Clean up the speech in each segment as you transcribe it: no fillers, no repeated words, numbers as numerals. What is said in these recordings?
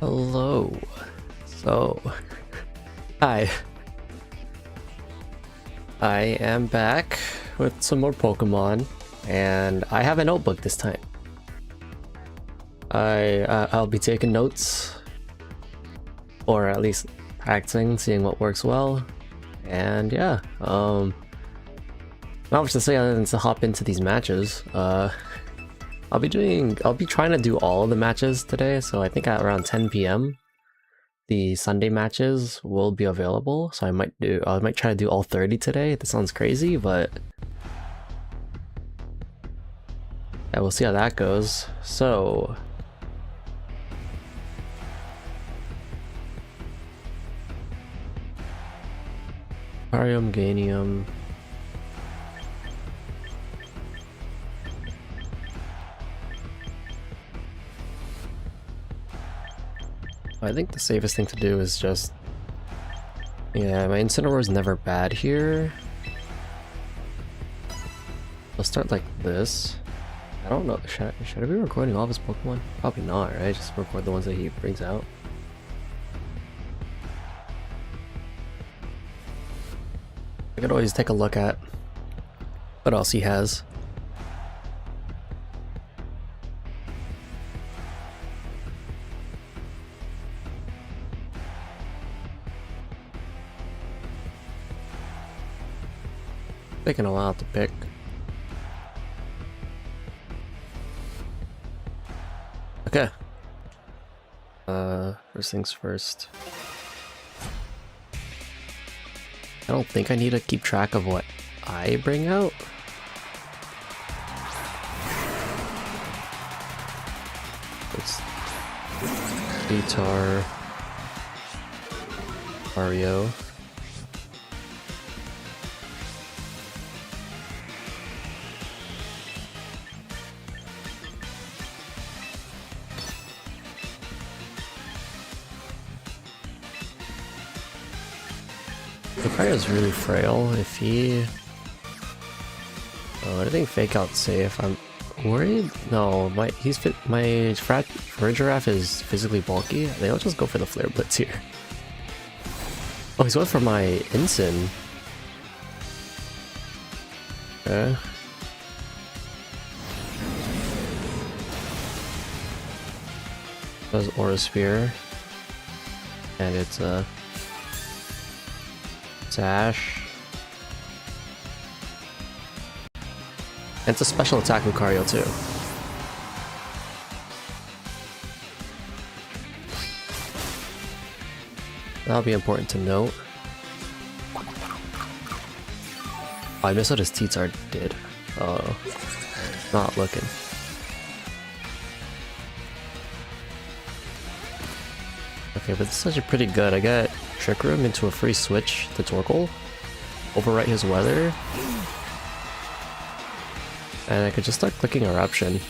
Hello. So, hi. I am back with some more Pokemon, and I have a notebook this time. I'll be taking notes, or at least practicing, seeing what works well, and yeah. Not much to say other than to hop into these matches. I'll be trying to do all of the matches today, so I think at around 10 p.m. the Sunday matches will be available, so I might try to do all 30 today. That sounds crazy, but yeah, we'll see how that goes. So Arium, Ganium. I think the safest thing to do is just... yeah, my Incineroar is never bad here. I'll start like this. I don't know, should I be recording all of his Pokemon? Probably not, right? Just record the ones that he brings out. I could always take a look at what else he has. Taking a while to pick. Okay. First things first. I don't think I need to keep track of what I bring out. It's Guitar, Mario. The player is really frail. If he... oh, I think Fake Out's safe. worried? No, my Farigiraf is physically bulky. I think I'll just go for the Flare Blitz here. Oh, he's going for my Ensign. Okay. Does Aura Sphere. And it's a Sash. And it's a special attack Lucario too. That'll be important to note. Oh, I missed what his T-Tar did. Oh, not looking. Okay, but this is actually pretty good. I got Trick Room into a free switch to Torkoal, overwrite his weather, and I could just start clicking Eruption.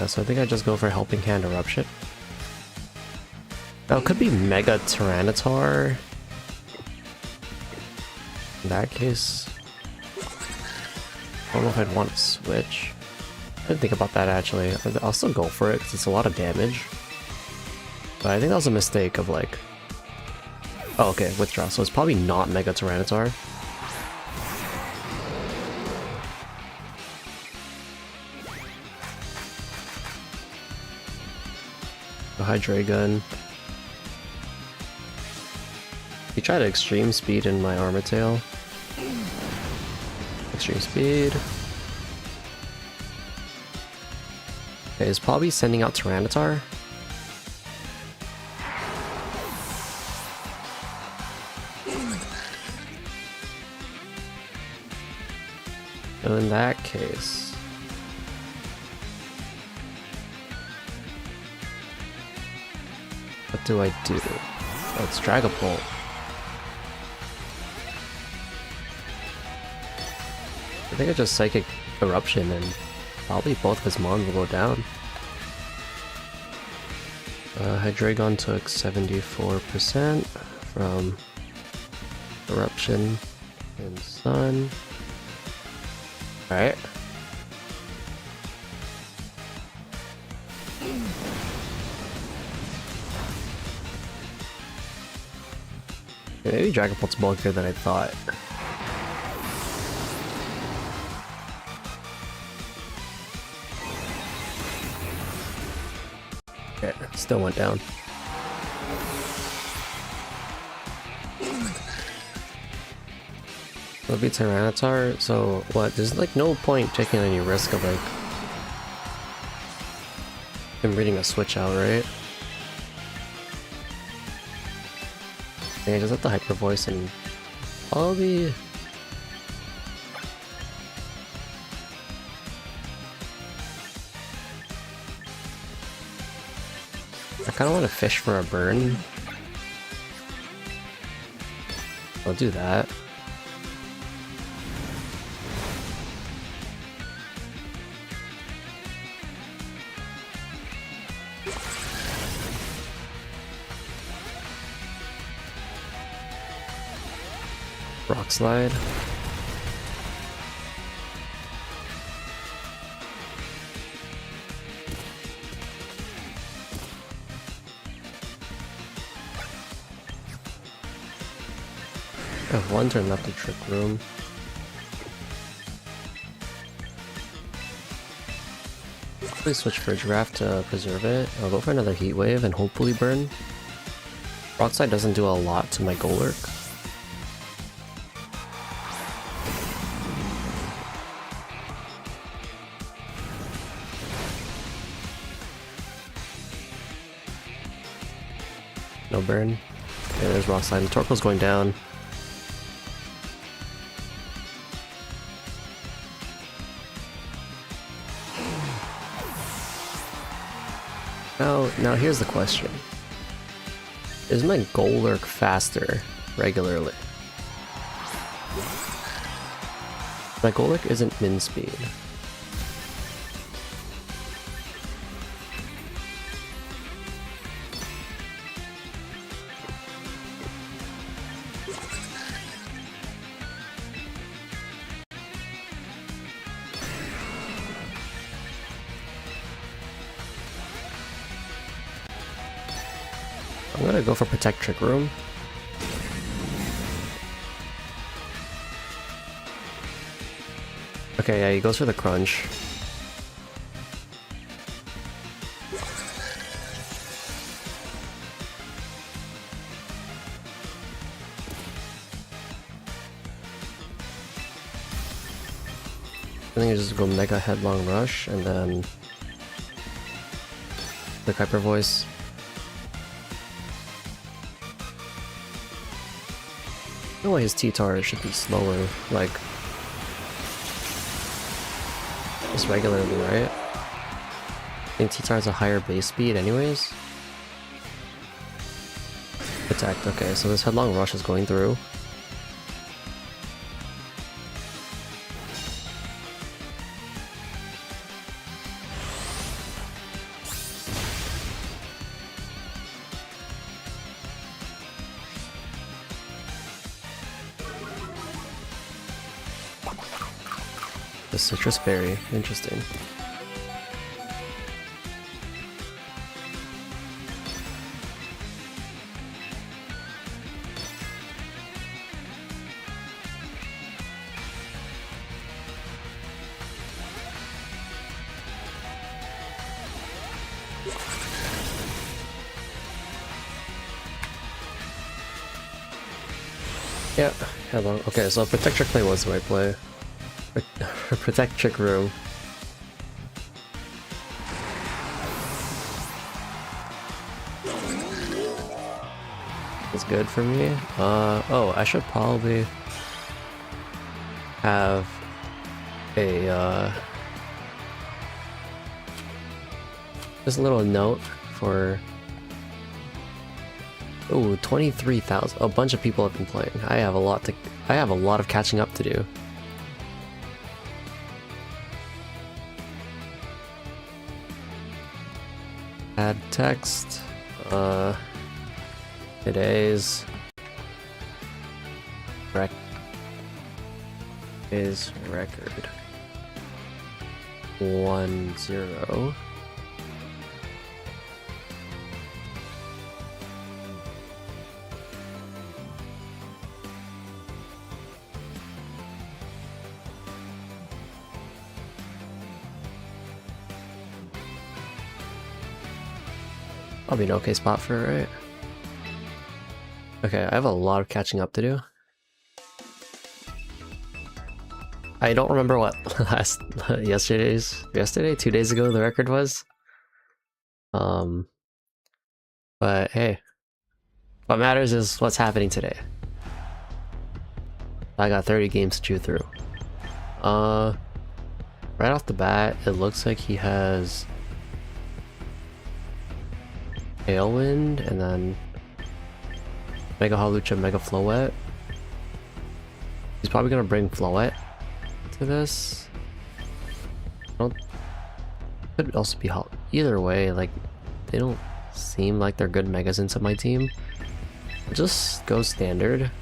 So I think I just go for Helping Hand Eruption. Now it could be Mega Tyranitar. In that case, I don't know if I'd want to switch. I didn't think about that actually. I'll still go for it because it's a lot of damage. But I think that was a mistake of like... Oh, okay, withdraw. So it's probably not Mega Tyranitar. The Hydreigon. He tried Extreme Speed in my Armatail. Extreme Speed. Okay, he's probably sending out Tyranitar. So in that case... what do I do? Oh, it's Dragapult. I think I just Psychic Eruption and probably both of his Mons will go down. Hydreigon took 74% from Eruption and Sun. Alright. Maybe Dragapult's bulkier than I thought. Okay, still went down. It'll be Tyranitar, so what? There's like no point taking any risk of like him reading a switch out, right? I just have the Hyper Voice and probably... I kind of want to fish for a burn. I'll do that. Rock Slide. I have one turn left to Trick Room. Please switch for Giraffe to preserve it. I'll go for another Heat Wave and hopefully burn. Rock Slide doesn't do a lot to my Golurk. No burn. Okay, there's Rock Slide. The Torkoal's going down. Now here's the question. Is my Golurk faster regularly? My Golurk isn't min speed. I'm gonna go for Protect Trick Room. Okay, yeah, he goes for the Crunch. I think I just go Mega Headlong Rush and then the Hyper Voice. No way his T-Tar should be slower, like just regularly, right? I think T-Tar has a higher base speed anyways. Protect, okay, so this Headlong Rush is going through. The Citrus Berry, interesting. Yeah, hello. Okay, so Protect Trick play was the right play. Protect Trick Room. It's good for me. Oh, I should probably have a just a little note for. Oh, 23,000. A bunch of people have been playing. I have a lot of catching up to do. Add text. Today's record 10. I'll be an okay spot for it, right? Okay, I have a lot of catching up to do. I don't remember what yesterday, 2 days ago the record was. But hey, what matters is what's happening today. I got 30 games to chew through. Right off the bat, it looks like he has Tailwind and then Mega Hawlucha, Mega Floette. He's probably gonna bring Floette to this. Could also be either way. Like they don't seem like they're good megas into my team. I'll just go standard.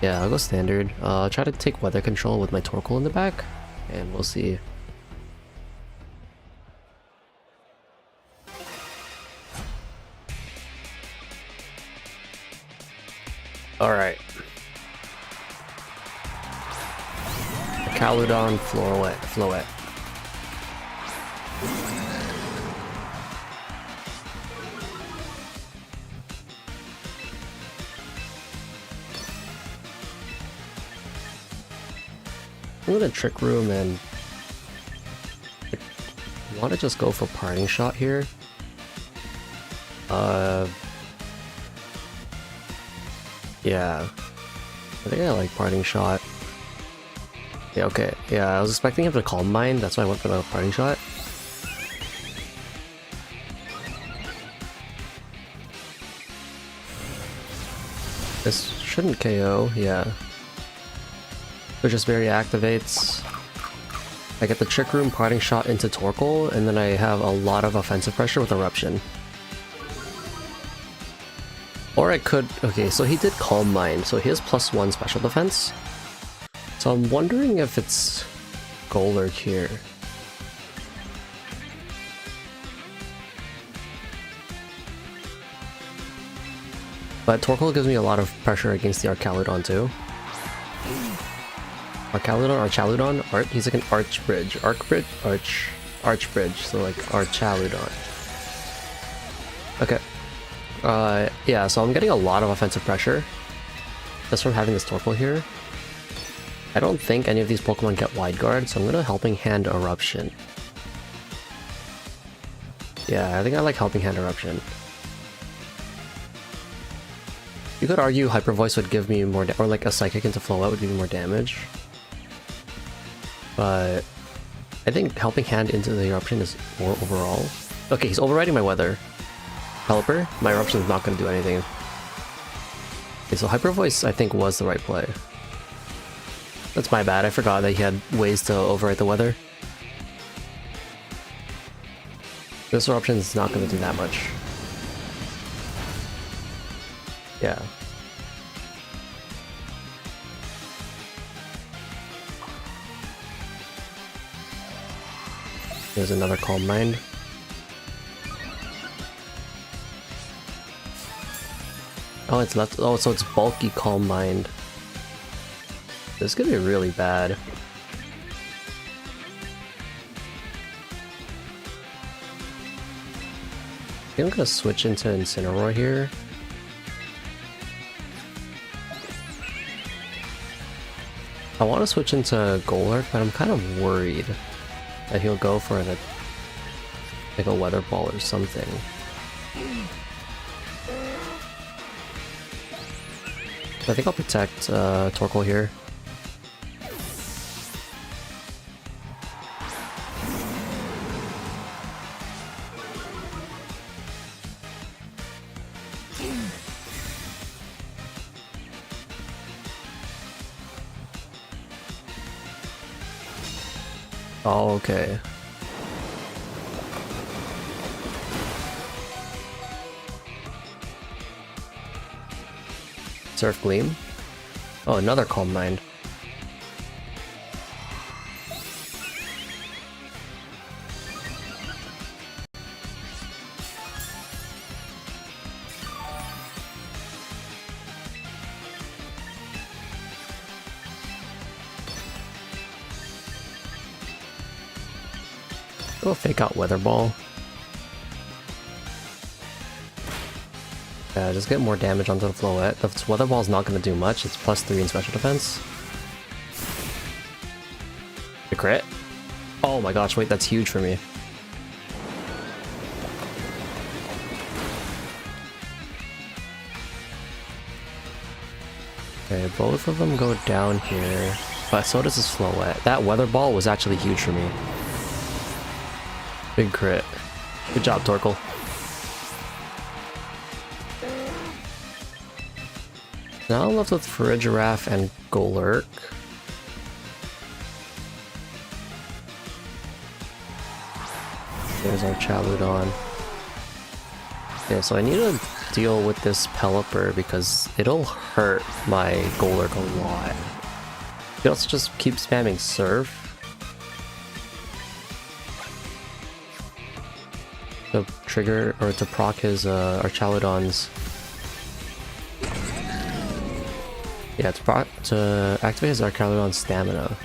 Yeah, I'll go standard. I'll try to take weather control with my Torkoal in the back, and we'll see. Alright. Caludon, Floette. I'm gonna Trick Room and I want to just go for Parting Shot here. Yeah, I think I like Parting Shot. Yeah, okay. Yeah, I was expecting him to Calm Mind, that's why I went for the Parting Shot. This shouldn't KO, yeah. It just Berry activates. I get the Trick Room, Parting Shot into Torkoal, and then I have a lot of offensive pressure with Eruption. Or I could... Okay, so he did Calm Mind, so he has +1 special defense. So I'm wondering if it's Golurk here. But Torkoal gives me a lot of pressure against the Archaludon too. Archaludon, he's like an arch bridge. Arch bridge, so like Archaludon. Okay. Yeah, so I'm getting a lot of offensive pressure just from having this Torkoal here. I don't think any of these Pokemon get Wide Guard, so I'm gonna Helping Hand Eruption. Yeah, I think I like Helping Hand Eruption. You could argue Hyper Voice would give me more, or like a Psychic into Flowout would give me more damage. But I think Helping Hand into the Eruption is more overall. Okay, he's overriding my Weather. Pelipper, my Eruption is not going to do anything. Okay, so Hyper Voice I think was the right play. That's my bad, I forgot that he had ways to override the Weather. This Eruption is not going to do that much. Yeah. There's another Calm Mind. Oh, it's left. Oh, so it's bulky Calm Mind. This could be really bad. I think I'm gonna switch into Incineroar here. I want to switch into Golurk, but I'm kind of worried that he'll go for like a Weather Ball or something. I think I'll protect Torkoal here. Oh, okay. Surf Gleam. Oh, another Calm Mind. Go fake out Weather Ball. Yeah, just get more damage onto the Floette. The Weather Ball is not going to do much. It's +3 in special defense. The crit? Oh my gosh, wait, that's huge for me. Okay, both of them go down here. But so does this Floette. That Weather Ball was actually huge for me. Big crit. Good job, Torkoal. Now I'm left with Farigiraf and Golurk. There's our Chaludon. Yeah, so I need to deal with this Pelipper because it'll hurt my Golurk a lot. You can also just keep spamming Surf. To trigger, or to proc his Archaludon's. Yeah, to activate his Archaludon's stamina.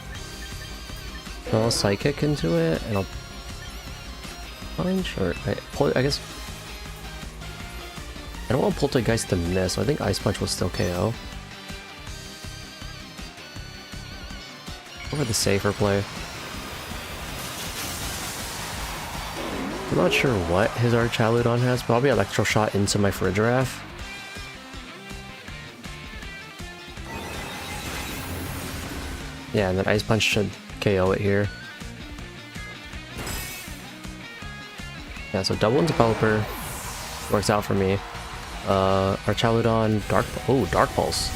So I'll Psychic into it, and I'll punch, or I guess I don't want Poltergeist to miss, so I think Ice Punch will still KO. Go for the safer play. I'm not sure what his Archaludon has, probably Electro Shot into my Farigiraf. Yeah, and then Ice Punch should KO it here. Yeah, so double into Pelipper works out for me. Archaludon, Dark Pulse.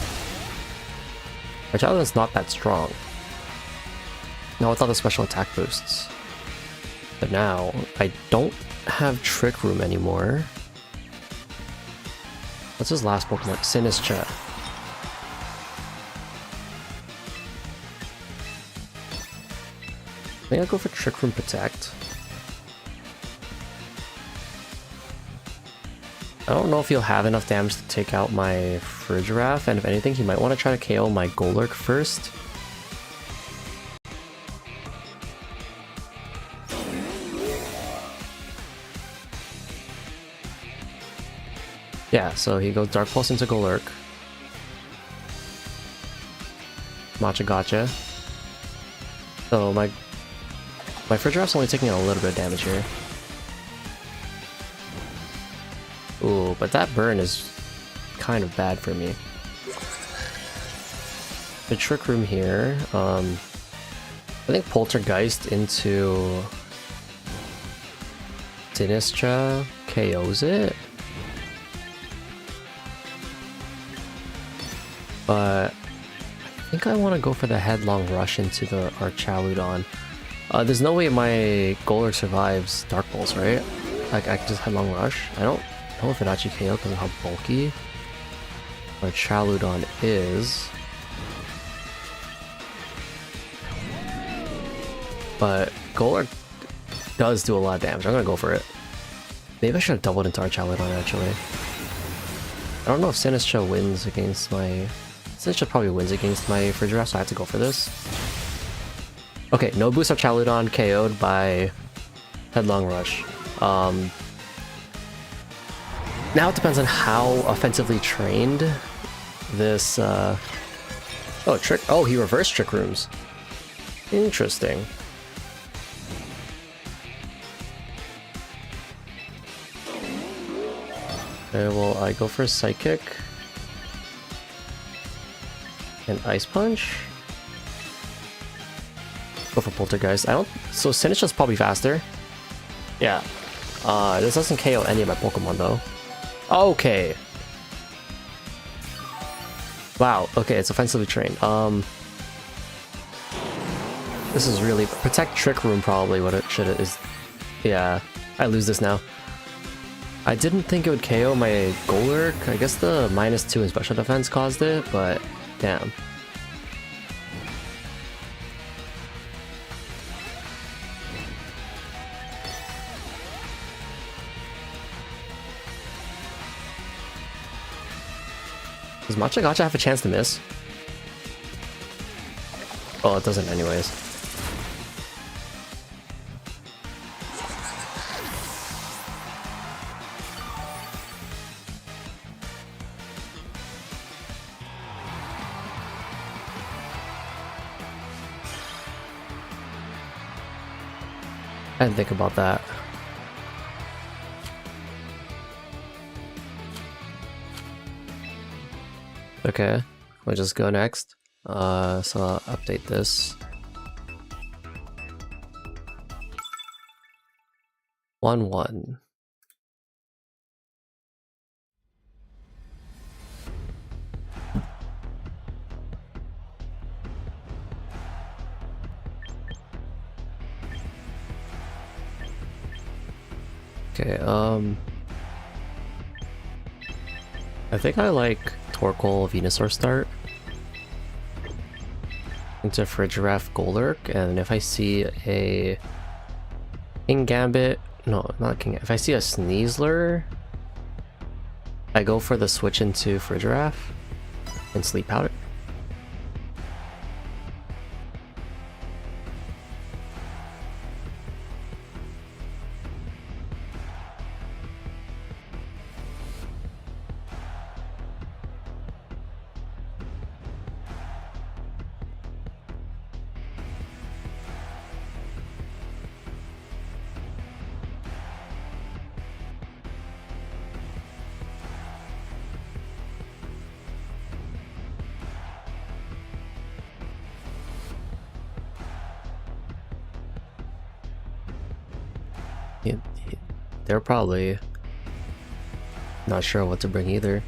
Archaludon's not that strong. No, without the special attack boosts. But now, I don't have Trick Room anymore. What's his last Pokemon? Sinistcha. I think I'll go for Trick Room Protect. I don't know if he'll have enough damage to take out my Frigiraf, and if anything, he might want to try to KO my Golurk first. Yeah, so he goes Dark Pulse into Golurk. Matcha Gotcha. So my Frigiraf's only taking a little bit of damage here. Ooh, but that burn is kind of bad for me. The Trick Room here, I think Poltergeist into Sinistra KOs it. But I think I want to go for the Headlong Rush into the Archaludon. There's no way my Golurk survives Dark Pulse, right? Like, I can just Headlong Rush. I don't know if it actually KO because of how bulky Archaludon is. But Golurk does do a lot of damage. I'm gonna go for it. Maybe I should have doubled into Archaludon actually. I don't know if Sinistra wins against my... Sinistra probably wins against my Frigiraf, so I have to go for this. Okay, no boost Archaludon KO'd by Headlong Rush. Now it depends on how offensively trained this... Oh, trick... Oh, he reversed Trick Rooms. Interesting. Okay, well, I go for a Psychic. And Ice Punch. Go for Poltergeist. I don't... So Sinistra's probably faster. Yeah. This doesn't KO any of my Pokemon, though. Okay. Wow, okay, it's offensively trained. This is really... Protect Trick Room probably what it should is. Yeah, I lose this now. I didn't think it would KO my Golurk. I guess the -2 in special defense caused it, but damn. Does Matcha Gotcha have a chance to miss? Oh, it doesn't anyways. I didn't think about that. Okay, we'll just go next. So I'll update this. 1-1. Okay, I think I like Torkoal Venusaur start into Frigiraf Golurk, and if I see a King Gambit, no, not King, if I see a Sneasler, I go for the switch into Frigiraf and Sleep Powder. They're probably not sure what to bring either.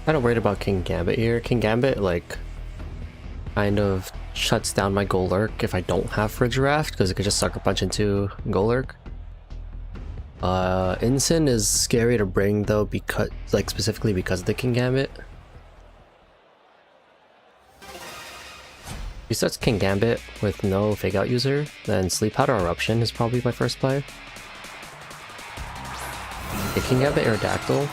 Kind of worried about King Gambit here. King Gambit, like, kind of shuts down my Golurk if I don't have Frigiraf, because it could just Sucker Punch into Golurk. Incin is scary to bring though, because, like, specifically because of the King Gambit. If he starts King Gambit with no Fake Out user, then Sleep Powder Eruption is probably my first play. Okay, King Gambit Aerodactyl.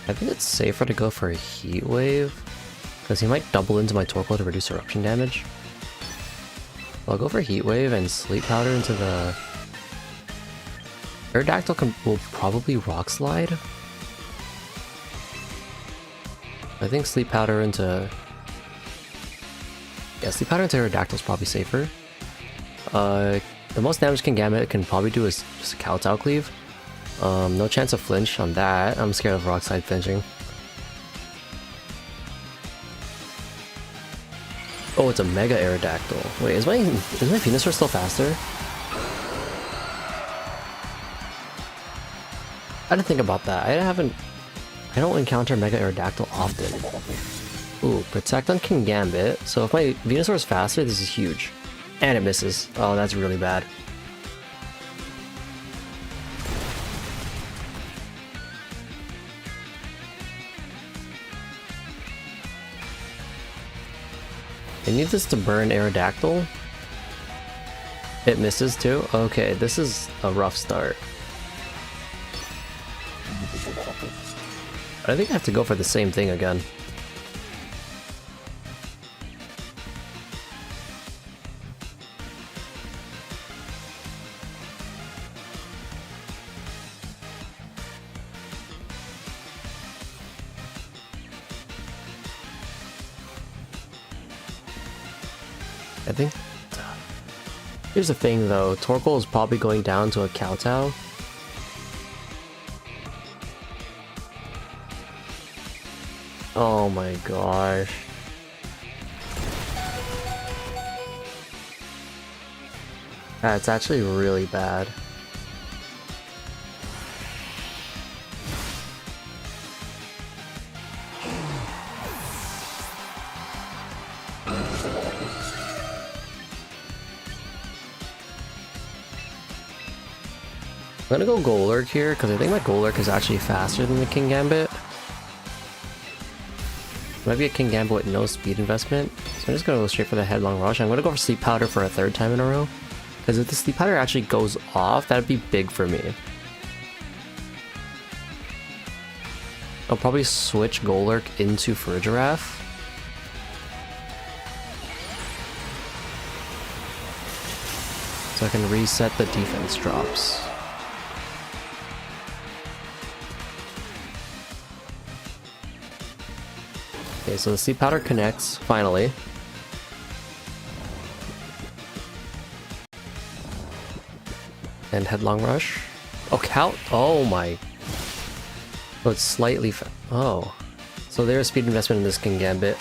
I think it's safer to go for a Heat Wave, because he might double into my Torkoal to reduce eruption damage. I'll go for Heat Wave and Sleep Powder into the... Aerodactyl will probably Rock Slide. I think Sleep Powder into... Yeah, Sleep Powder into Aerodactyl is probably safer. The most damage Kingambit can probably do is just a Kowtow Cleave. No chance of flinch on that. I'm scared of Rock Slide flinching. Oh, it's a Mega Aerodactyl. Wait, is my Venusaur still faster? I didn't think about that. I don't encounter Mega Aerodactyl often. Ooh, Protect on Kingambit. So if my Venusaur is faster, this is huge. And it misses. Oh, that's really bad. I need this to burn Aerodactyl. It misses too? Okay, this is a rough start. I think I have to go for the same thing again. I think... Here's the thing though, Torkoal is probably going down to a Kowtow. Oh my gosh. That's actually really bad. I'm gonna go Golurk here, because I think my Golurk is actually faster than the Kingambit. Might be a Kingambit with no speed investment, so I'm just gonna go straight for the Headlong Rush. I'm gonna go for Sleep Powder for a third time in a row, because if the Sleep Powder actually goes off, that'd be big for me. I'll probably switch Golurk into Farigiraf. So I can reset the defense drops. Okay, so the Sleep Powder connects, finally. And Headlong Rush. Oh, oh my. Oh, it's slightly oh. So there's speed investment in this Kingambit.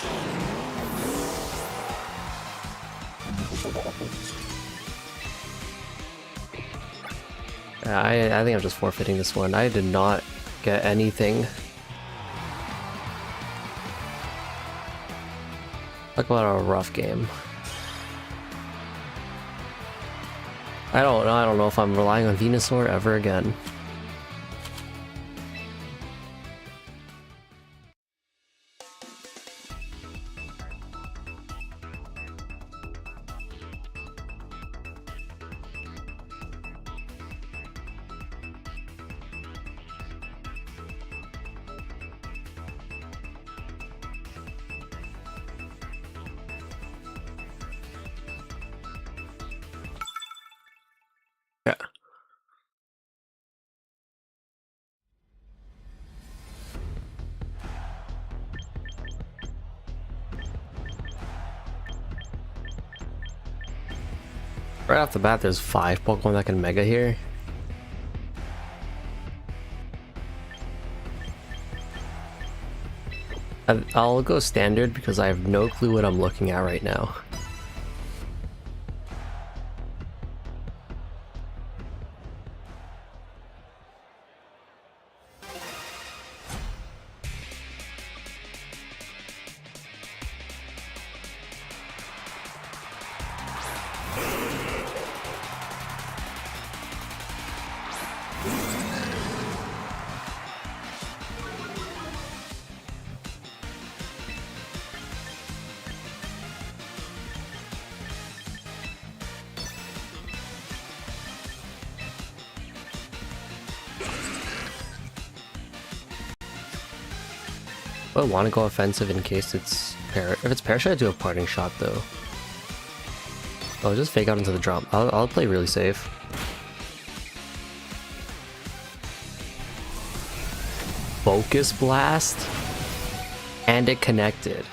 I think I'm just forfeiting this one. I did not get anything. Talk about a rough game. I don't know if I'm relying on Venusaur ever again. Yeah. Right off the bat, there's 5 Pokemon that can Mega here. I'll go standard because I have no clue what I'm looking at right now. I want to go offensive in case it's if it's parachute, I do a parting shot though. I'll just fake out into the drop. I'll play really safe. Focus blast, and it connected.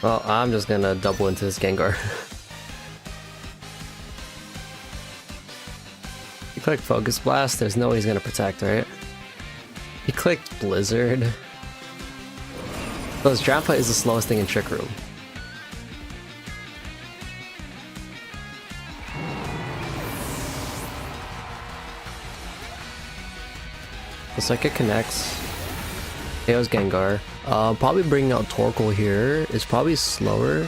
Well, I'm just gonna double into this Gengar. You click Focus Blast, there's no way he's gonna protect, right? He clicked Blizzard. Because Drampa is the slowest thing in Trick Room. The Psychic connects. KO's Gengar. Probably bringing out Torkoal here is probably slower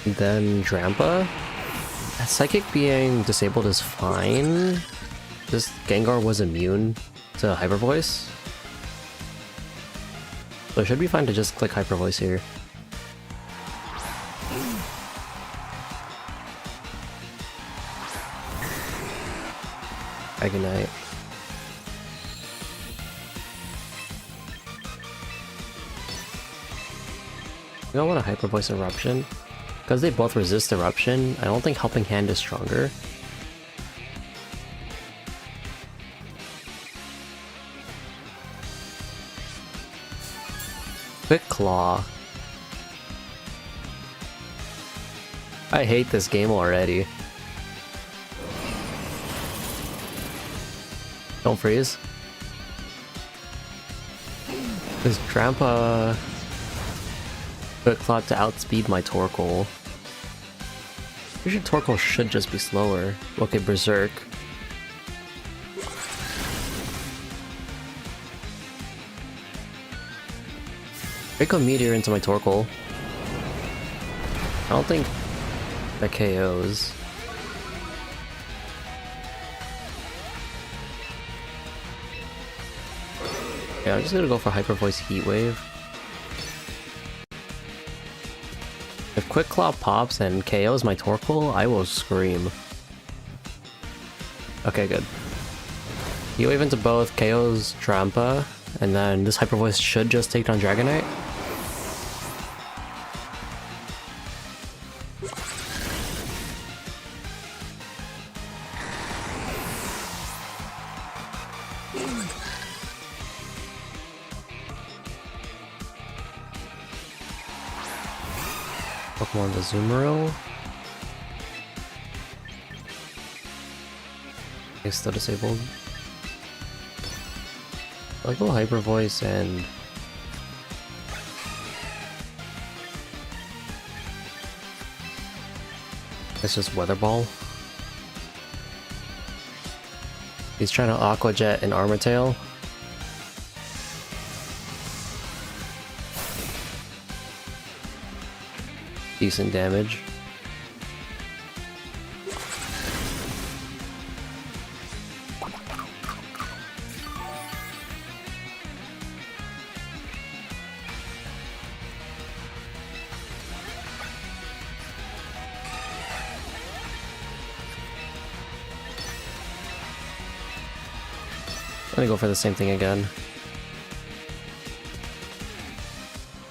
than Drampa. Psychic being disabled is fine. This Gengar was immune to Hyper Voice. So it should be fine to just click Hyper Voice here. Dragonite. I don't want a Hyper Voice Eruption. Because they both resist Eruption, I don't think Helping Hand is stronger. Quick Claw. I hate this game already. Don't freeze. This Drampa Quick Claw to outspeed my Torkoal. Usually Torkoal should just be slower. Okay, Berserk. Draco Meteor into my Torkoal. I don't think that KOs. Yeah, I'm just gonna go for Hyper Voice Heat Wave. If Quick Claw pops and KOs my Torkoal, I will scream. Okay, good. Heat Wave into both, KOs Drampa, and then this Hyper Voice should just take down Dragonite. Pokemon the Azumarill. He's still disabled. I'll go Hyper Voice and it's just Weather Ball. He's trying to Aqua Jet and Armor Tail. Decent damage. I'm gonna go for the same thing again.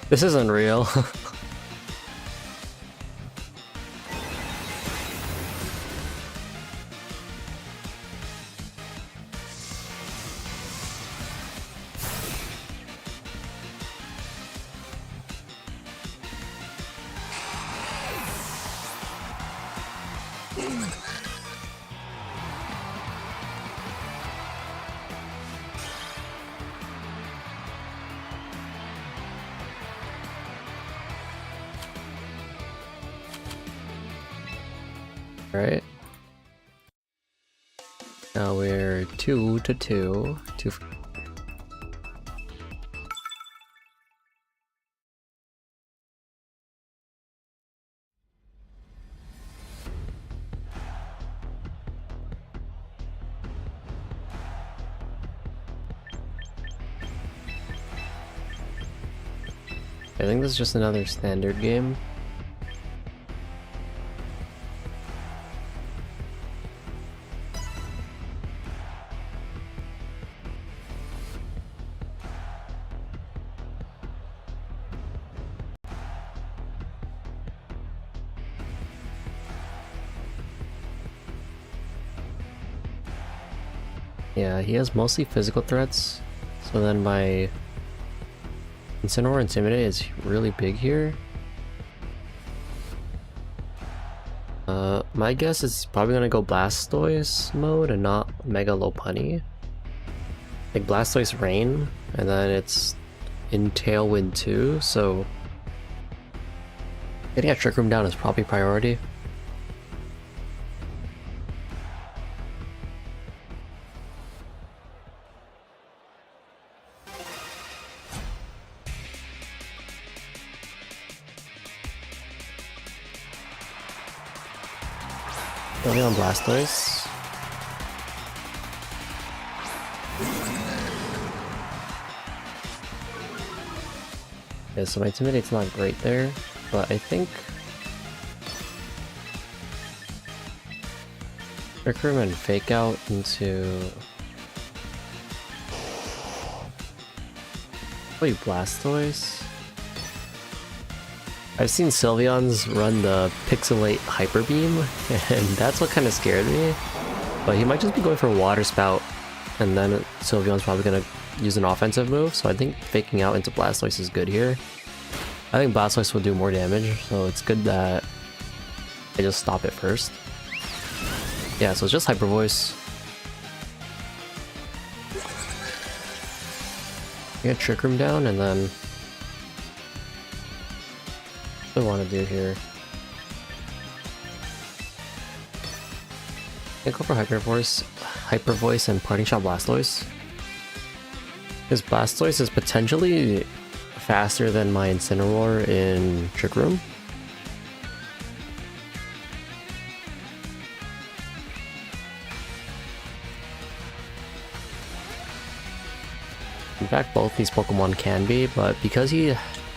This is unreal. Right. Now we're 2-2. I think this is just another standard game. Yeah, he has mostly physical threats, so then my Incineroar Intimidate is really big here. My guess is probably gonna go Blastoise mode and not Mega Lopunny. Like Blastoise Rain, and then it's in Tailwind too, so getting a Trick Room down is probably priority. Going on Blastoise. Yeah, so my Intimidate's not great there, but I think Trick Room and Fake Out into wait, Blastoise? I've seen Sylveon's run the Pixelate Hyper Beam, and that's what kind of scared me. But he might just be going for Water Spout, and then Sylveon's probably going to use an offensive move, so I think faking out into Blastoise is good here. I think Blastoise will do more damage, so it's good that I just stop it first. Yeah, so it's just Hyper Voice. Get Trick Room down, and then what I want to do here. I go for Hyper Voice and Parting Shot Blastoise. Because Blastoise is potentially faster than my Incineroar in Trick Room. In fact, both these Pokemon can be, but because he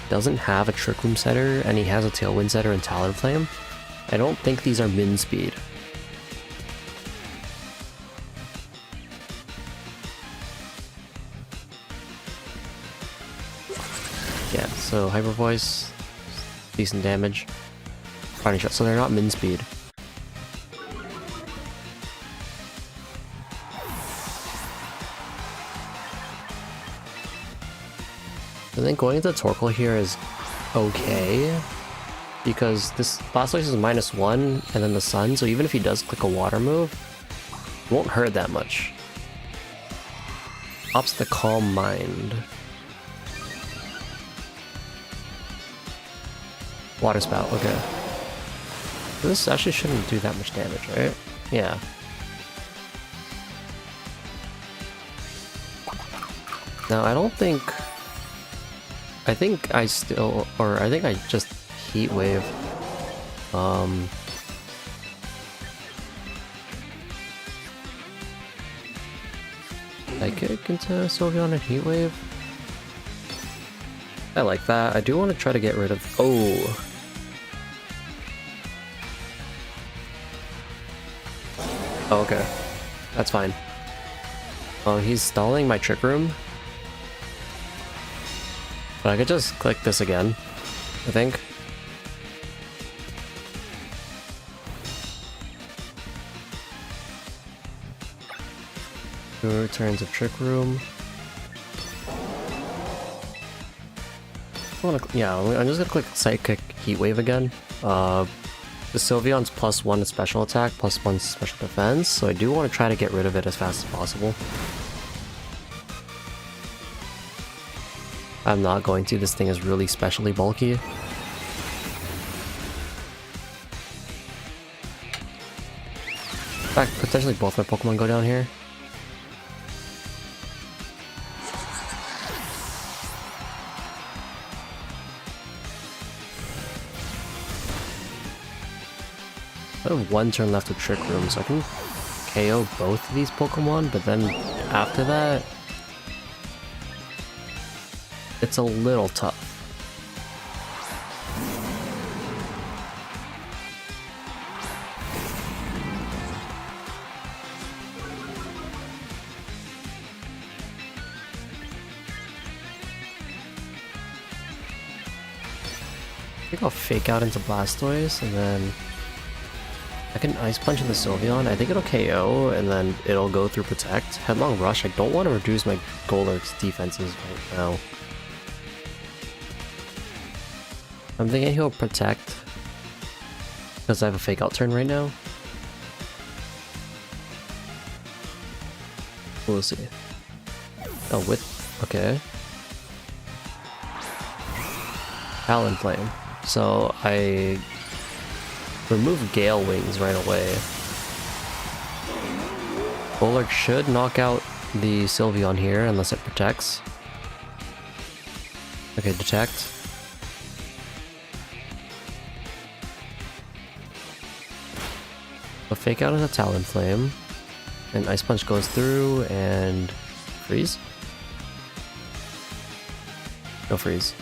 doesn't have a Trick Room setter and he has a Tailwind setter and Talonflame, I don't think these are min speed. Yeah, so Hyper Voice, decent damage. Parting Shot, so they're not min speed. I think going into Torkoal here is okay, because this Blastoise is -1 and then the Sun, so even if he does click a water move, it won't hurt that much. Ops the Calm Mind. Water Spout, okay. This actually shouldn't do that much damage, right? Yeah. Now, I think I just Heat Wave. I kick into Sylveon and Heat Wave. I like that. I do want to try to get rid of. Oh. Oh, okay. That's fine. Oh, he's stalling my Trick Room. But I could just click this again, I think. Two turns of Trick Room. Yeah, I'm just gonna click Psychic Heat Wave again. The Sylveon's +1 special attack, +1 special defense, so I do want to try to get rid of it as fast as possible. I'm not going to, this thing is really specially bulky. In fact, potentially both my Pokemon go down here. I have one turn left with Trick Room, so I can KO both of these Pokemon, but then after that, it's a little tough. think I'll fake out into Blastoise, and then I can Ice Punch in the Sylveon. I think it'll KO, and then it'll go through Protect. Headlong Rush, I don't want to reduce my Golurk's defenses right now. I'm thinking he'll Protect, because I have a Fake Out turn right now. We'll see. Oh, okay. Talonflame. So I remove Gale Wings right away. Golurk should knock out the Sylveon here unless it protects. Okay, detect. A fake out of the Talonflame. And Ice Punch goes through and freeze? No freeze.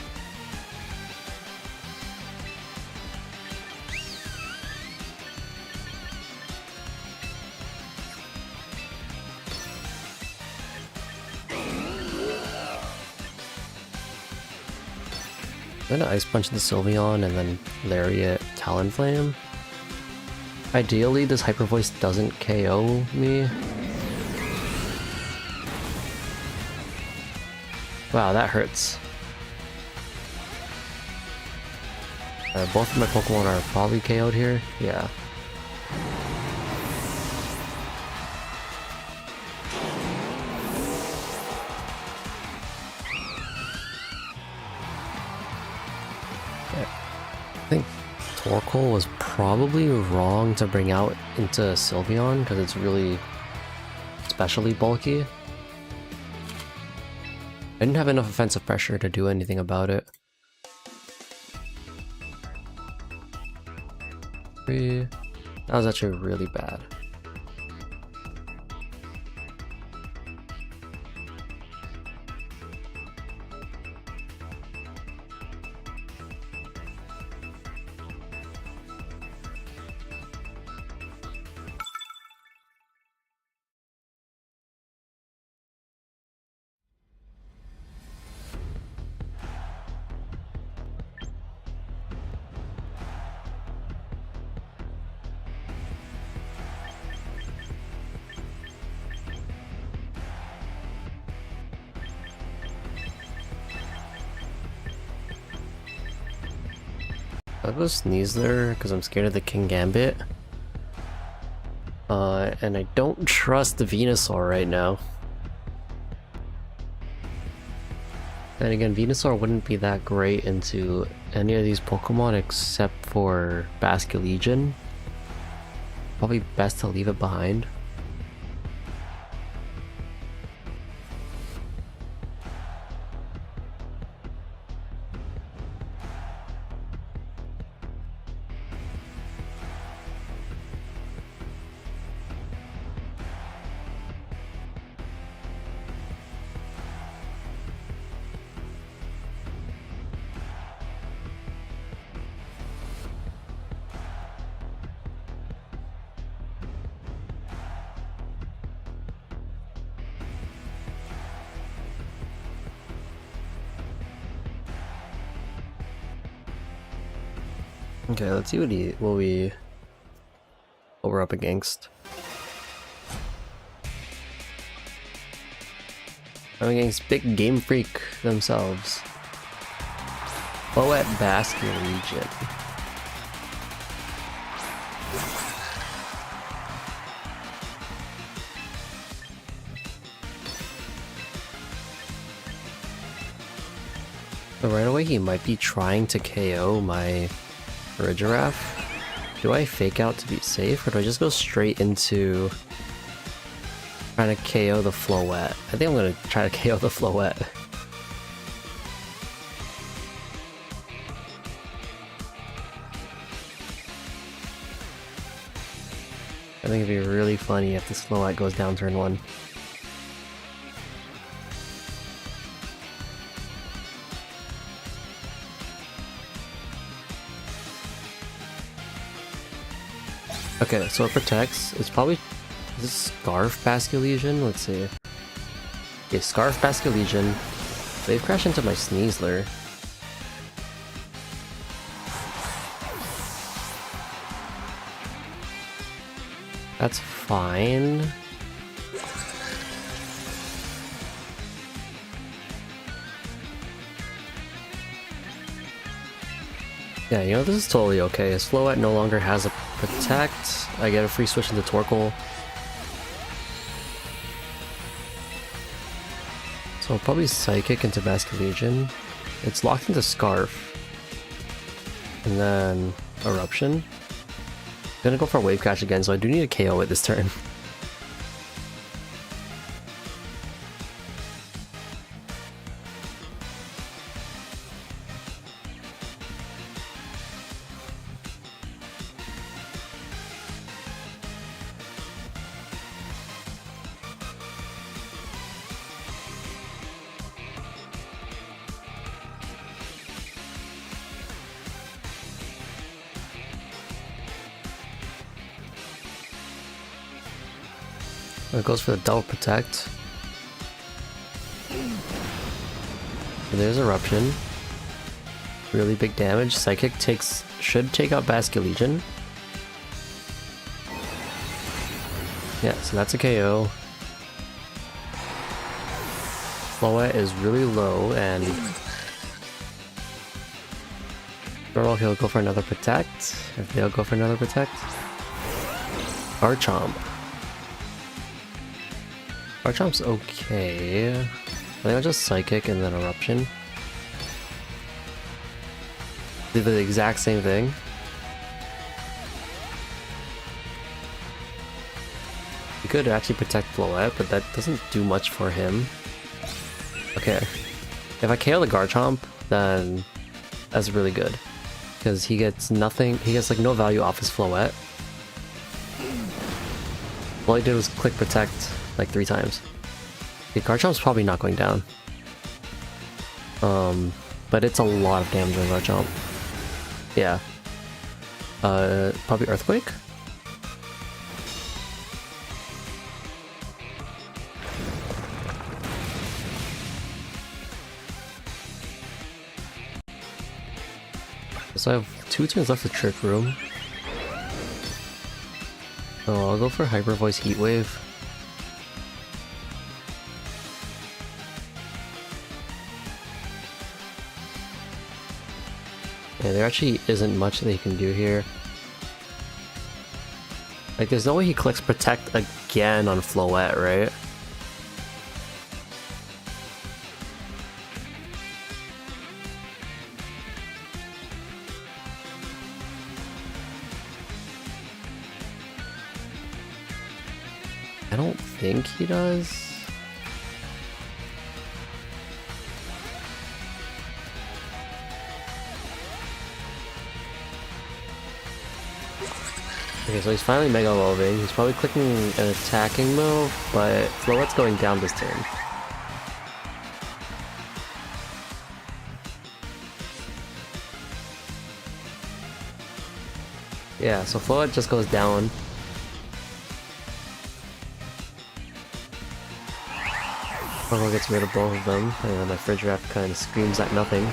I'm gonna Ice Punch the Sylveon and then Lariat Talonflame. Ideally, this Hyper Voice doesn't KO me. Wow, that hurts. Both of my Pokemon are probably KO'd here. Yeah. I think Torkoal was probably wrong to bring out into Sylveon because it's really especially bulky. I didn't have enough offensive pressure to do anything about it. That was actually really bad. I'll go Sneasler because I'm scared of the King Gambit. And I don't trust the Venusaur right now. And again, Venusaur wouldn't be that great into any of these Pokemon except for Basculegion. Probably best to leave it behind. Okay, let's see what we're up against. I'm against Big Game Freak themselves. Boet Basculegion. So right away he might be trying to KO my Giraffe. Do I fake out to be safe, or do I just go straight into trying to KO the Floette? I think I'm gonna try to KO the Floette. I think it'd be really funny if this Floette goes down turn 1. Okay, so it protects. It's probably... Is this Scarf Basculegion? Let's see. Okay, Scarf Basculegion. They've crashed into my Sneasler. That's fine. Yeah, you know, this is totally okay. His Floette no longer has a protect. I get a free switch into Torkoal. So I'll probably Psychic into Basket Legion. It's locked into Scarf. And then Eruption. Gonna go for Wave Crash again, so I do need a KO it this turn. It goes for the double protect. And there's Eruption. Really big damage. Psychic should take out Basket Legion. Yeah, so that's a KO. Floette is really low, and Normal, he'll go for another protect. If they'll go for another protect. Garchomp. Garchomp's okay. I think I'll just Psychic and then Eruption. Did the exact same thing. You could actually protect Floette, but that doesn't do much for him. Okay. If I KO the Garchomp, then that's really good. Because he gets nothing, he gets like no value off his Floette. All I did was click protect like 3 times. The Garchomp's probably not going down. But it's a lot of damage on Garchomp. Yeah. Probably Earthquake? So I have 2 turns left to Trick Room. So I'll go for Hyper Voice Heat Wave. Yeah, there actually isn't much that he can do here. Like, there's no way he clicks Protect again on Floette, right? I don't think he does. Okay, so he's finally Mega Evolving. He's probably clicking an attacking move, but Floette's going down this turn. Yeah, so Floette just goes down. Torkoal gets rid of both of them, and then my Fridge Wrap kind of screams at nothing.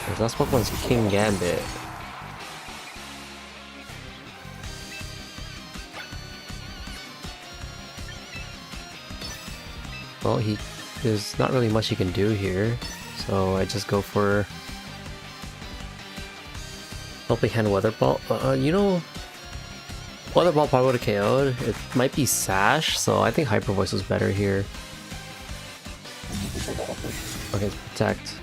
His last Pokemon's King Gambit. Well, there's not really much he can do here. So I just go for Helping Hand Weather Ball. You know, Weather Ball probably would have KO'd. It might be Sash, so I think Hyper Voice was better here. Okay, Protect.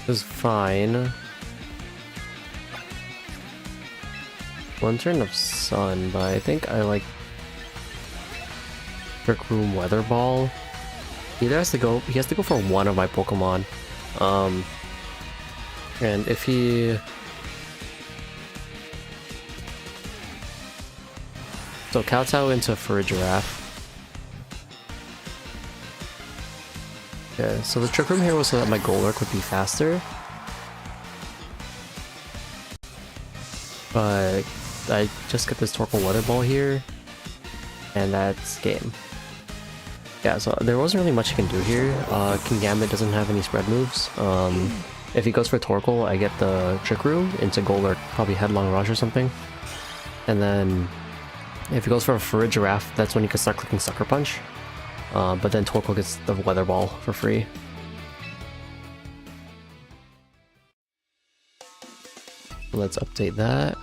It was fine. 1 turn of Sun, but I think I like Trick Room Weather Ball. He has to go for one of my Pokemon. And if he... So Kowtow into Farigiraf. Okay, so the Trick Room here was so that my Golurk would be faster. But I just get this Torkoal Weather Ball here, and that's game. Yeah, so there wasn't really much you can do here. King Gambit doesn't have any spread moves. If he goes for Torkoal, I get the Trick Room into Golurk, probably Headlong Rush or something. And then if he goes for a Farigiraf, that's when you can start clicking Sucker Punch. But then Torkoal gets the Weather Ball for free. Let's update that.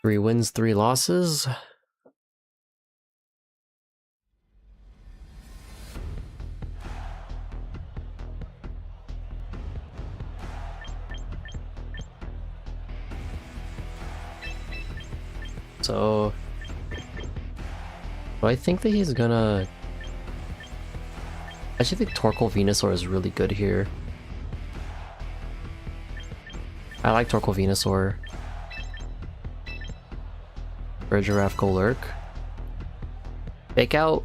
3 wins, 3 losses. So I think that he's gonna... I actually think Torkoal Venusaur is really good here. I like Torkoal Venusaur. Farigiraf Golurk. Fake Out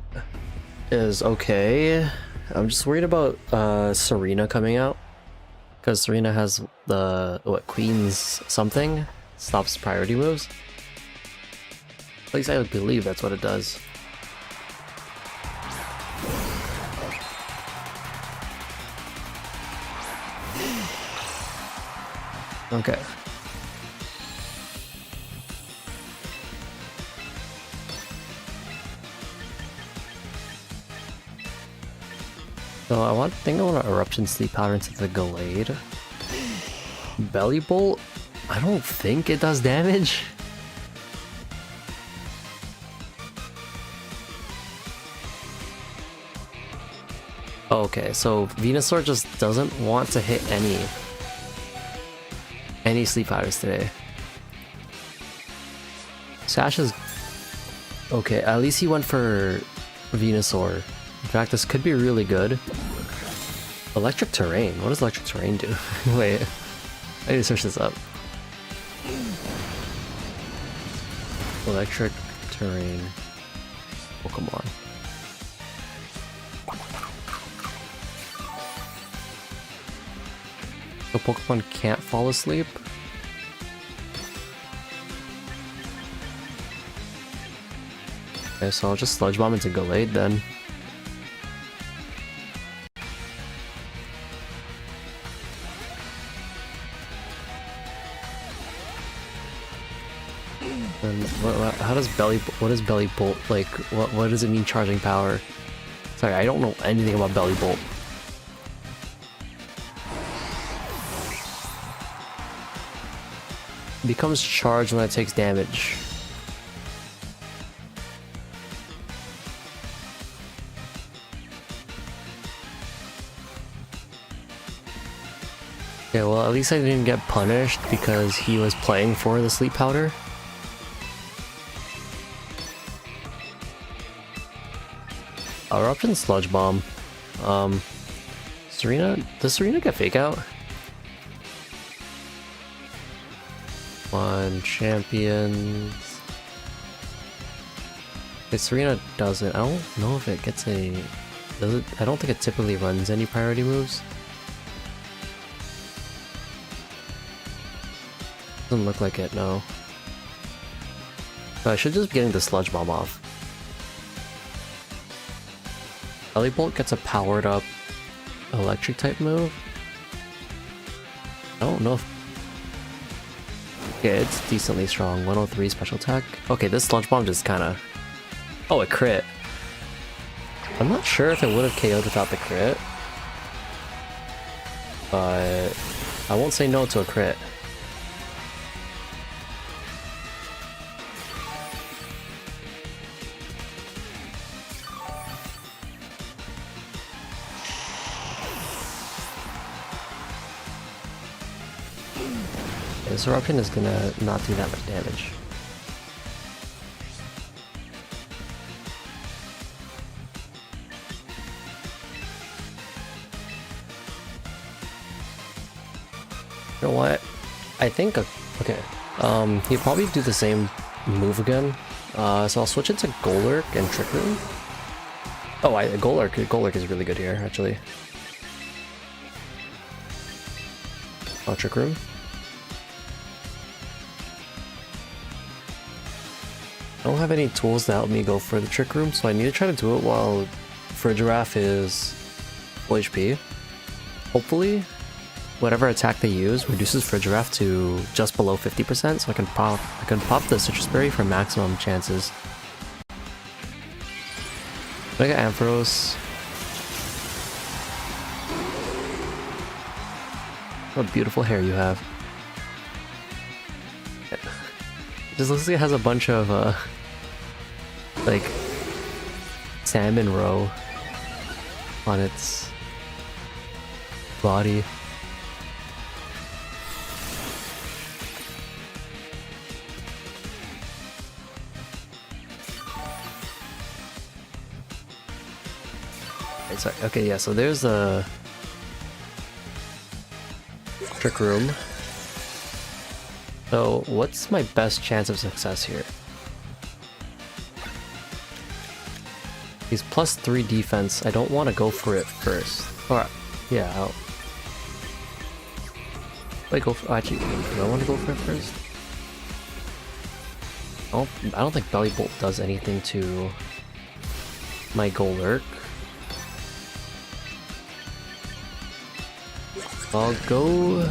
is okay. I'm just worried about Serena coming out. Because Serena has the, what, Queen's something? Stops priority moves? At least I would believe that's what it does. Okay. So I want to Eruption Sleep Powder into the Gallade. Belly Bolt? I don't think it does damage. Okay, so Venusaur just doesn't want to hit any Sleep Powders today. Sash is okay. At least he went for Venusaur. In fact, this could be really good. Electric Terrain. What does Electric Terrain do? Wait, I need to search this up. Electric Terrain Pokemon. So Pokemon can't fall asleep? Okay, so I'll just Sludge Bomb into Gallade then. And how does what is Belly Bolt, like, what does it mean charging power? Sorry, I don't know anything about Belly Bolt. Becomes charged when it takes damage. Okay, well at least I didn't get punished because he was playing for the Sleep Powder. Eruption Sludge Bomb. Serena? Does Serena get Fake Out? On champions. Okay, Serena doesn't. I don't know if it gets a. Does it? I don't think it typically runs any priority moves. Doesn't look like it, no. So I should just be getting the Sludge Bomb off. Belly Bolt gets a powered up electric type move. I don't know if. Okay, it's decently strong. 103 special attack. Okay, this Sludge Bomb just kinda... Oh, it crit. I'm not sure if it would have KO'd without the crit. But... I won't say no to a crit. This Eruption is gonna not do that much damage. You know what? I think okay. He'll probably do the same move again. So I'll switch it to Golurk and Trick Room. Oh, Golurk is really good here, actually. Oh, Trick Room. I don't have any tools to help me go for the Trick Room, so I need to try to do it while Frigiraffe is full HP. Hopefully, whatever attack they use reduces Frigiraffe to just below 50%, so I can pop the Citrus Berry for maximum chances. Mega Ampharos. What beautiful hair you have. It just looks like it has a bunch of like salmon roe on its body. Sorry. Okay, yeah, so there's a Trick Room. So what's my best chance of success here? He's +3 defense. I don't want to go for it first. Or, yeah, I go for, actually, do I want to go for it first? I don't think Belly Bolt does anything to my Golurk. I'll go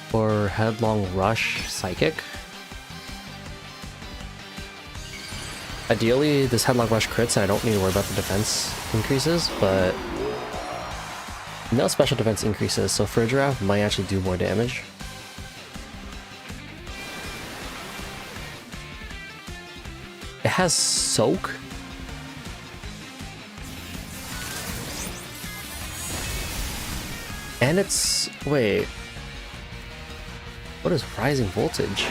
for Headlong Rush Psychic. Ideally, this Headlong Rush crits and I don't need to worry about the defense increases, but no special defense increases, so Frigiraffe might actually do more damage. It has Soak? And it's... wait. What is Rising Voltage?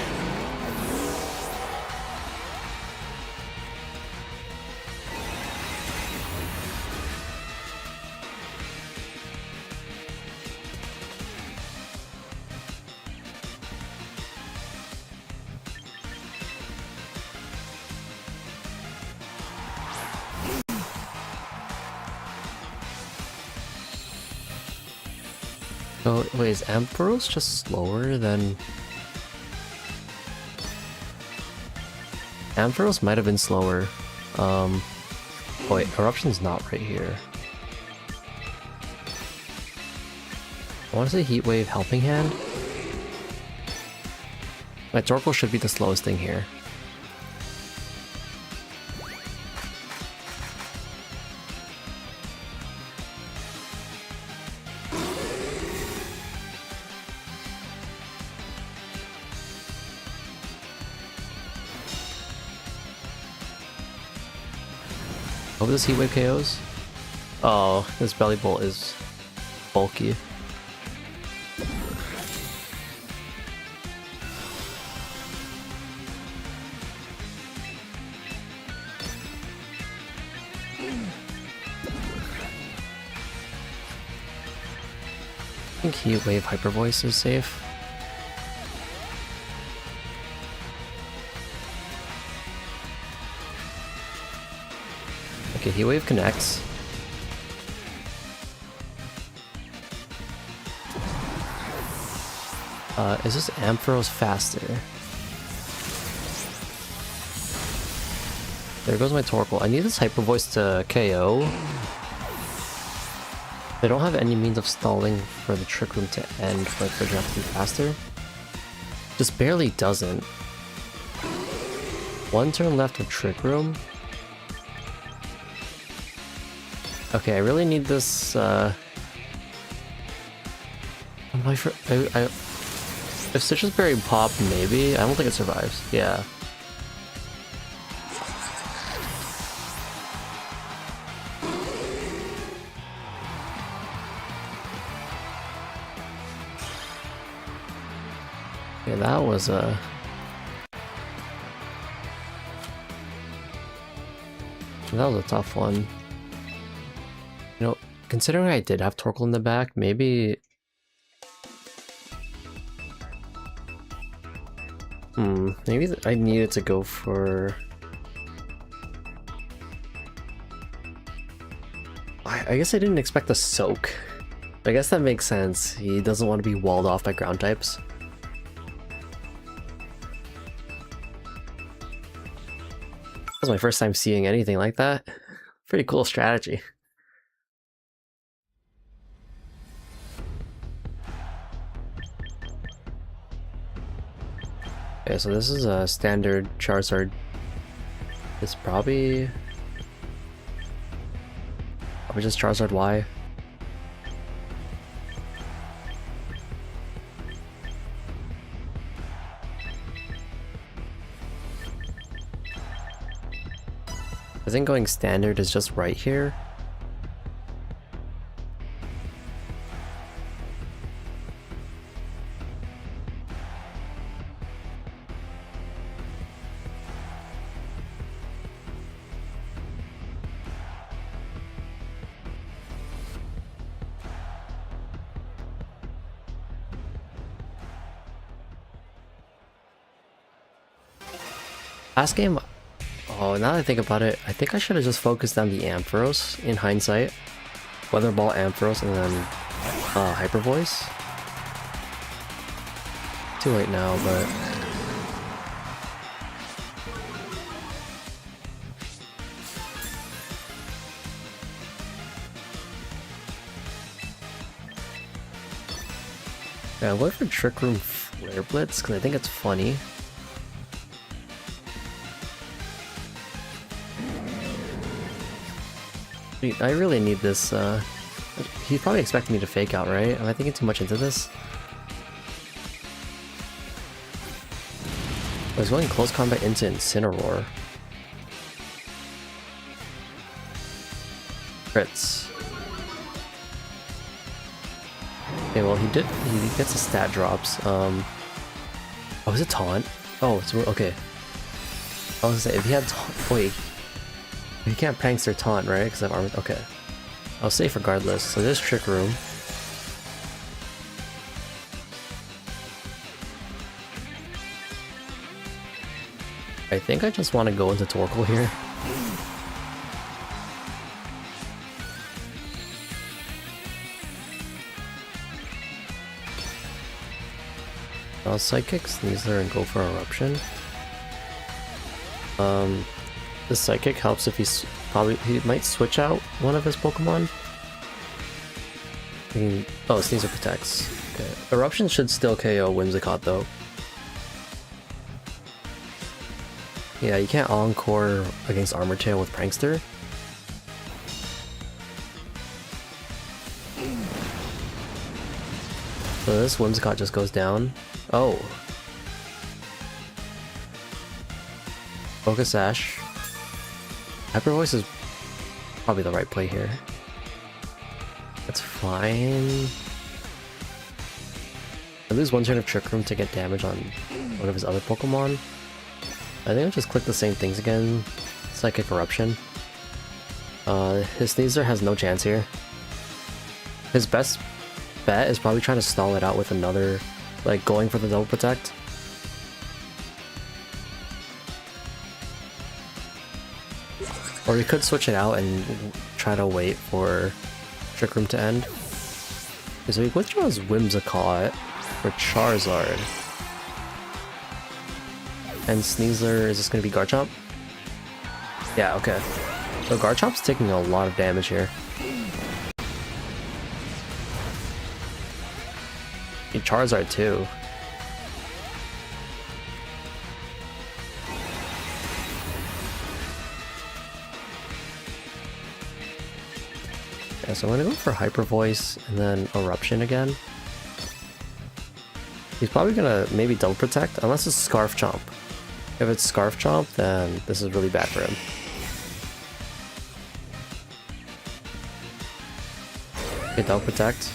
Oh, wait, is Ampharos just slower than... Ampharos might have been slower. Oh wait, Eruption's not right here. I want to say Heat Wave Helping Hand. My Torkoal should be the slowest thing here. Hope this Heat Wave KOs. Oh, this Belly Bolt is bulky. I think Heat Wave Hyper Voice is safe. Okay, Heat Wave connects. Is this Ampharos faster? There goes my Torkoal. I need this Hyper Voice to KO. They don't have any means of stalling for the Trick Room to end for Frigiraffe to be faster. Just barely doesn't. One turn left of Trick Room. Okay, I really need this, if Citrus Berry pop, maybe? I don't think it survives. Yeah. Okay, that was a... that was a tough one. You know, considering I did have Torkoal in the back, maybe... maybe I needed to go for... I guess I didn't expect the Soak I guess that makes sense. He doesn't want to be walled off by ground types. That was my first time seeing anything like that. Pretty cool strategy. Okay, so this is a standard Charizard. It's probably just Charizard Y. I think going standard is just right here. Last game, oh, now that I think about it, I think I should have just focused on the Ampharos in hindsight. Weather Ball, Ampharos, and then Hyper Voice. Too late now, but yeah, I'm going for Trick Room Flare Blitz because I think it's funny. I really need this, he's probably expecting me to fake out, right? Am I thinking too much into this? I was going close combat into Incineroar. Crits. Okay, well he gets the stat drops. Oh, is it taunt? Oh, it's okay. I was gonna say, if he had taunt, wait. You can't prankster taunt, right? Because I've armored. Okay. I'll safe regardless. So there's Trick Room. I think I just want to go into Torkoal here. I'll Psychic Sneasler and go for Eruption. The Psychic helps if he might switch out one of his Pokemon. Oh, Sneasler protects. Okay. Eruption should still KO Whimsicott though. Yeah, you can't Encore against Armor Tail with Prankster. So this Whimsicott just goes down. Oh. Focus Sash. Hyper Voice is probably the right play here. That's fine. I lose one turn of Trick Room to get damage on one of his other Pokemon. I think I'll just click the same things again. Psychic Eruption. His Sneasler has no chance here. His best bet is probably trying to stall it out with another, like going for the Double Protect. Or he could switch it out and try to wait for Trick Room to end. Okay, so he withdraws Whimsicott for Charizard. And Sneasler, is this going to be Garchomp? Yeah, okay. So Garchomp's taking a lot of damage here. And Charizard too. Yeah, so I'm gonna go for Hyper Voice and then Eruption again. He's probably gonna maybe Double Protect, unless it's Scarf Chomp. If it's Scarf Chomp, then this is really bad for him. Okay, Double Protect.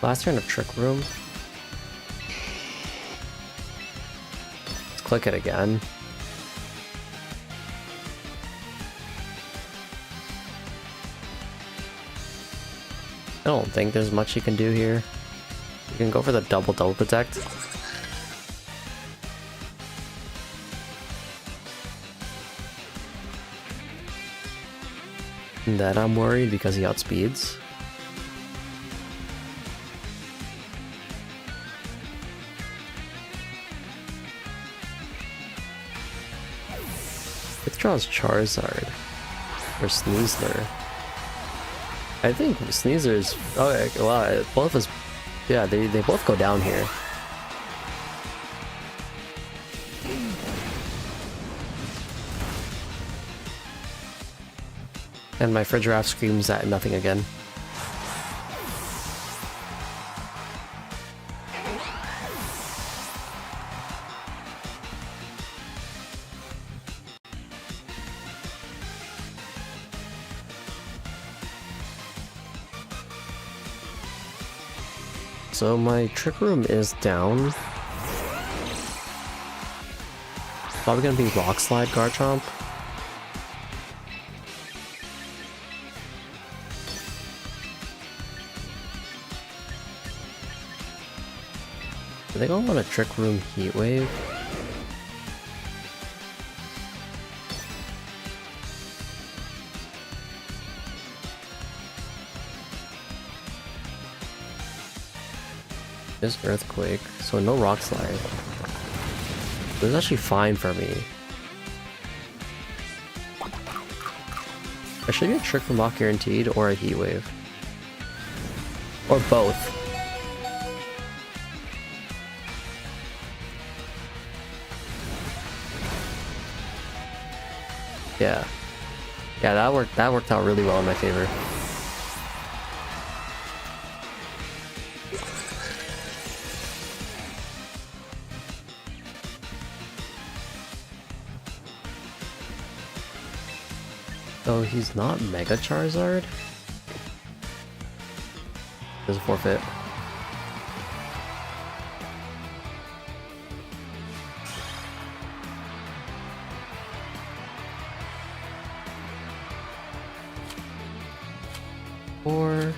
Last turn of Trick Room. Let's click it again. I don't think there's much you can do here. You can go for the double protect. And then I'm worried because he outspeeds. Withdraws Charizard or Sneasler. I think Sneasler's. Oh, wow, both of us. Yeah, they both go down here. And my Frigiraffe screams at nothing again. So my Trick Room is down. Probably gonna be Rock Slide Garchomp. I think I want a Trick Room Heat Wave. There's Earthquake, so no Rock Slide. This is actually fine for me. I should get Trick Room Rock guaranteed or a Heat Wave. Or both. Yeah. Yeah, that worked out really well in my favor. So he's not Mega Charizard? There's a forfeit. Or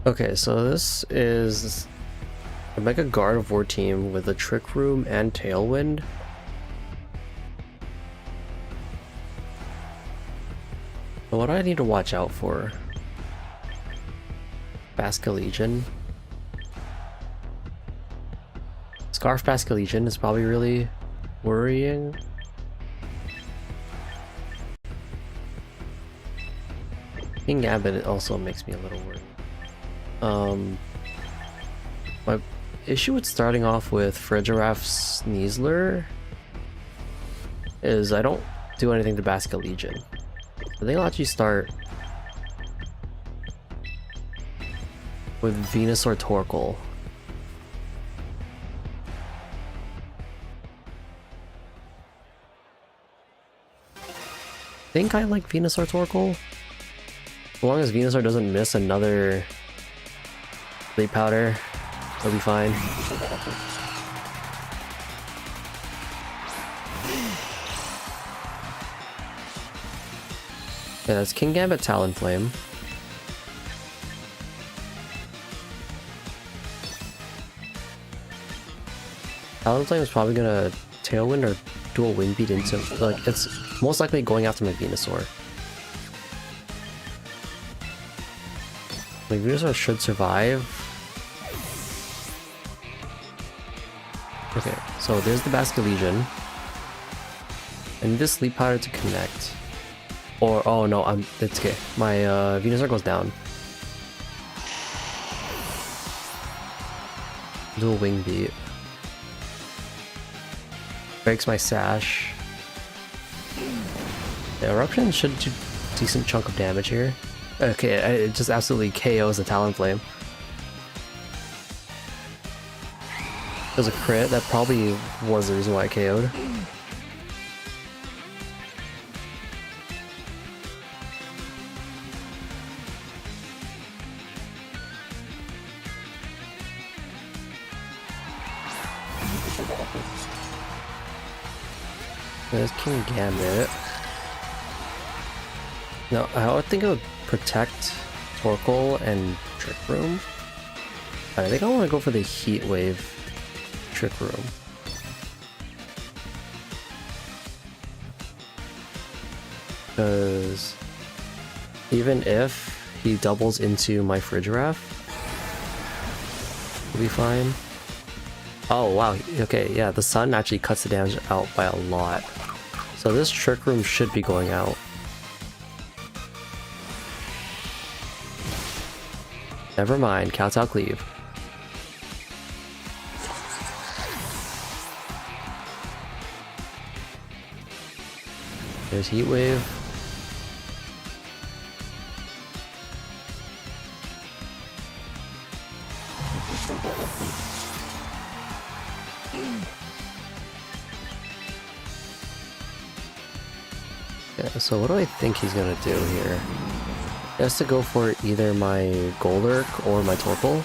okay, so this is a Mega Gardevoir team with a Trick Room and Tailwind. So what do I need to watch out for? Basculegion. Scarf Basculegion is probably really worrying. King Gambit also makes me a little worried. My issue with starting off with Frigiraffe Sneasler is I don't do anything to Basculegion. I think I'll actually start with Venusaur Torkoal. I think I like Venusaur Torkoal. As long as Venusaur doesn't miss another Sleep Powder, it'll be fine. Yeah, that's King Gambit Talonflame. Talonflame is probably gonna Tailwind or Dual Wing Beat into, like, it's most likely going after my Venusaur. My Venusaur should survive. Okay, so there's the Basculegion. I need the Sleep Powder to connect. Or, oh no, it's okay. My Venusaur goes down. Dual Wing Beat. Breaks my Sash. The Eruption should do a decent chunk of damage here. Okay, it just absolutely KOs the Talonflame. There's a crit, that probably was the reason why I KO'd. There's King Gambit. No, I would think it would protect Torkoal and Trick Room. But I think I want to go for the Heat Wave Trick Room. Because even if he doubles into my Frigidraff, it'll be fine. Oh wow, okay, yeah, the sun actually cuts the damage out by a lot. So this Trick Room should be going out. Never mind, Kowtow Cleave. There's Heat Wave. Yeah, so what do I think he's gonna do here? He has to go for either my Golurk or my Torkoal.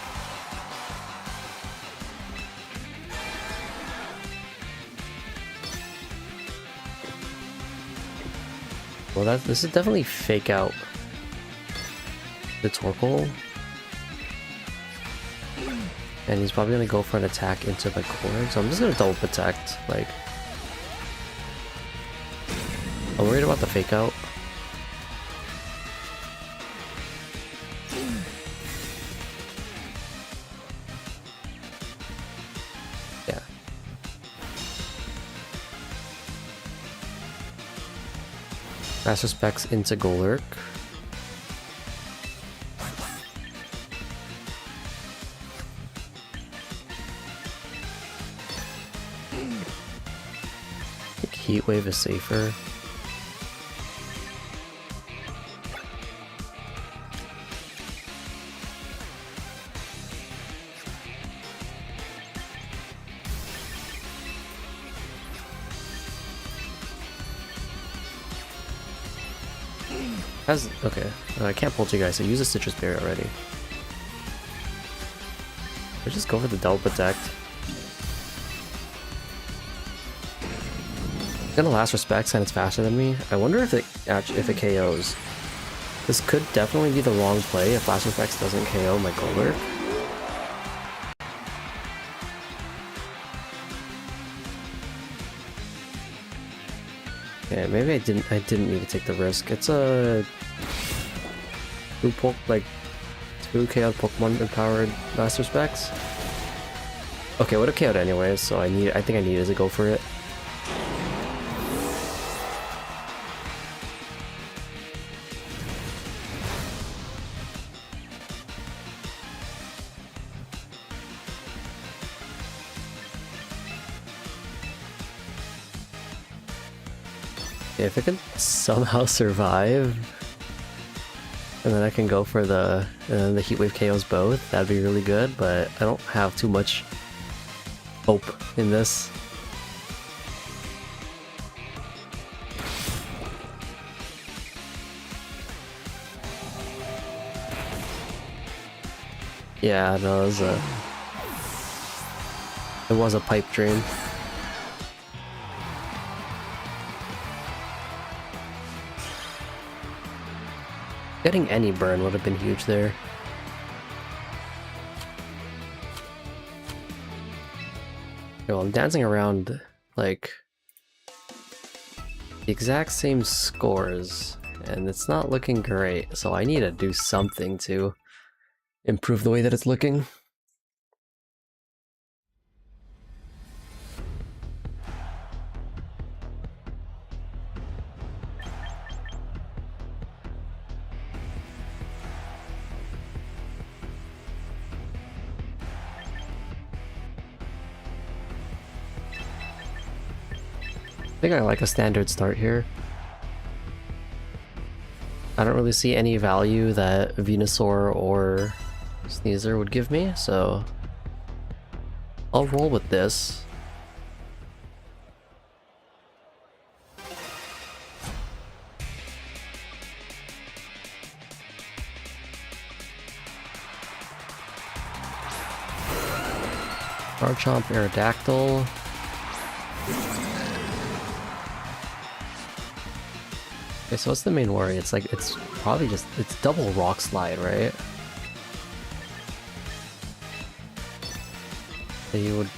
Well, this is definitely fake out the Torkoal. And he's probably gonna go for an attack into the Golurk, so I'm just gonna double protect, like... I'm worried about the fake out. Yeah. Master Specs into Golurk. I think Heat Wave is safer. Okay, I can't pull you guys, so use a Citrus Berry already. Let's just go for the double protect. It's gonna last respects and it's faster than me. I wonder if it KOs. This could definitely be the wrong play if last respects doesn't KO my Golurk. Yeah, maybe I didn't need to take the risk. It's a two KO'd Pokemon empowered Master Specs. Okay, would have KO'd anyways, so I think I needed to go for it. If it can somehow survive, and then I can go for the Heat Wave KOs both, that'd be really good, but I don't have too much hope in this. Yeah, no, it was a pipe dream. Getting any burn would have been huge there. Okay, well, I'm dancing around, like, the exact same scores, and it's not looking great, so I need to do something to improve the way that it's looking. I think I like a standard start here. I don't really see any value that Venusaur or Sneasel would give me, so I'll roll with this. Garchomp, Aerodactyl. Okay, so what's the main worry? It's like, it's probably just, it's double rock slide, right? So you would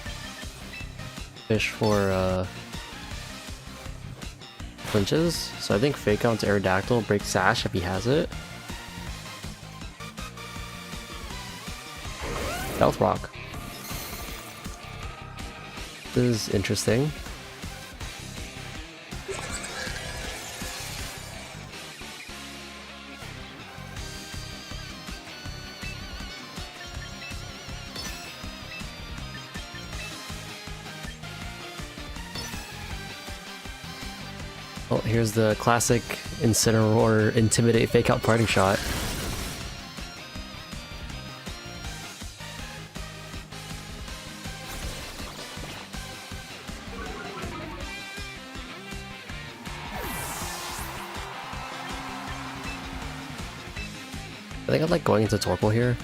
fish for, flinches. So I think fake out to Aerodactyl, break Sash if he has it. Stealth Rock. This is interesting. Oh, here's the classic Incineroar Intimidate Fake Out Parting Shot. I think I'd like going into Torkoal here.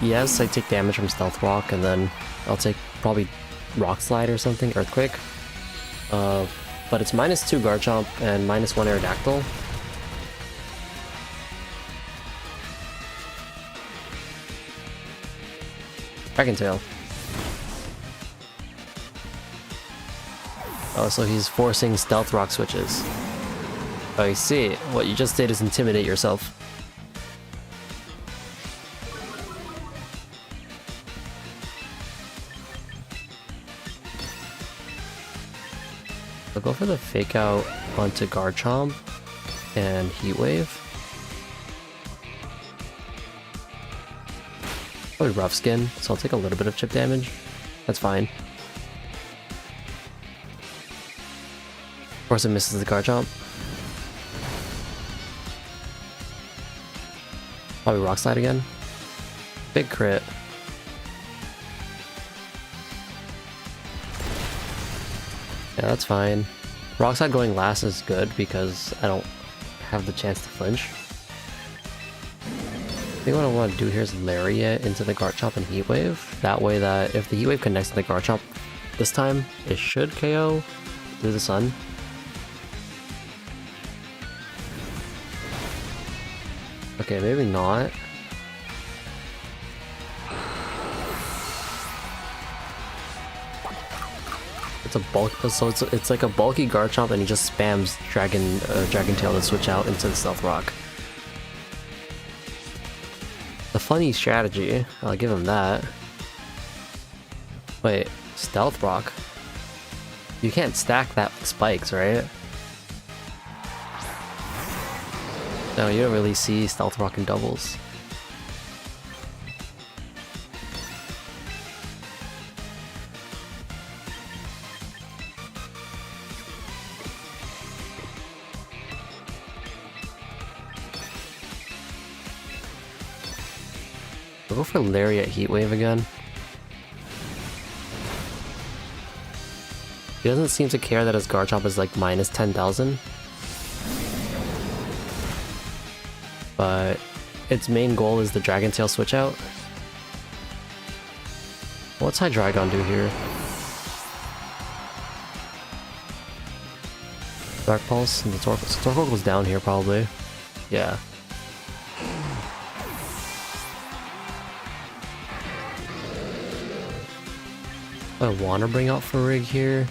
Yes, I take damage from Stealth Rock, and then I'll take probably Rock Slide or something, Earthquake. But it's -2 Garchomp and -1 Aerodactyl. Dragon Tail. Oh, so he's forcing Stealth Rock switches. Oh, I see. What you just did is intimidate yourself. I'll go for the Fake Out onto Garchomp and Heat Wave. Probably Rough Skin, so I'll take a little bit of chip damage. That's fine. Of course it misses the Garchomp. Probably Rock Slide again. Big crit. Yeah, that's fine. Rock Slide going last is good because I don't have the chance to flinch. I think what I want to do here is Lariat into the Garchomp and Heat Wave. That way that if the Heat Wave connects to the Garchomp this time, it should KO through the sun. Okay, maybe not. It's a bulk, so it's like a bulky Garchomp, and he just spams Dragon Tail to switch out into the Stealth Rock. A funny strategy, I'll give him that. Wait, Stealth Rock? You can't stack that with spikes, right? No, you don't really see Stealth Rock in doubles. I'll go for Lariat Heat Wave again. He doesn't seem to care that his Garchomp is like minus 10,000. But its main goal is the Dragon Tail switch out. What's Hydreigon do here? Dark Pulse and the Torkoal. So Torkoal goes down here probably. Yeah. I want to bring out Farig here.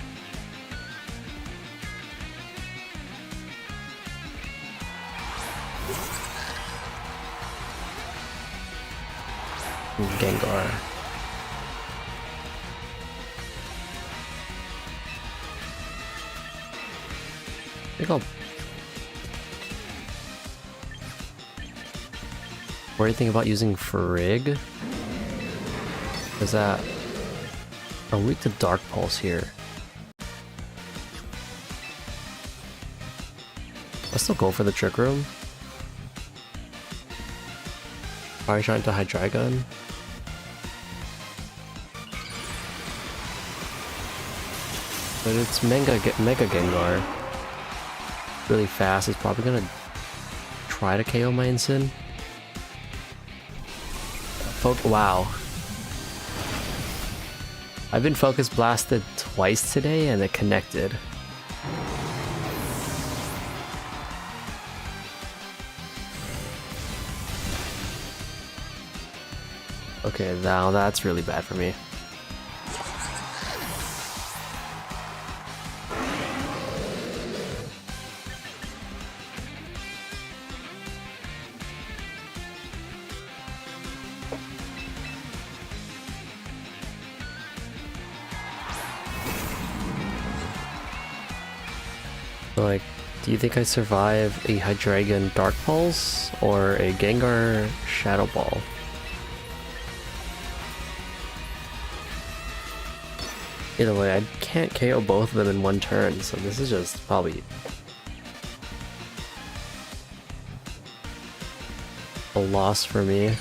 Gengar. I think I'll... What do you think about using Farig? Is that... I'm weak to Dark Pulse here. I'll still go for the Trick Room. Probably trying to Hydreigon. But it's Mega Gengar. Really fast. It's probably gonna try to KO my Incin. Wow. I've been Focus Blasted twice today and it connected. Okay, now that's really bad for me. Like, do you think I survive a Hydreigon Dark Pulse or a Gengar Shadow Ball? Either way, I can't KO both of them in one turn, so this is just probably a loss for me.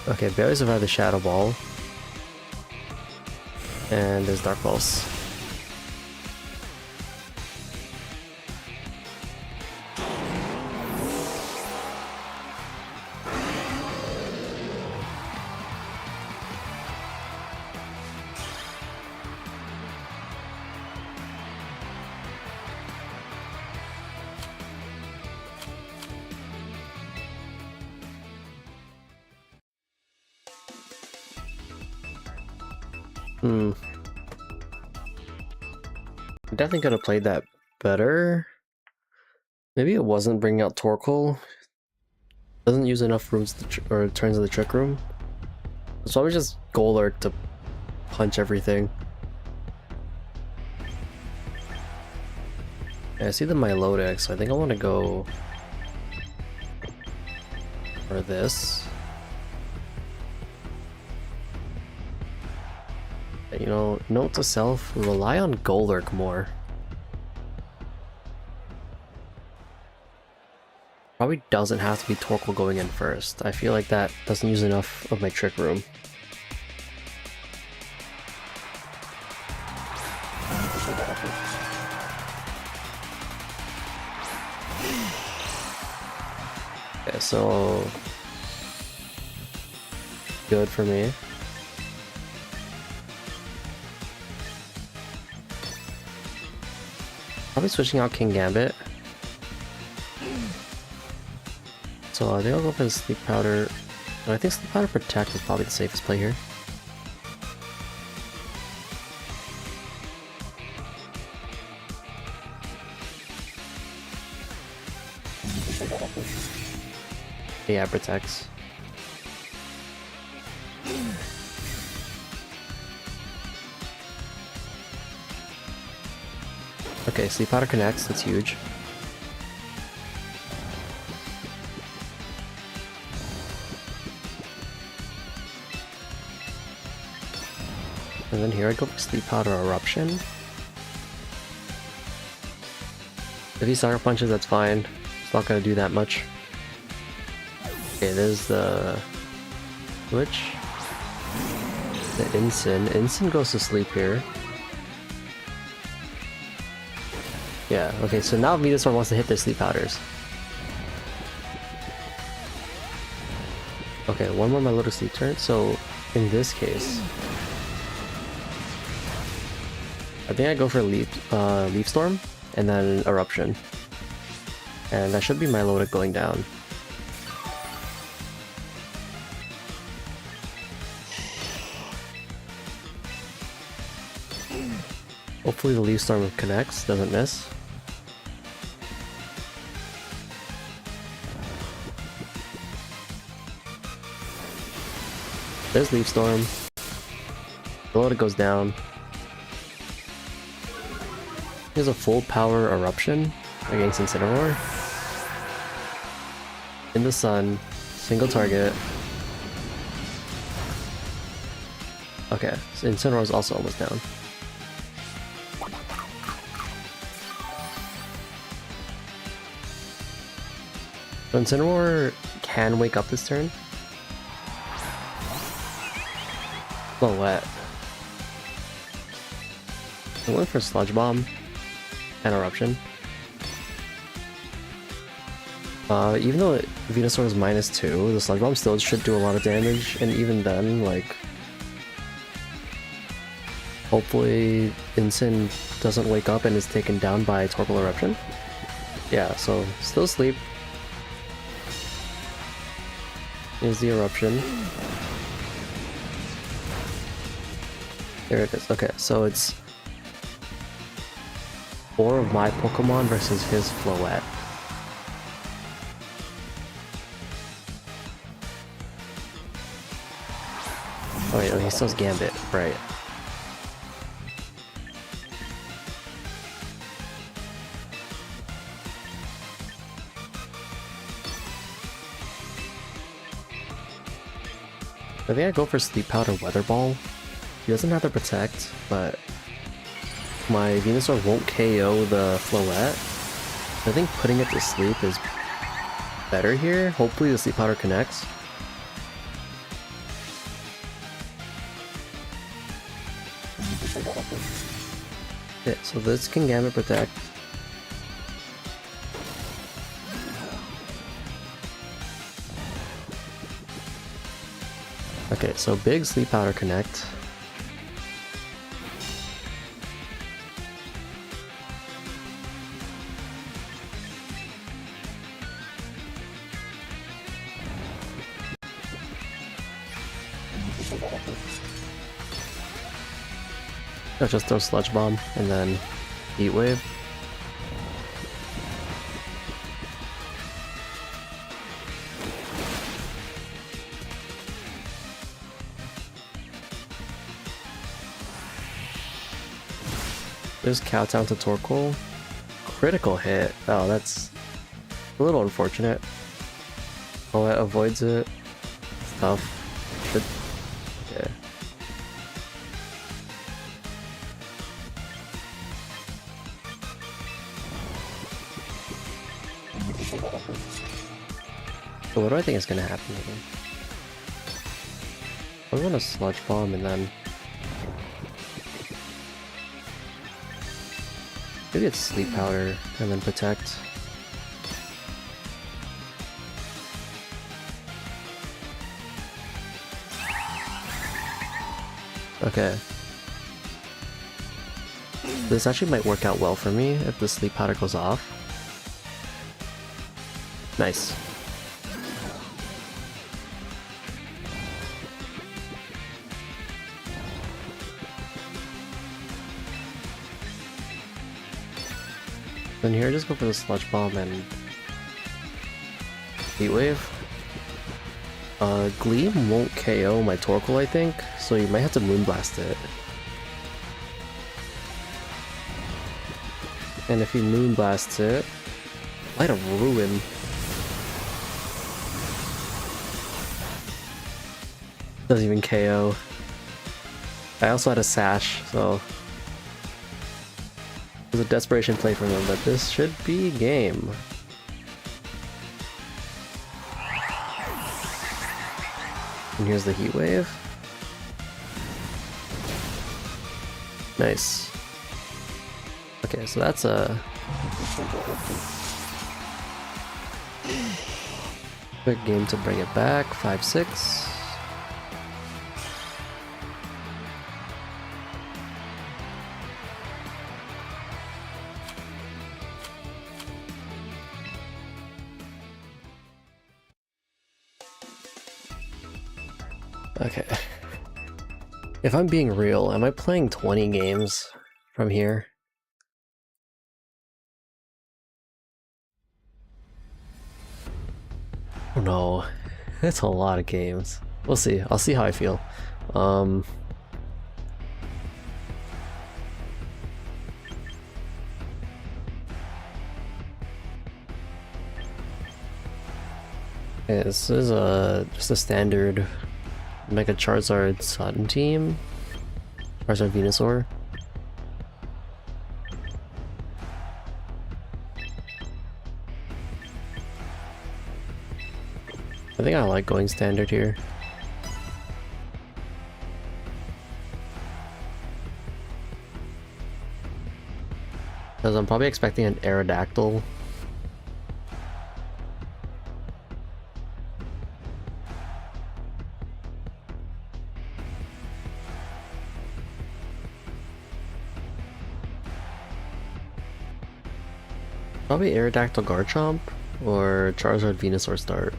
Okay, barely survived the Shadow Ball. And there's Dark Pulse. I definitely could have played that better. Maybe it wasn't bringing out Torkoal. Doesn't use enough rooms or turns in the Trick Room. It's probably just Golurk to punch everything. Yeah, I see the Milotic, so I think I want to go for this. You know, note to self, rely on Golurk more. Probably doesn't have to be Torkoal going in first. I feel like that doesn't use enough of my Trick Room. Okay, so good for me. Probably switching out King Gambit. So I think I'll go for the Sleep Powder. No, I think Sleep Powder Protect is probably the safest play here. Yeah, protects. Okay, Sleep Powder connects, that's huge. And then here I go for Sleep Powder Eruption. If he Sucker Punches, that's fine. It's not gonna do that much. Okay, there's the Switch. The Incin. Incin goes to sleep here. Yeah, okay, so now Venusaur wants to hit their Sleep Powders. Okay, one more Milotic Sleep turn, so in this case I think I go for Leaf Storm and then Eruption. And that should be Milotic going down. Hopefully the Leaf Storm connects, doesn't miss. There's Leaf Storm. Milotic goes down. Here's a full power Eruption against Incineroar. In the sun, single target. Okay, so Incineroar is also almost down. So Incineroar can wake up this turn. A little wet. I went for Sludge Bomb and Eruption. Even though Venusaur is -2, the Sludge Bomb still should do a lot of damage, and even then, like, hopefully Incin doesn't wake up and is taken down by Torkoal Eruption. Yeah, so still asleep. Here's the Eruption. There it is. Okay, so it's 4 of my Pokemon versus his Floette. Oh wait, he still has Gambit, right. I think I go for Sleep Powder Weather Ball. He doesn't have to protect, but my Venusaur won't KO the Floette. I think putting it to sleep is better here. Hopefully the Sleep Powder connects. Okay, so this can Gambit protect. Okay, so big Sleep Powder connect. I'll just throw Sludge Bomb and then Heat Wave. There's Cowtown to Torkoal. Critical hit. Oh, that's a little unfortunate. Oh, that avoids it. It's tough. Okay. So what do I think is gonna happen here? I'm gonna Sludge Bomb and then maybe it's Sleep Powder and then Protect. Okay. This actually might work out well for me if the Sleep Powder goes off. Nice. Then here, just go for the Sludge Bomb and Heat Wave. Gleam won't KO my Torkoal, I think, so you might have to Moonblast it. And if he Moonblasts it, Light of Ruin. Doesn't even KO. I also had a Sash, so it was a desperation play from him, but this should be game. And here's the Heat Wave. Nice. Okay, so that's a quick game to bring it back. 5-6. Okay. If I'm being real, am I playing 20 games from here? Oh no, that's a lot of games. We'll see. I'll see how I feel. Okay, this is just a standard Mega Charizard Sun team. Charizard Venusaur. I think I like going standard here. Because I'm probably expecting an Aerodactyl. Probably Aerodactyl Garchomp or Charizard Venusaur start.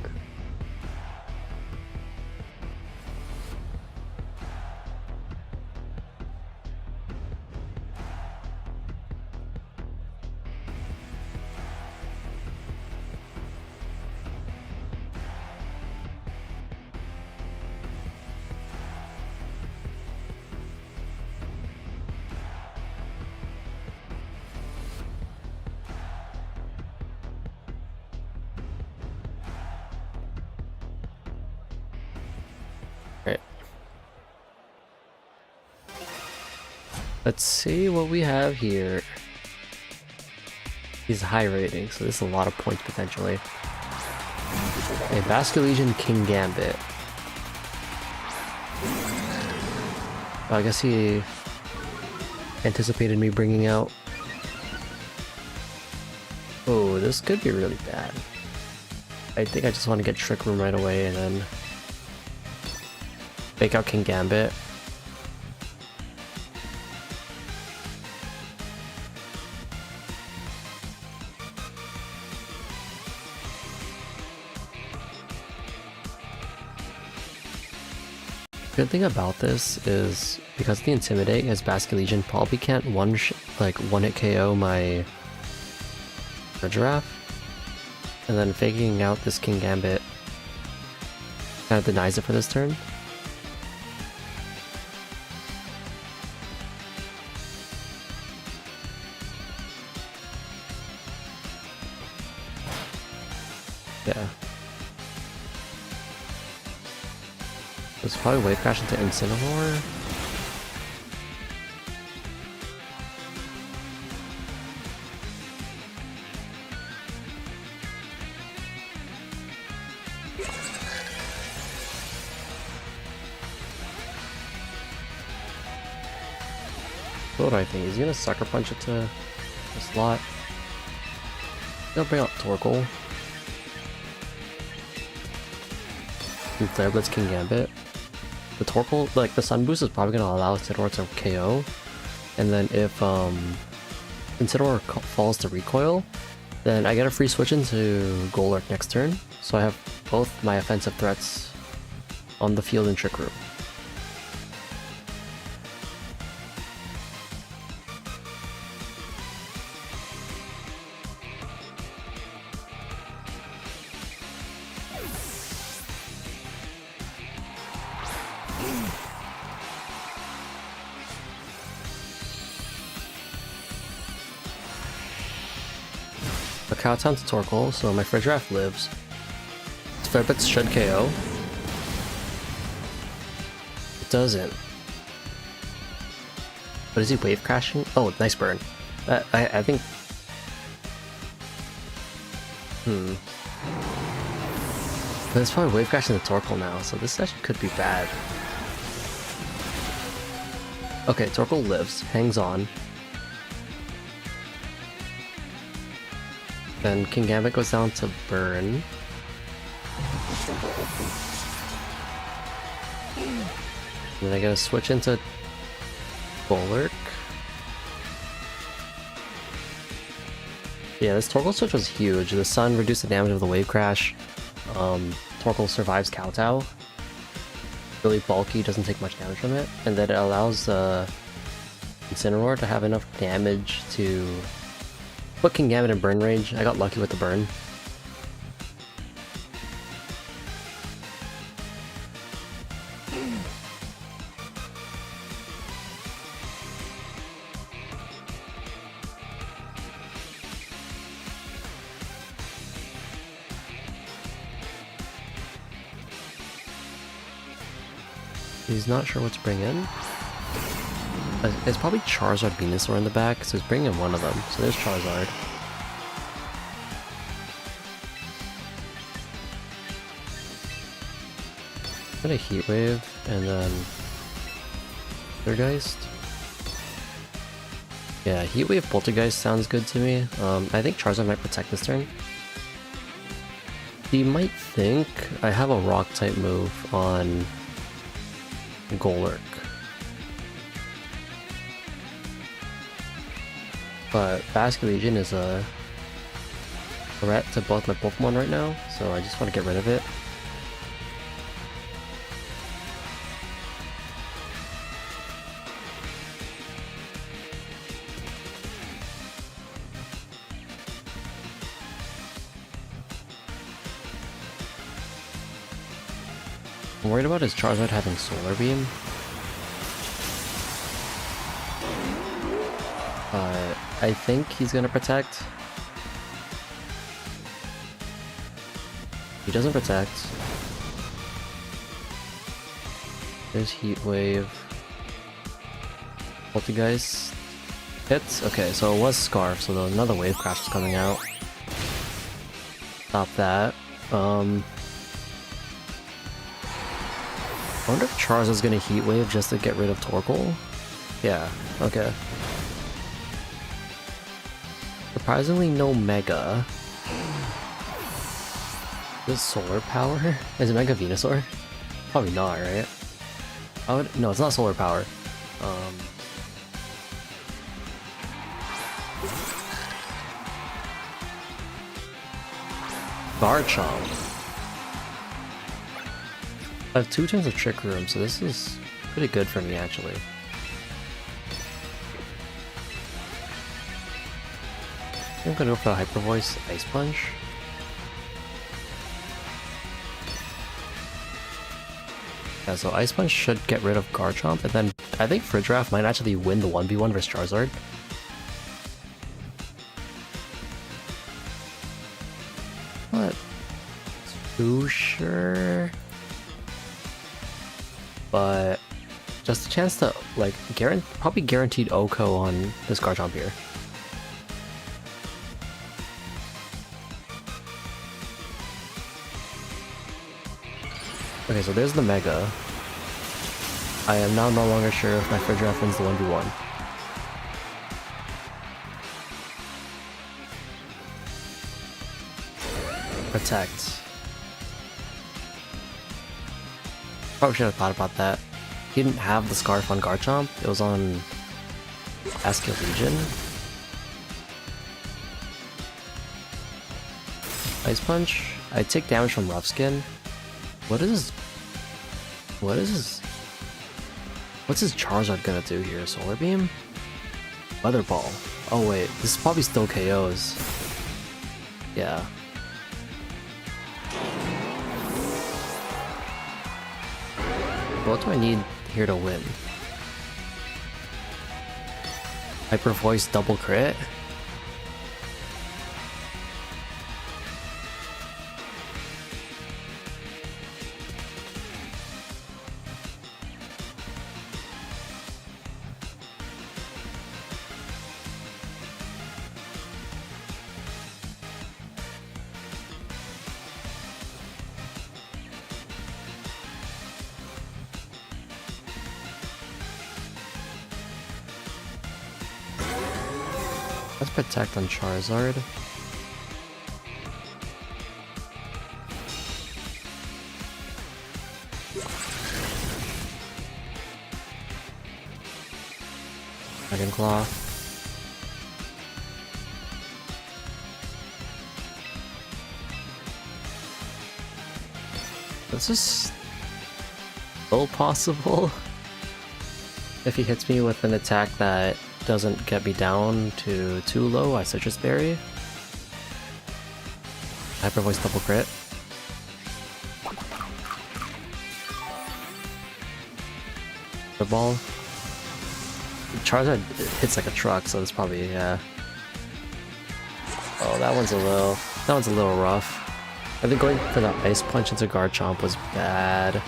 Let's see what we have here. He's high rating, so this is a lot of points potentially. A Basculegion King Gambit. Well, I guess he anticipated me bringing out. Oh, this could be really bad. I think I just want to get Trick Room right away and then fake out King Gambit. Good thing about this is because the Intimidate, his Basculegion probably can't one-hit KO my Giraffe, and then faking out this King Gambit kind of denies it for this turn. Yeah. Let's probably Wave Crash into Incineroar. What do I think? He's gonna Sucker Punch it to the slot. He'll bring out Torkoal. And Flare Blitz King Gambit. The Torkoal, like the Sun Boost is probably gonna allow Incineroar to KO. And then if Incineroar falls to recoil, then I get a free switch into Golurk next turn. So I have both my offensive threats on the field in Trick Room. A Cowtown to Torkoal, so my Giraffe lives. Fairblitz should KO. It doesn't. But is he Wave Crashing? Oh, nice burn. I think... But it's probably Wave Crashing the Torkoal now, so this actually could be bad. Okay, Torkoal lives, hangs on. Then King Gambit goes down to burn. And then I gotta switch into Golurk. Yeah, this Torkoal switch was huge. The Sun reduced the damage of the Wave Crash. Torkoal survives Kowtow. Really bulky, doesn't take much damage from it. And then it allows Incineroar to have enough damage to put King Gambit in burn range. I got lucky with the burn. He's not sure what to bring in. It's probably Charizard Venusaur in the back, so he's bringing one of them. So there's Charizard. Got a Heat Wave, and then Poltergeist. Yeah, Heat Wave Poltergeist sounds good to me. I think Charizard might protect this turn. He might think I have a Rock type move on Golurk. But Basculegion is a threat to both my Pokemon right now, so I just want to get rid of it. I'm worried about his Charizard having Solar Beam. I think he's gonna protect. He doesn't protect. There's Heat Wave. Poltergeist hits. Okay, so it was Scarf, so another Wave Crash is coming out. Stop that. I wonder if Charizard's gonna Heat Wave just to get rid of Torkoal? Yeah, okay. Surprisingly, no Mega. Is it Solar Power? Is it Mega Venusaur? Probably not, right? No, it's not Solar Power. Garchomp. I have 2 turns of Trick Room, so this is pretty good for me, actually. I'm gonna go for a Hyper Voice Ice Punch. Yeah, so Ice Punch should get rid of Garchomp, and then I think Friddraft might actually win the 1v1 versus Charizard. Not too sure, but just a chance to like probably guaranteed OHKO on this Garchomp here. Okay, so there's the Mega. I am now no longer sure if my Friddraft wins the 1v1. Protect. Probably should have thought about that. He didn't have the Scarf on Garchomp, it was on Asking Legion. Ice Punch. I take damage from Rough Skin. What's his Charizard gonna do here? Solar Beam? Weather Ball. Oh wait, this probably still KOs. Yeah. What do I need here to win? Hyper Voice double crit? Let's protect on Charizard. Dragon Claw. This is still possible if he hits me with an attack that doesn't get me down to too low. I Citrus Berry. Hyper Voice double crit. The ball. Charizard hits like a truck, so it's probably yeah. Oh, that one's a little rough. I think going for the Ice Punch into Garchomp was bad.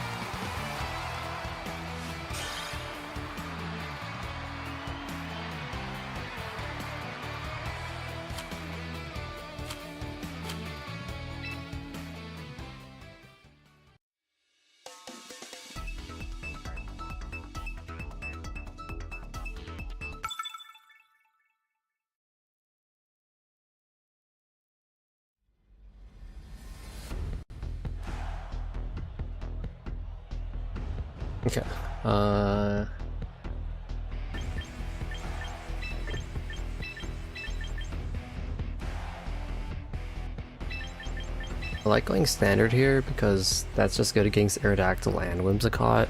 Okay. I like going standard here because that's just good against Aerodactyl and Whimsicott.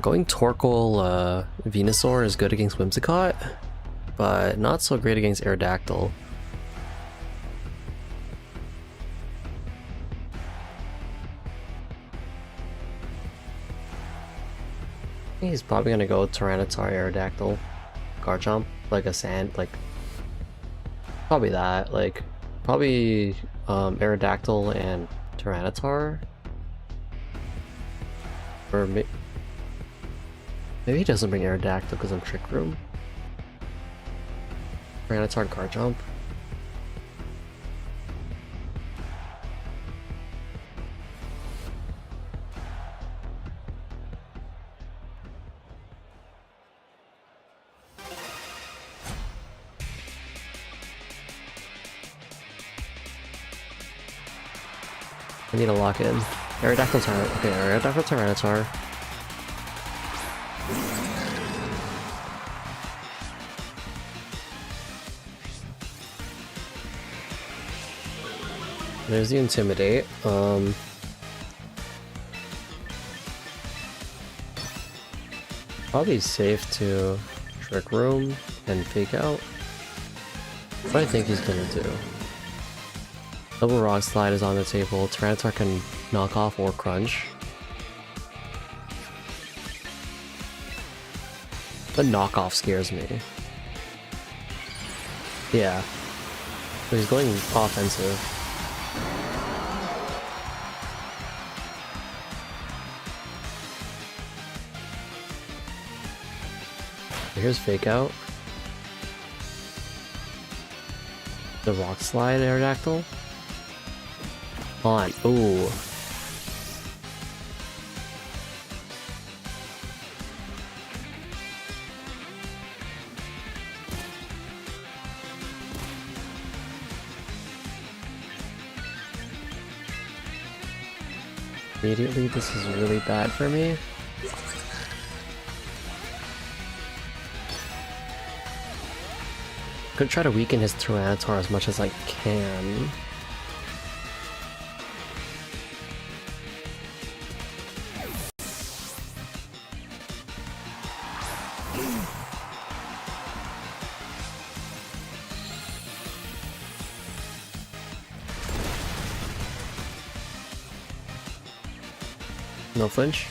Going Torkoal Venusaur is good against Whimsicott, but not so great against Aerodactyl. He's probably gonna go Tyranitar, Aerodactyl, Garchomp, like a sand, like probably that, like probably Aerodactyl and Tyranitar, or maybe he doesn't bring Aerodactyl because of Trick Room. Tyranitar, Garchomp. I need to lock in. Aerodactyl Tyranitar. Okay, Aerodactyl Tyranitar. There's the Intimidate. Probably safe to Trick Room and Fake Out. What I think he's gonna do. Double Rock Slide is on the table. Tyranitar can knock off or crunch. The knockoff scares me. Yeah. So he's going offensive. Here's Fake Out. The Rock Slide Aerodactyl. On. Ooh. Immediately, this is really bad for me. Could try to weaken his Tyranitar as much as I can. No flinch.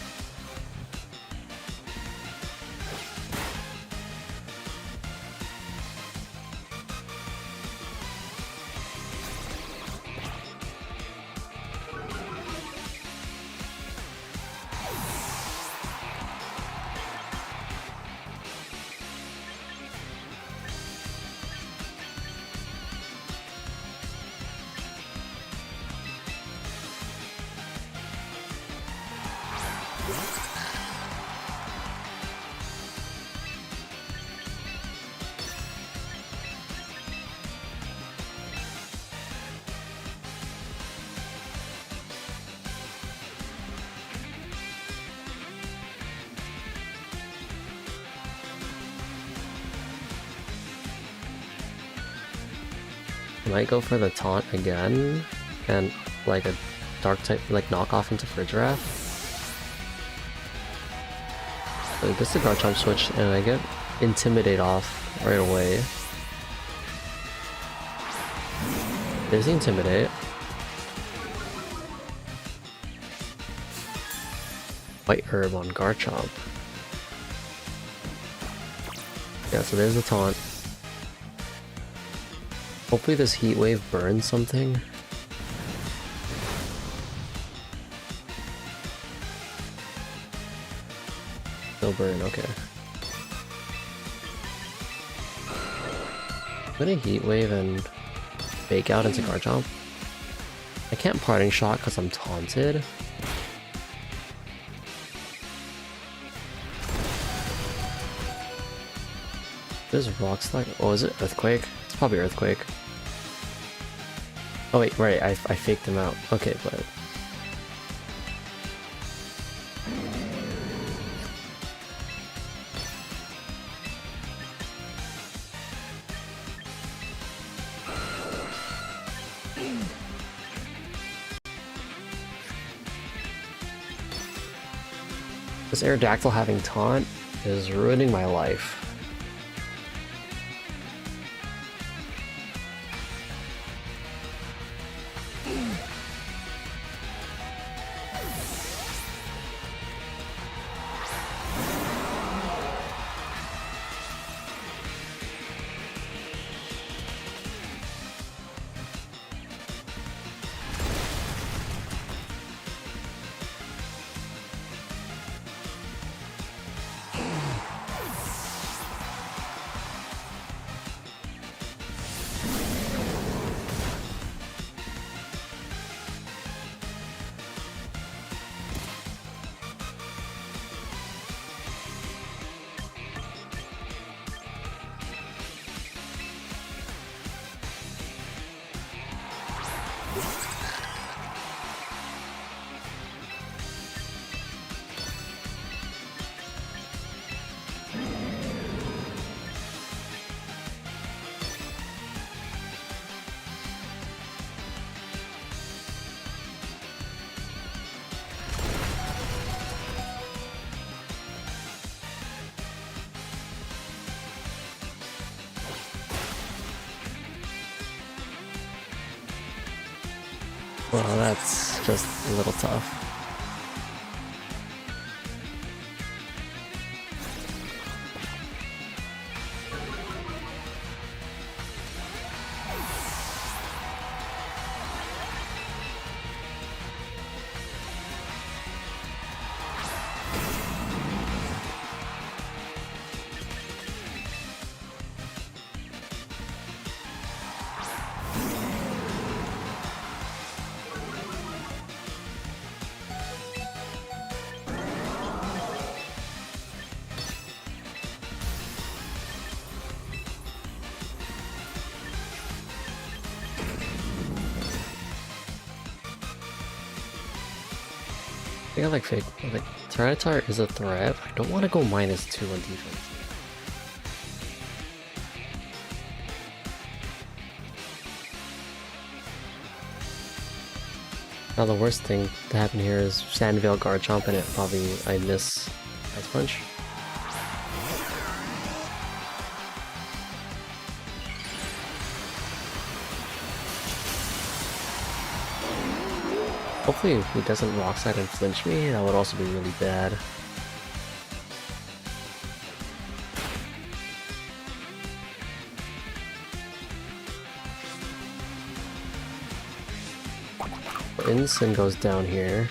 Might go for the taunt again, and like a dark type, like knock off into Frigiraf. So he gets the Garchomp switch, and I get Intimidate off right away. There's the Intimidate. White Herb on Garchomp. Yeah, so there's the taunt. Hopefully this Heat Wave burns something. Still burn, okay. I'm gonna Heat Wave and Fake Out into Garchomp. I can't Parting Shot because I'm taunted. There's Rock Slide. Oh, is it Earthquake? It's probably Earthquake. Oh wait, right, I faked him out. Okay, but... This Aerodactyl having taunt is ruining my life. Well, that's just a little tough. I think I like fake. Like Tyranitar is a threat. I don't want to go -2 on defense. Now the worst thing to happen here is Sandvale guard jump and I miss Ice Punch. Hopefully he doesn't rock slide and flinch me, that would also be really bad. Ensign goes down here.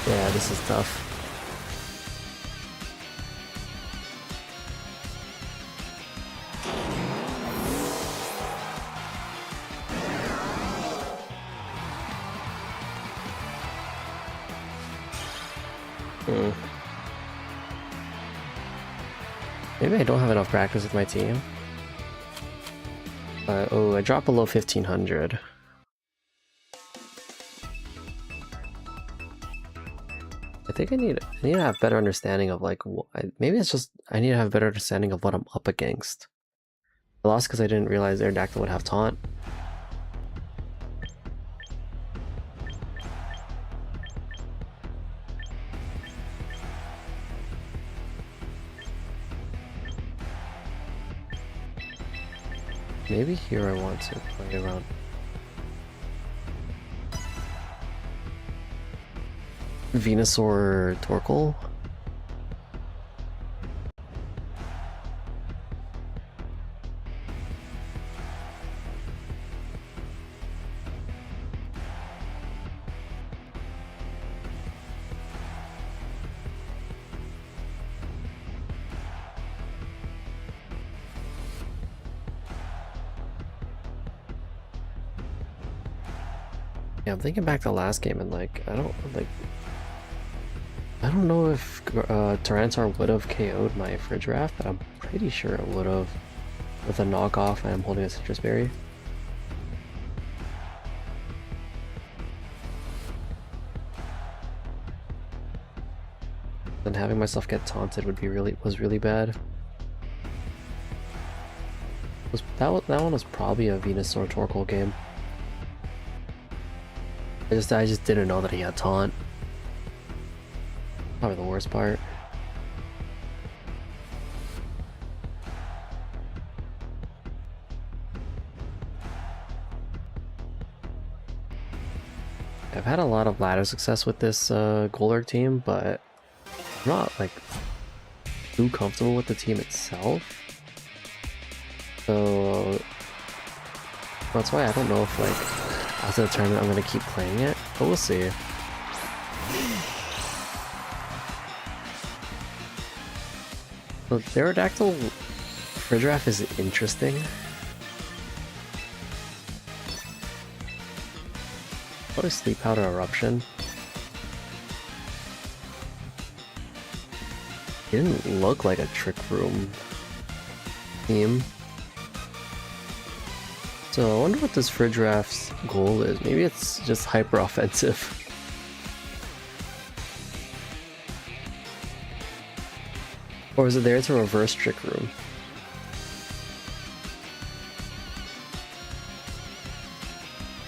Yeah, this is tough. Maybe I don't have enough practice with my team. Oh, I dropped below 1500. I think I need to have better understanding of like maybe it's just I need to have a better understanding of what I'm up against. I lost because I didn't realize Aerodactyl would have taunt. Maybe here I want to play around. Venusaur Torkoal. Yeah, I'm thinking back to the last game and like I don't know if Tyranitar would have KO'd my Fridgeraff, but I'm pretty sure it would have with a knockoff and I'm holding a Citrus Berry. Then having myself get taunted would be was really bad. That one was probably a Venusaur Torkoal game. I just didn't know that he had taunt. Probably the worst part. I've had a lot of ladder success with this Golurk team, but I'm not like too comfortable with the team itself. So that's why I don't know if like after the tournament I'm gonna keep playing it, but we'll see. So Aerodactyl Fridgeraff is interesting. Probably Sleep Powder Eruption. It didn't look like a Trick Room theme. So I wonder what this Fridgeraff's goal is. Maybe it's just hyper offensive. Or is it there to reverse Trick Room?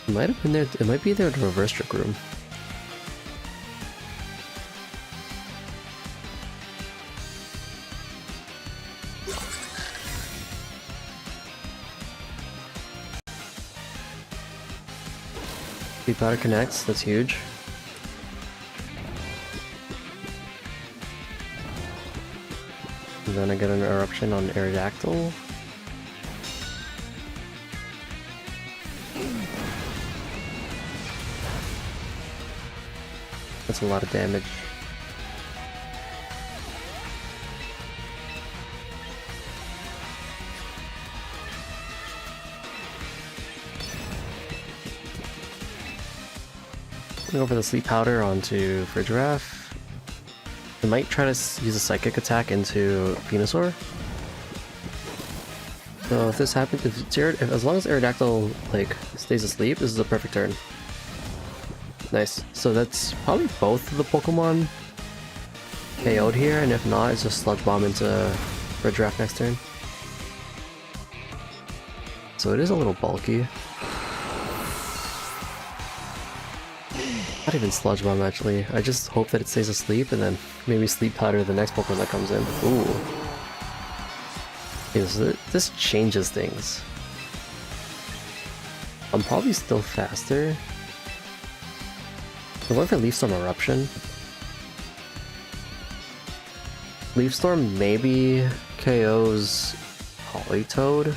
It might have been there. It might be there to reverse Trick Room. Sleep Powder connects. That's huge. And then I get an eruption on Aerodactyl. That's a lot of damage. Go for the Sleep Powder onto Fridgeraff. I might try to use a Psychic attack into Venusaur. So if this happens, as long as Aerodactyl like stays asleep, this is a perfect turn. Nice. So that's probably both of the Pokemon KO'd here, and if not, it's just Sludge Bomb into Fridgeraff next turn. So it is a little bulky. Not even Sludge Bomb actually. I just hope that it stays asleep and then maybe Sleep Powder the next Pokemon that comes in. Ooh. Okay, so this changes things. I'm probably still faster. I went for Leaf Storm Eruption. Leaf Storm maybe KO's Politoed.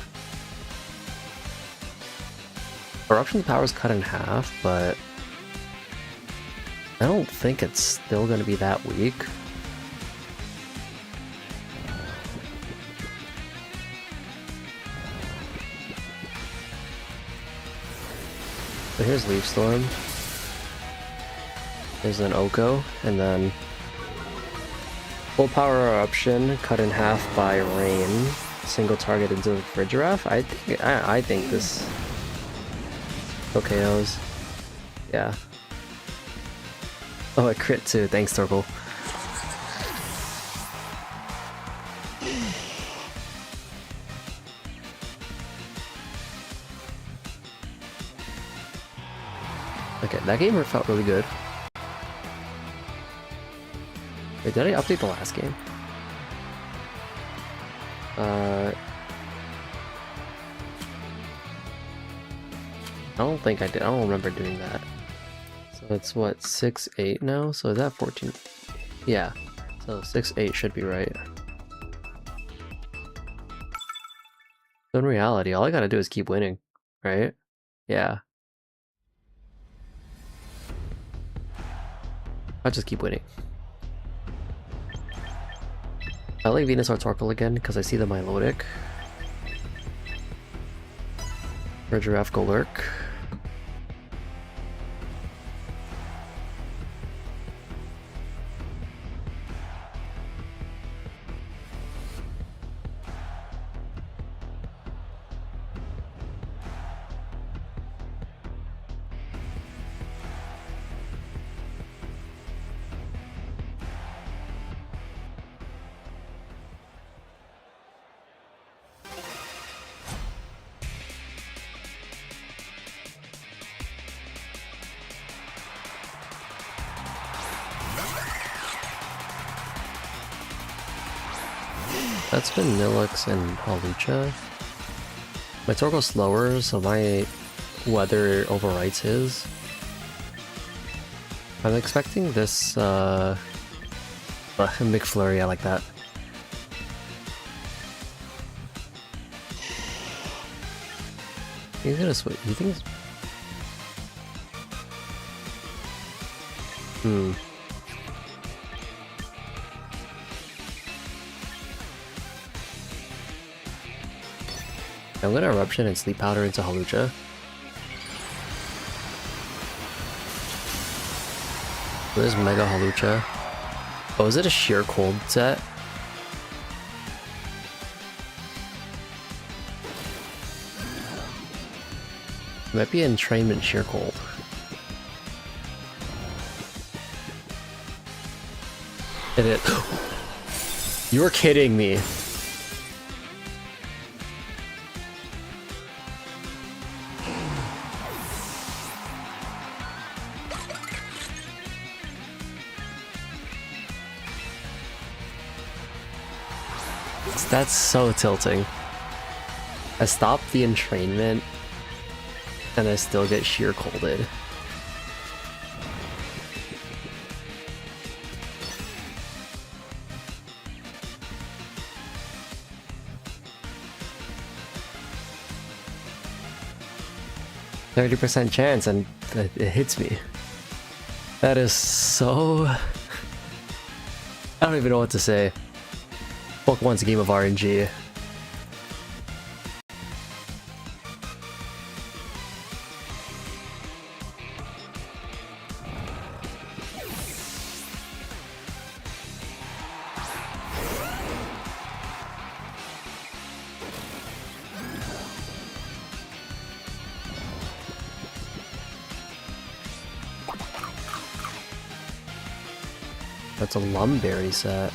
Eruption's power is cut in half, but I don't think it's still going to be that weak. So here's Leaf Storm. There's an Oko, and then full power eruption cut in half by rain. Single target into the Fridgeraff. I think this OKOs. Yeah. Oh, a crit too. Thanks, Torkoal. Okay, that game felt really good. Wait, did I update the last game? I don't think I did. I don't remember doing that. So it's what, 6-8 now? So is that 14? Yeah. So 6-8 should be right. So in reality, all I gotta do is keep winning, right? Yeah. I'll just keep winning. I like Venusaur Torkoal again because I see the Milotic. Fridgeraff Golurk. That's been Nilix and Hawlucha. My Torko's slower, so my weather overwrites his. I'm expecting this McFlurry, I like that. He's gonna switch. You think? I'm gonna Eruption and Sleep Powder into Hawlucha. There's Mega Hawlucha. Oh, is it a sheer cold set? It might be Entrainment sheer cold. Hit it. You're kidding me. That's so tilting. I stopped the entrainment and I still get sheer colded. %30 chance and it hits me. That is so... I don't even know what to say. Pokemon's a game of RNG. That's a Lumberry set.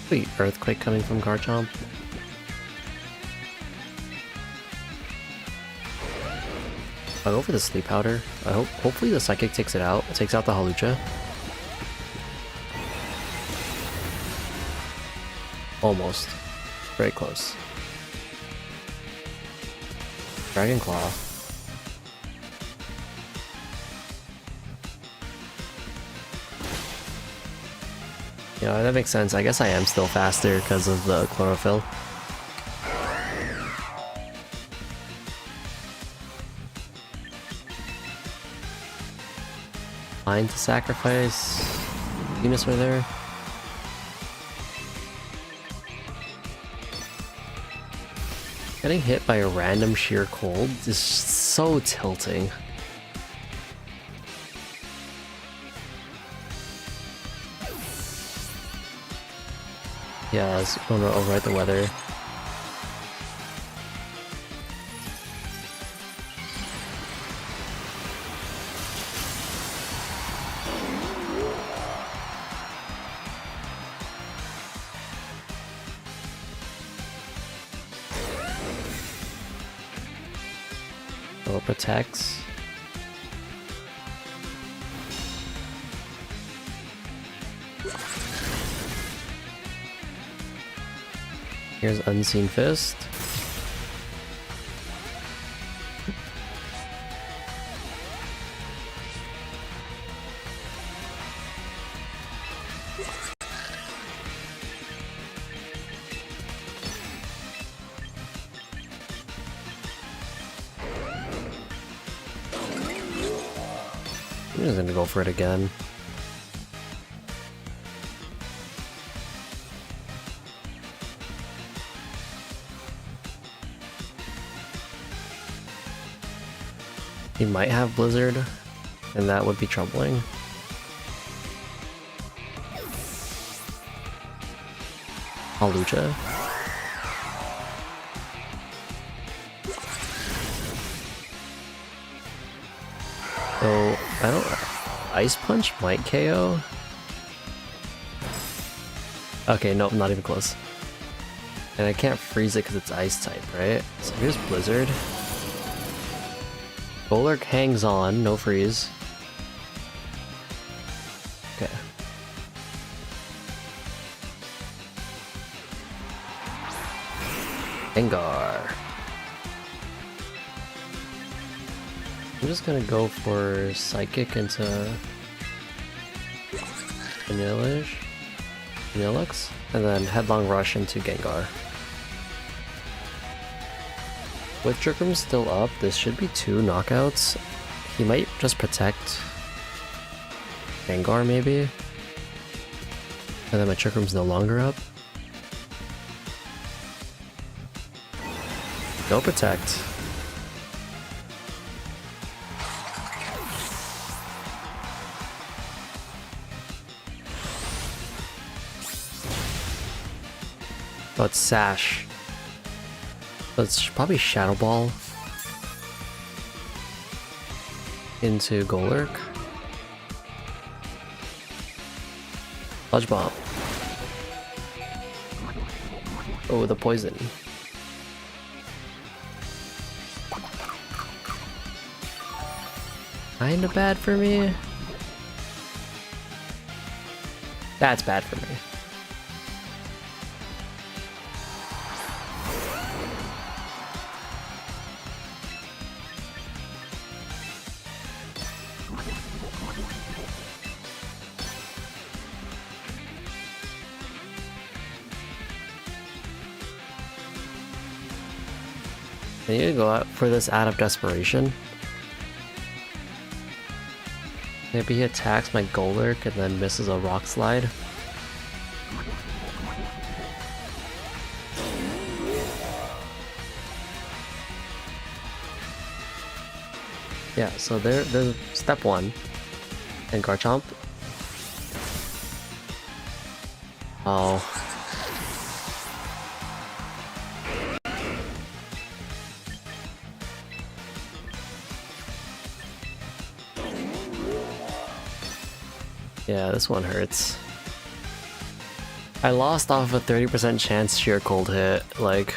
Sweet, Earthquake coming from Garchomp. I'll go for the Sleep Powder. Hopefully the Psychic takes it out. It takes out the Hawlucha. Almost. Very close. Dragon Claw. Yeah, that makes sense. I guess I am still faster because of the Chlorophyll. Fine to sacrifice. Venusaur there. Getting hit by a random sheer cold is so tilting. Yeah, I'm gonna override the weather. So it protects. Here's Unseen Fist. I'm just gonna go for it again. He might have Blizzard, and that would be troubling. Hawlucha. So, I don't... Ice Punch might KO. Okay, nope, not even close. And I can't freeze it because it's ice type, right? So here's Blizzard. Golurk hangs on, no freeze. Okay. Gengar. I'm just gonna go for Psychic into Vanillage, Vanillux, and then Headlong Rush into Gengar. With Trick Room still up, this should be 2 knockouts. He might just protect Gengar maybe. And then my Trick Room's no longer up. No protect. Oh, it's Sash. So it's probably Shadow Ball into Golurk. Sludge Bomb. Oh, the poison. Kinda bad for me. That's bad for me. I need to go out for this out of desperation. Maybe he attacks my Golurk and then misses a Rock Slide. Yeah, so there's step 1. And Garchomp. Oh. Yeah, this one hurts. I lost off a 30% chance sheer cold hit, like...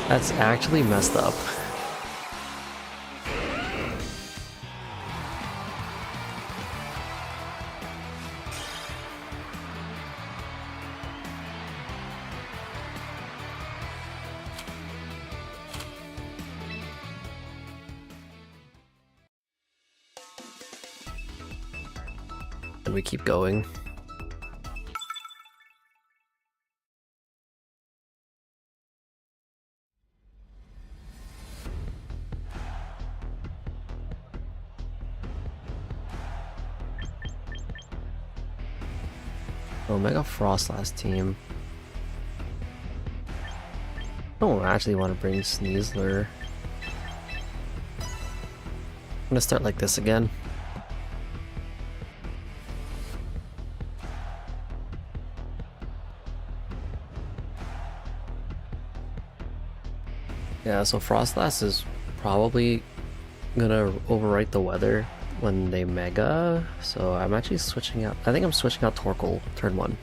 That's actually messed up. And we keep going. Omega Frostlass team. I don't actually want to bring Sneasler. I'm gonna start like this again. Yeah, so Frostlass is probably gonna overwrite the weather when they Mega, so I'm actually switching out. I think I'm switching out Torkoal turn 1.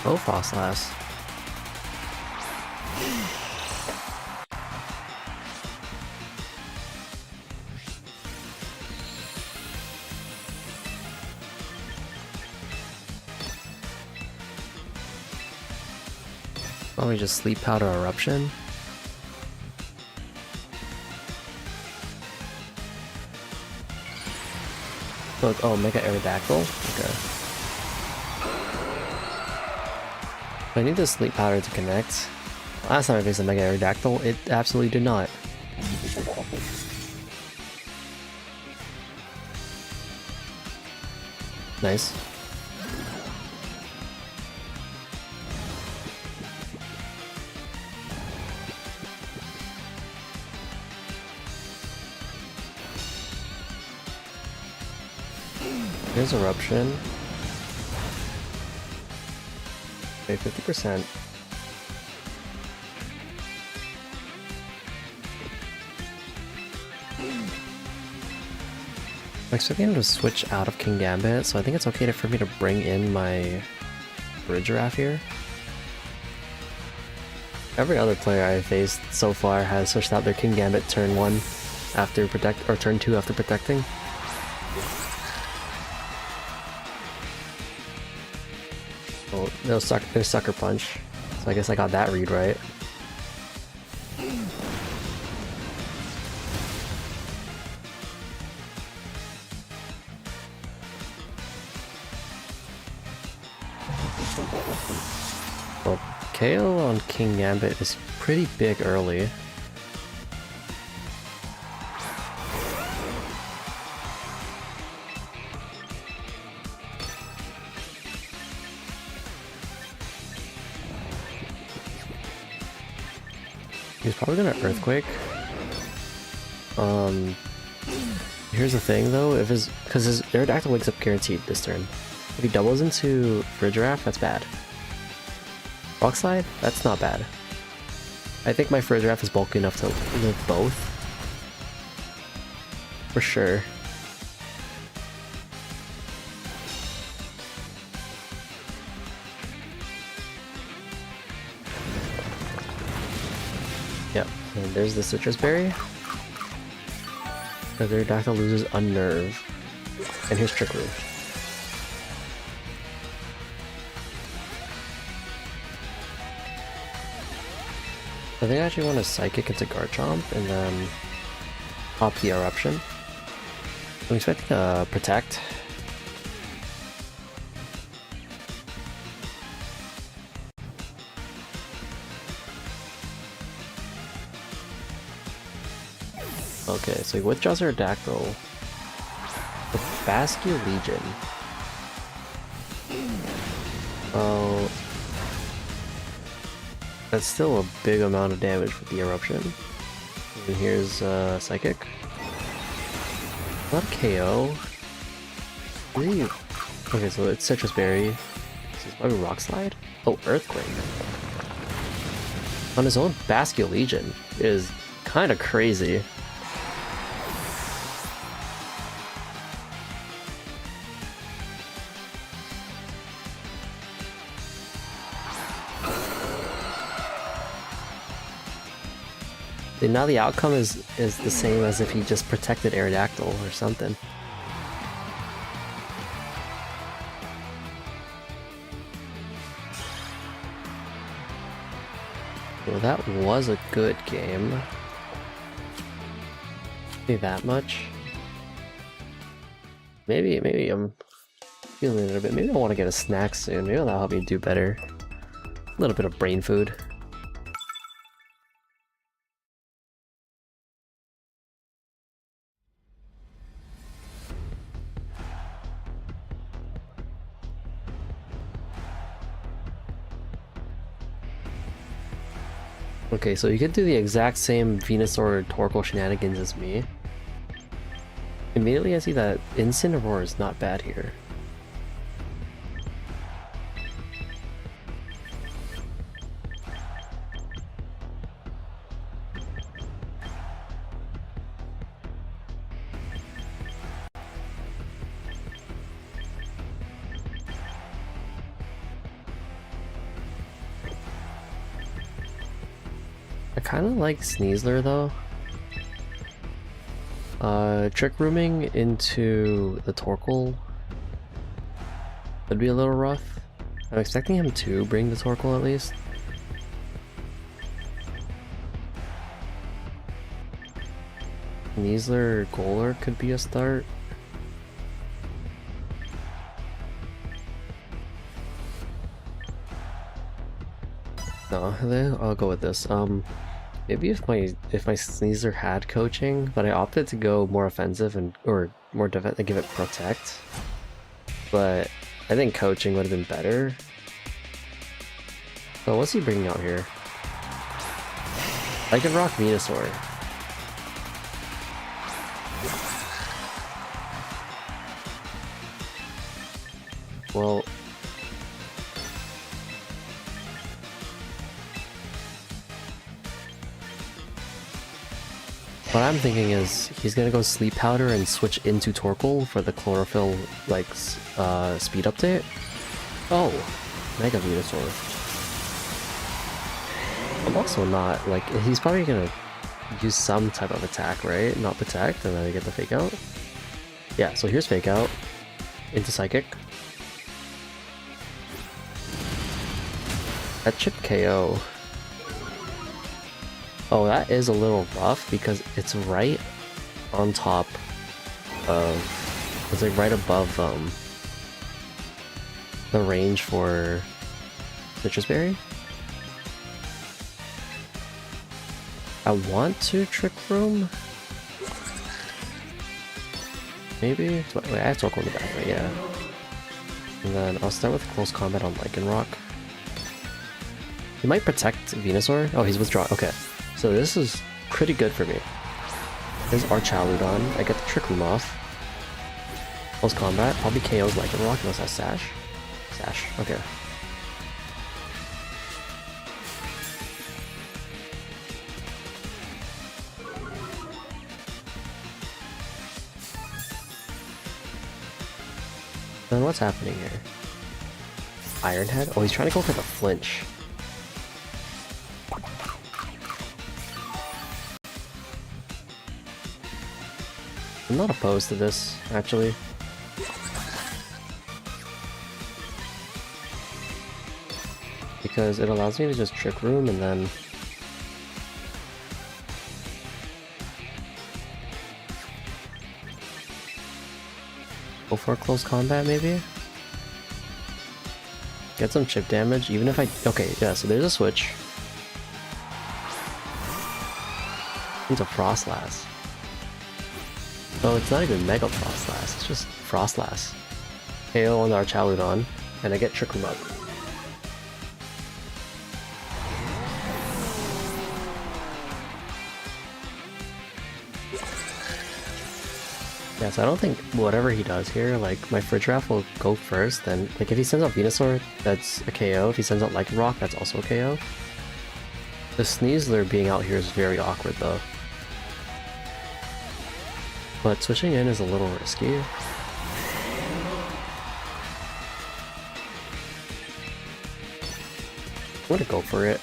Oh, Frostlass. Probably just Sleep Powder Eruption. Oh, Mega Aerodactyl? Okay. I need the sleep powder to connect. Last time I faced a Mega Aerodactyl, it absolutely did not. Nice. Here's Eruption. Okay, 50%. I'm expecting him to switch out of King Gambit, so I think it's okay for me to bring in my Giraffe here. Every other player I've faced so far has switched out their King Gambit turn 1 after protect, or turn 2 after protecting. Oh, there's Sucker Punch, so I guess I got that read right. Well, KO on King Gambit is pretty big early. He's probably gonna Earthquake. Here's the thing though, because his Aerodactyl wakes up guaranteed this turn. If he doubles into Giraffe, that's bad. Rock Slide? That's not bad. I think my Giraffe is bulky enough to live both. For sure. Yep, and there's the Citrus Berry. The Aerodactyl loses Unnerve. And here's Trick Room. I think I actually want to Psychic into Garchomp and then pop the Eruption. I'm expecting a Protect. Okay, so he withdraws her Dactyl with Bascule Legion. Oh, that's still a big amount of damage with the Eruption. And here's Psychic. Not KO. Really? Okay, so it's Citrus Berry. This is probably Rock Slide? Oh, Earthquake. On his own, Bascule Legion is kind of crazy. And now the outcome is the same as if he just protected Aerodactyl or something. Well, that was a good game. Maybe that much. Maybe I'm feeling it a bit. Maybe I want to get a snack soon. Maybe that'll help me do better. A little bit of brain food. Okay, so you could do the exact same Venusaur Torkoal shenanigans as me. Immediately I see that Incineroar is not bad here. I kind of like Sneasler though. Trick Rooming into the Torkoal would be a little rough. I'm expecting him to bring the Torkoal at least. Sneasler Golurk could be a start. No, then I'll go with this. Maybe if my Sneasler had coaching, but I opted to go more offensive and or more defense and give it protect. But I think coaching would have been better. So what's he bringing out here? I can rock Venusaur. Well, what I'm thinking is he's gonna go Sleep Powder and switch into Torkoal for the Chlorophyll like speed update. Oh, Mega Venusaur. I'm also not like he's probably gonna use some type of attack, right? Not protect, and then I get the fake out. Yeah, so here's fake out into Psychic. That should KO. Oh, that is a little rough because it's right on top of... It's like right above the range for Citrus Berry. I want to Trick Room. Maybe? Wait, I have Torkoal in the back, right? Yeah. And then I'll start with Close Combat on Lycanroc. He might protect Venusaur. Oh, he's withdrawn. Okay. So this is pretty good for me. There's Archaludon. I get the Trick Room off. Close Combat. Probably KO's Lycanroc unless I have Sash. Sash. Okay. Then what's happening here? Iron Head? Oh, he's trying to go for the flinch. I'm not opposed to this, actually. Because it allows me to just Trick Room and then... go for a Close Combat, maybe? Get some chip damage, even if I... Okay, yeah, so there's a switch. Into Frostlass. Oh, it's not even Mega Frostlass, it's just Frostlass. KO on the Archaludon, and I get Trick Room up. Yeah, so I don't think whatever he does here, like, my Fridge Raft will go first, then, like, if he sends out Venusaur, that's a KO. If he sends out Lycanroc, that's also a KO. The Sneasler being out here is very awkward, though. But switching in is a little risky. I'm gonna go for it.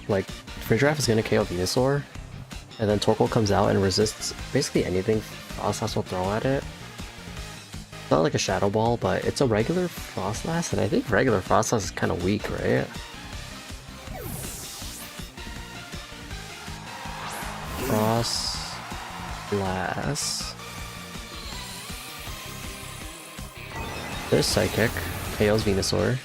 Like, Fridge Raft is gonna KO Venusaur, and then Torkoal comes out and resists basically anything Frostlass will throw at it. It's not like a Shadow Ball, but it's a regular Frostlass, and I think regular Frostlass is kind of weak, right? Frostlass. There's Psychic. KO's Venusaur.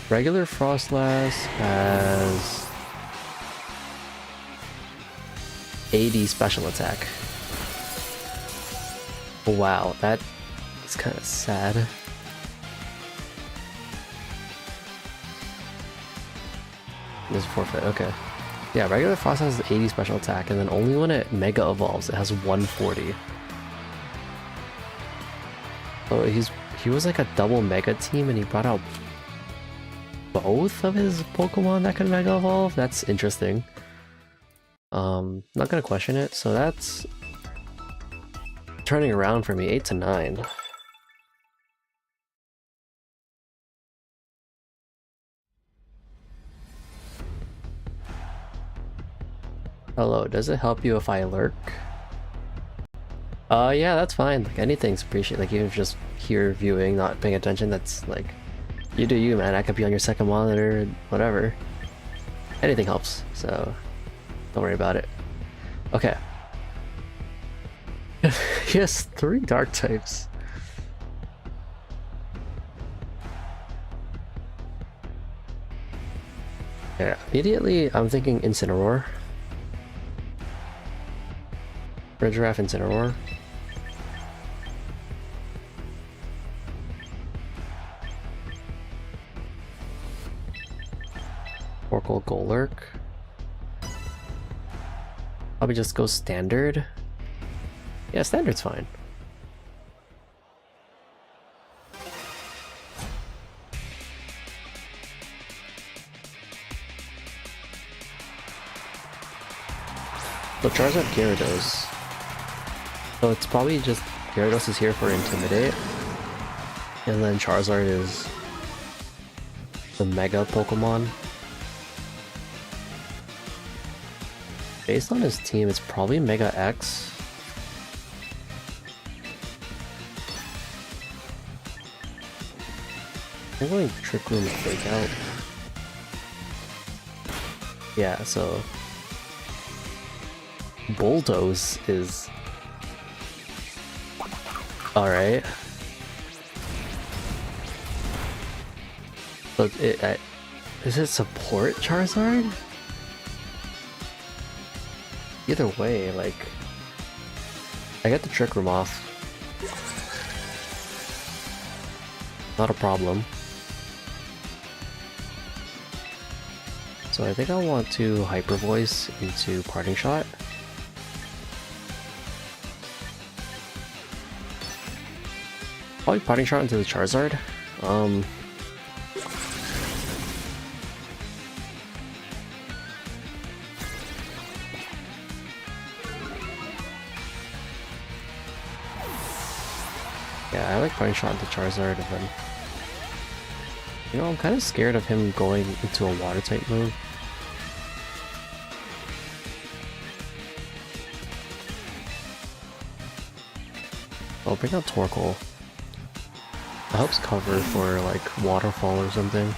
Regular Frostlass has 80 special attack. Wow, that is kind of sad. This is forfeit, okay. Yeah, regular Frost has 80 special attack, and then only when it Mega Evolves, it has 140. So he was like a double Mega team, and he brought out both of his Pokemon that could Mega Evolve? That's interesting. Not gonna question it, so that's turning around for me, 8 to 9. Hello, does it help you if I lurk? Yeah, that's fine. Like, anything's appreciated. Like, even if just here viewing, not paying attention, that's like, you do you, man. I could be on your second monitor, whatever. Anything helps, so don't worry about it. Okay. He has 3 dark types. Yeah, immediately I'm thinking Incineroar. Redraft Incineroar. Oracle Golurk. Probably just go standard. Yeah, standard's fine. So Charizard Gyarados. So it's probably just Gyarados is here for Intimidate. And then Charizard is the Mega Pokemon. Based on his team, it's probably Mega X. I'm going Trick Room Breakout. Yeah, so Bulldoze is alright. So is it support Charizard? Either way, like, I get the Trick Room off. Not a problem. So I think I want to Hyper Voice into Parting Shot. Probably Parting Shot into the Charizard. Yeah, I like Parting Shot into Charizard, and then... You know, I'm kind of scared of him going into a Water type move. I'll bring out Torkoal. It helps cover for, like, Waterfall or something.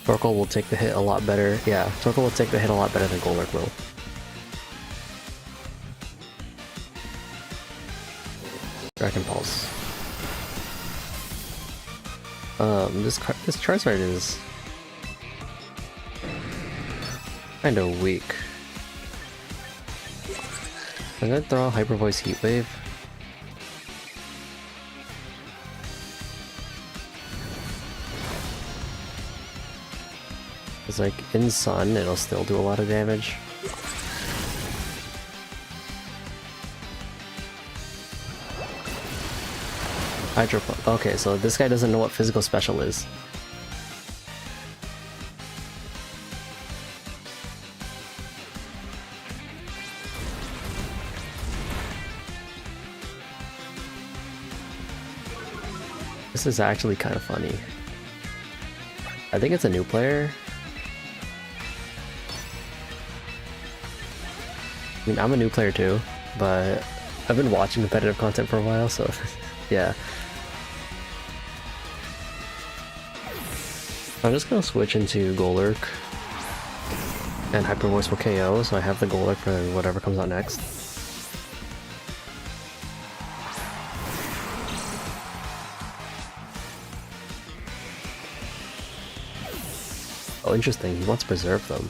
Torkoal will take the hit a lot better. Yeah, Torkoal will take the hit a lot better than Golurk will. Dragon Pulse. This Charizard is kind of weak. I'm gonna throw a Hyper Voice Heat Wave. It's like in Sun, it'll still do a lot of damage. Hydro Pump. Okay, so this guy doesn't know what Physical Special is. This is actually kind of funny. I think it's a new player. I mean, I'm a new player too, but I've been watching competitive content for a while, so yeah. I'm just gonna switch into Golurk and Hyper Voice will KO, so I have the Golurk for whatever comes out next. Oh, interesting, he wants to preserve them.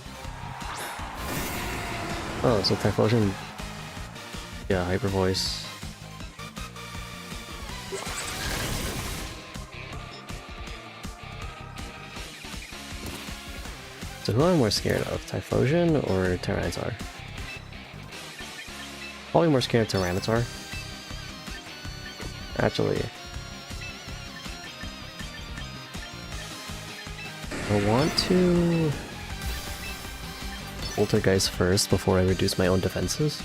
Oh, so Typhlosion... Yeah, Hyper Voice. So who am I more scared of, Typhlosion or Tyranitar? Probably more scared of Tyranitar. Actually, I want to Poltergeist first before I reduce my own defenses.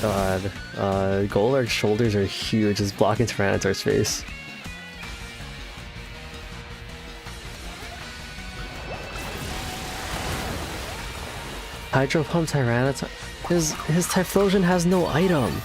God, Golurk's shoulders are huge, just blocking Tyranitar's face. Hydro Pump Tyranitar. His Typhlosion has no item.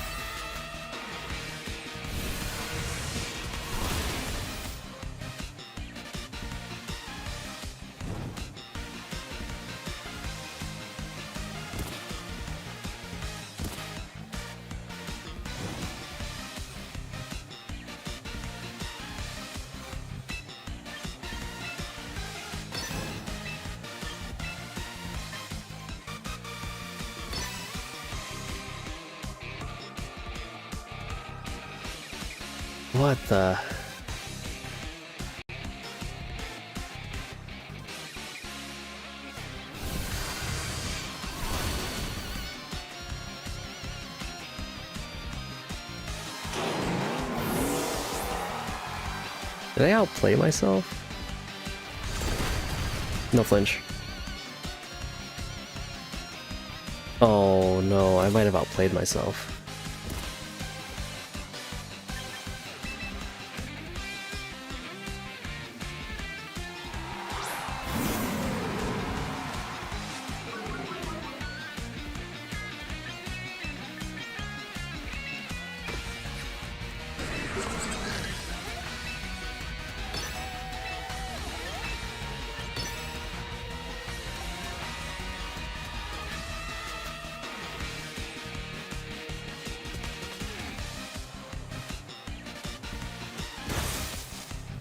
What the? Did I outplay myself? No flinch. Oh no, I might have outplayed myself.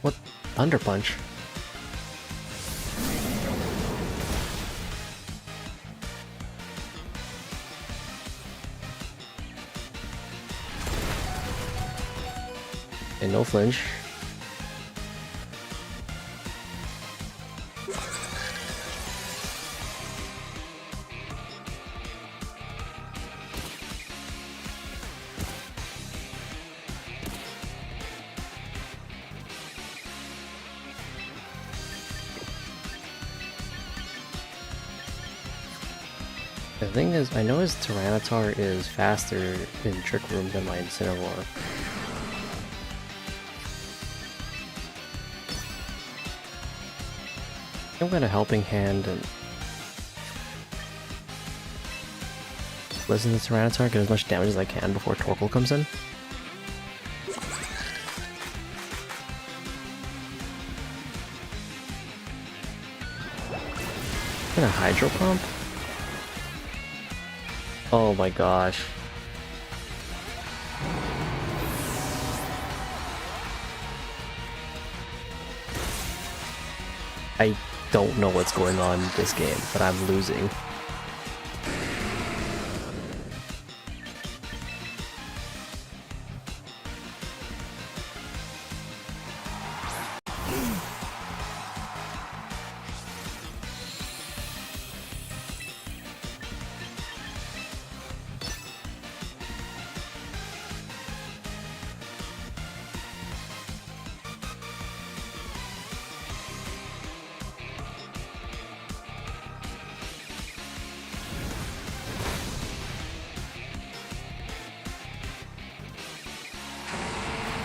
What? Thunder Punch? And no flinch. The thing is, I know his Tyranitar is faster in Trick Room than my Incineroar. I'm gonna Helping Hand and listen to Tyranitar, get as much damage as I can before Torkoal comes in. I'm gonna Hydro Pump? Oh my gosh. I don't know what's going on in this game, but I'm losing.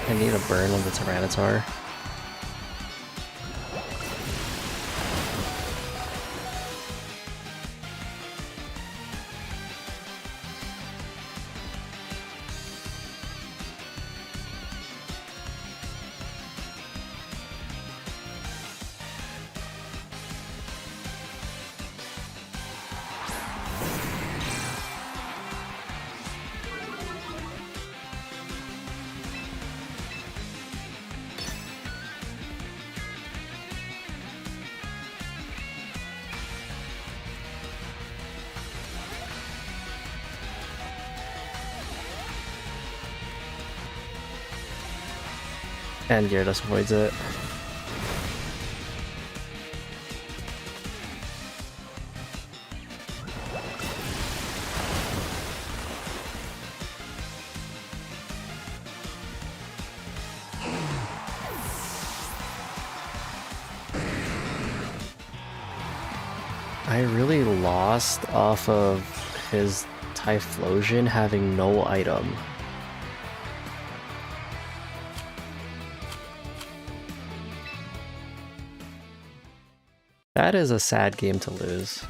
I need a burn on the Tyranitar. And Gyarados avoids it. I really lost off of his Typhlosion having no item. That is a sad game to lose.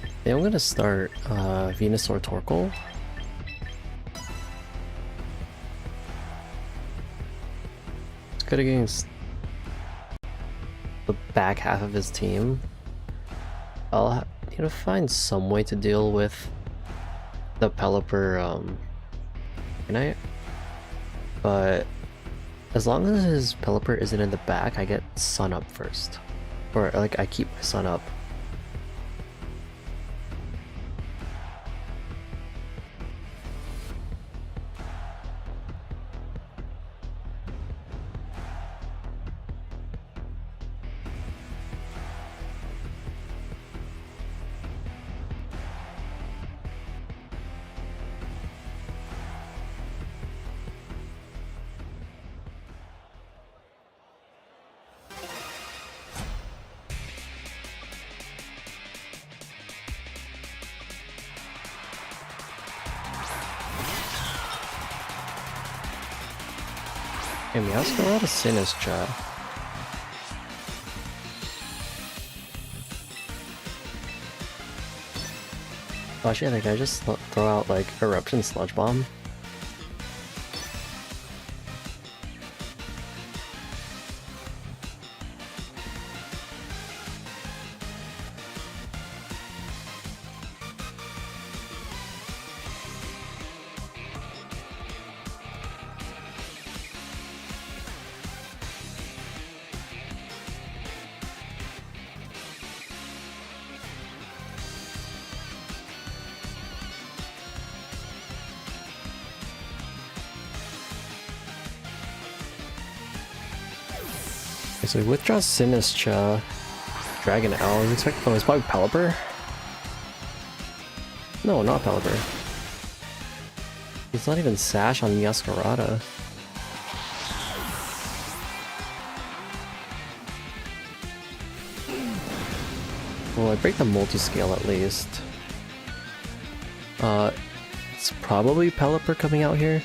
I think I'm gonna start Venusaur Torkoal. It's good against the back half of his team. I'll need to find some way to deal with the Pelipper Dragonite, but as long as his Pelipper isn't in the back, I get Sun up first. Or like I keep my Sun up. And we also got a lot of Sinistra. Oh, actually, I think I just throw out like Eruption Sludge Bomb. So he withdraws Sinistra, Dragon L. I was expecting. Oh, it's probably Pelipper? No, not Pelipper. He's not even Sash on Miascarada. Well, I break the multi-scale at least. It's probably Pelipper coming out here.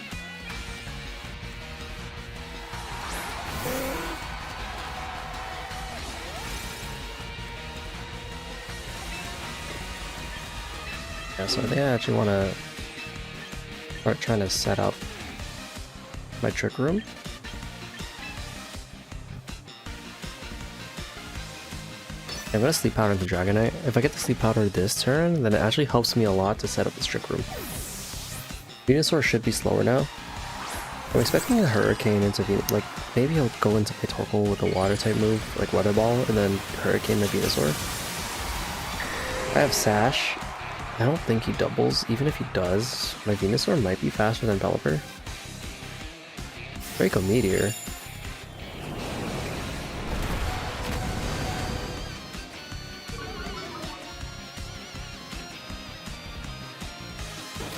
Yeah, so I think I actually want to start trying to set up my Trick Room. I'm gonna Sleep Powder the Dragonite. If I get to Sleep Powder this turn, then it actually helps me a lot to set up this Trick Room. Venusaur should be slower now. I'm expecting a Hurricane into like maybe I'll go into my Torkoal with a Water type move, like Weather Ball, and then Hurricane my Venusaur. I have Sash. I don't think he doubles. Even if he does, my Venusaur might be faster than Pelipper. Draco Meteor.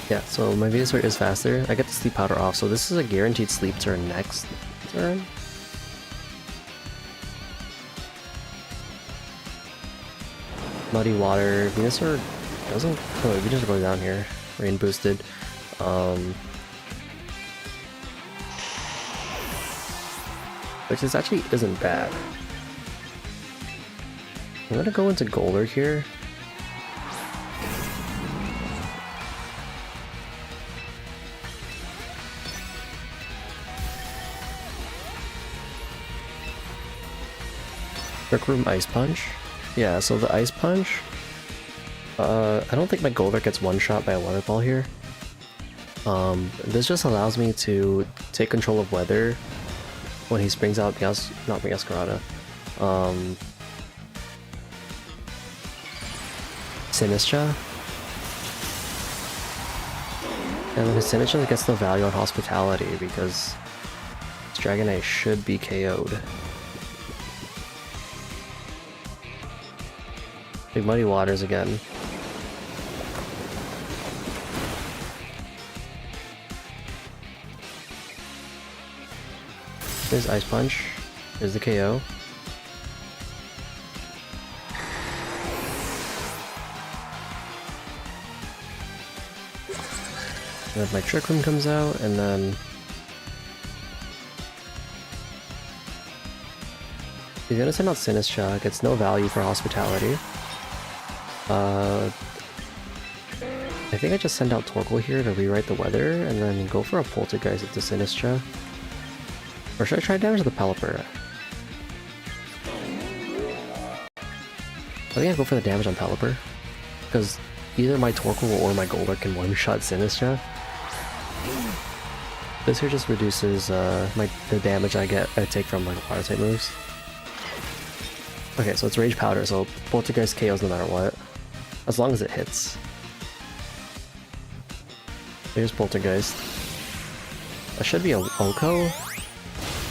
Yeah, so my Venusaur is faster. I get the Sleep Powder off, so this is a guaranteed sleep turn next turn. Muddy Water. Venusaur doesn't... Oh, Venusaur goes down here. Rain boosted. Which is actually isn't bad. I'm gonna go into Golurk here. Trick Room Ice Punch. Yeah, so the Ice Punch. I don't think my Golurk gets one shot by a Weather Ball here. This just allows me to take control of weather when he springs out not Miascarada. Sinistra. And then his Sinistra gets no value on Hospitality because his Dragonite should be KO'd. Big Muddy Waters again. There's Ice Punch. There's the KO. And then my Trick Room comes out, and then he's gonna send out Sinistra. Gets no value for Hospitality. I think I just send out Torkoal here to rewrite the weather, and then go for a Poltergeist with the Sinistra. Or should I try damage the Pelipper? I think I go for the damage on Pelipper, because either my Torkoal or my Golurk can one-shot Sinistcha. This here just reduces the damage I take from like water type moves. Okay, so it's Rage Powder, so Poltergeist KOs no matter what. As long as it hits. Here's Poltergeist. That should be a Oko,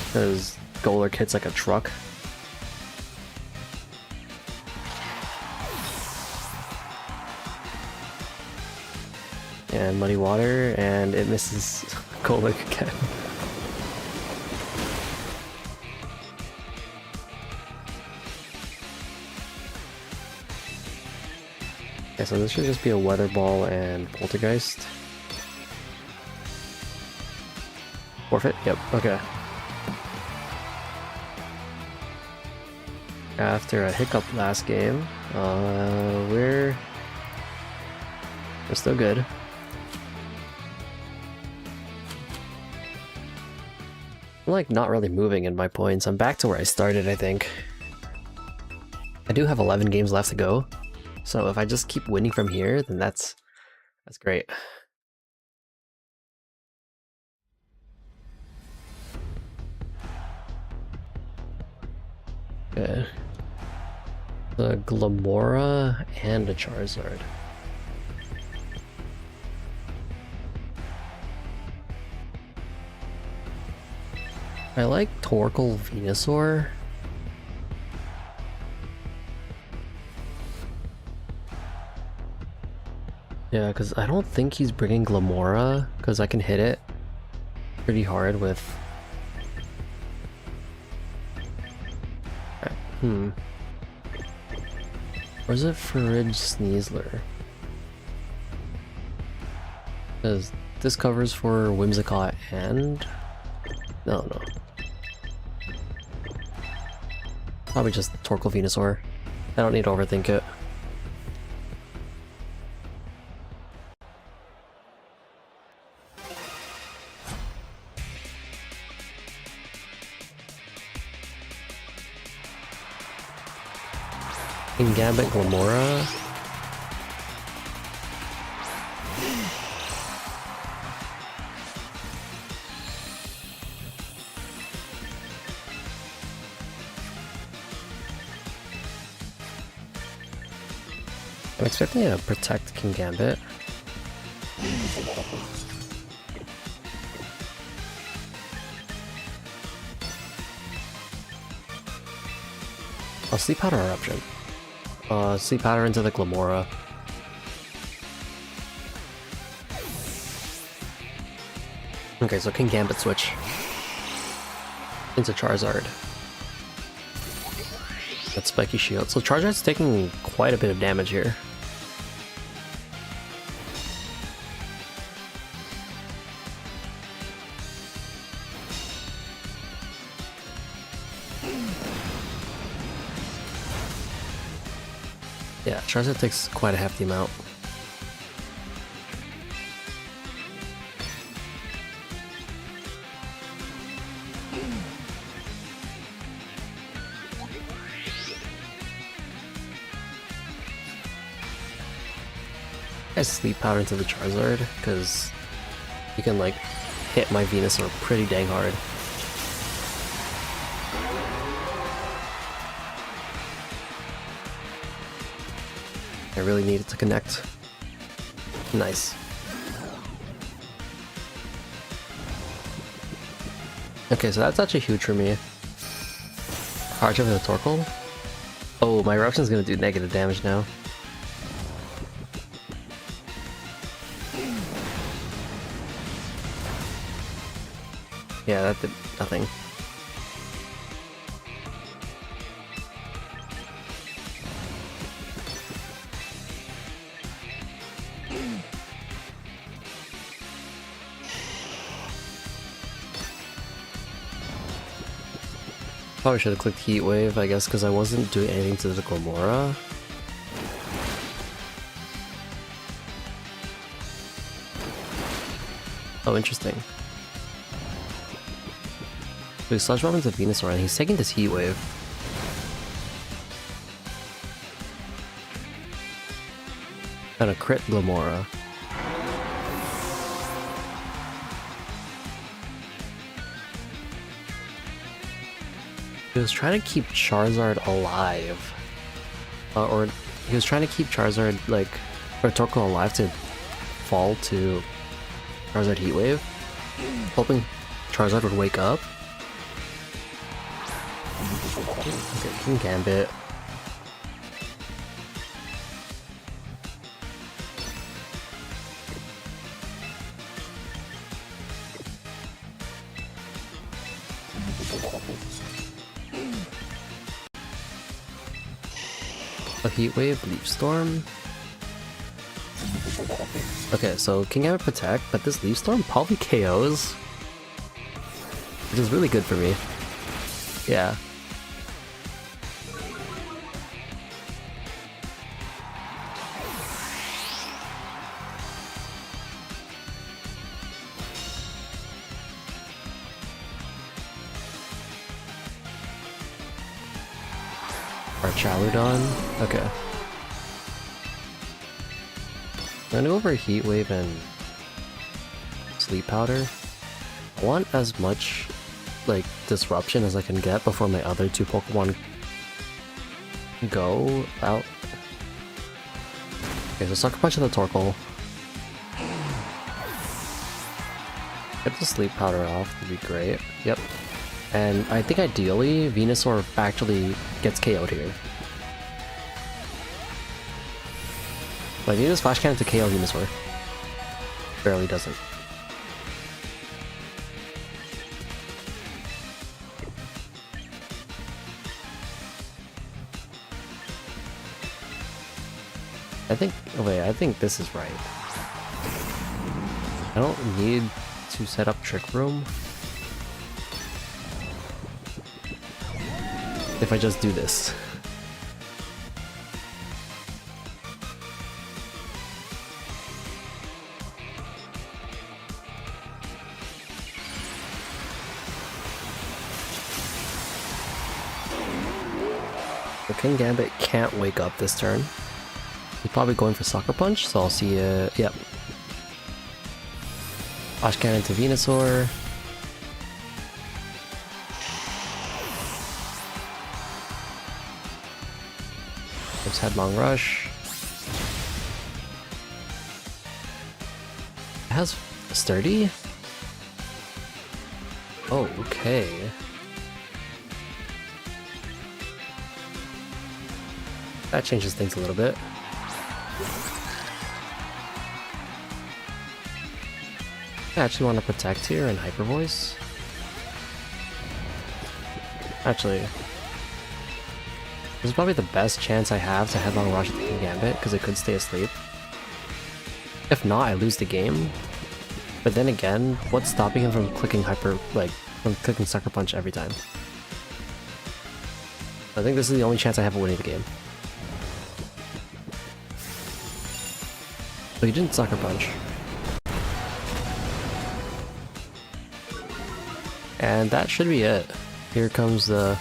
because Golurk hits like a truck. And Muddy Water, and it misses Golurk again. Okay, so this should just be a Weather Ball and Poltergeist. Forfeit? Yep, okay. After a hiccup last game, we're still good. I'm like not really moving in my points. I'm back to where I started, I think. I do have 11 games left to go, so if I just keep winning from here, then that's great. Okay. The Glamora and a Charizard. I like Torkoal Venusaur. Yeah, because I don't think he's bringing Glamora, because I can hit it pretty hard with... Or is it Fridge Sneasler? Because this covers for Whimsicott and... No. Probably just Torkoal Venusaur. I don't need to overthink it. In Gambit Glamora. I'm expecting to protect King Gambit. I'll Sleep Powder Eruption. Sleep Powder into the Glamora. Okay, so King Gambit switch into Charizard. That's Spiky Shield. So Charizard's taking quite a bit of damage here. Yeah, Charizard takes quite a hefty amount. I Sleep Powder into the Charizard, because you can like hit my Venusaur pretty dang hard. I really need it to connect. Nice. Okay, so that's actually huge for me. Hard over the Torkoal. Oh, my Eruption's gonna do negative damage now. Yeah, that did nothing. Probably should have clicked Heat Wave, I guess, because I wasn't doing anything to the Glamora. Oh, interesting. So he Sludge Bomb into Venusaur and he's taking this Heat Wave. And a crit Glamora. He was trying to keep Charizard alive. Or he was trying to keep Charizard, like, or Torkoal alive to fall to Charizard Heat Wave, hoping Charizard would wake up. Okay, King Gambit. A Heat Wave, Leaf Storm. Okay, so King Gambit Protect, but this Leaf Storm probably KOs, which is really good for me. Yeah. Our Chaludon. Okay. I'm gonna go over Heat Wave and Sleep Powder. I want as much, like, disruption as I can get before my other two Pokemon go out. Okay, so Sucker Punch of the Torkoal. Get the Sleep Powder off would be great. Yep. And I think ideally, Venusaur actually gets KO'd here. But I need this Flash Cannon to KO Venusaur. Barely doesn't. I think this is right. I don't need to set up Trick Room if I just do this. The King Gambit can't wake up this turn. He's probably going for Sucker Punch, so I'll see yep. Flash Cannon to Venusaur. There's Headlong Rush. It has Sturdy? Oh, okay. That changes things a little bit. I actually want to protect here and Hyper Voice. Actually, this is probably the best chance I have to Headlong Rush at the King Gambit, because it could stay asleep. If not, I lose the game. But then again, what's stopping him from clicking from clicking Sucker Punch every time? I think this is the only chance I have of winning the game. So he didn't Sucker Punch. And that should be it. Here comes the...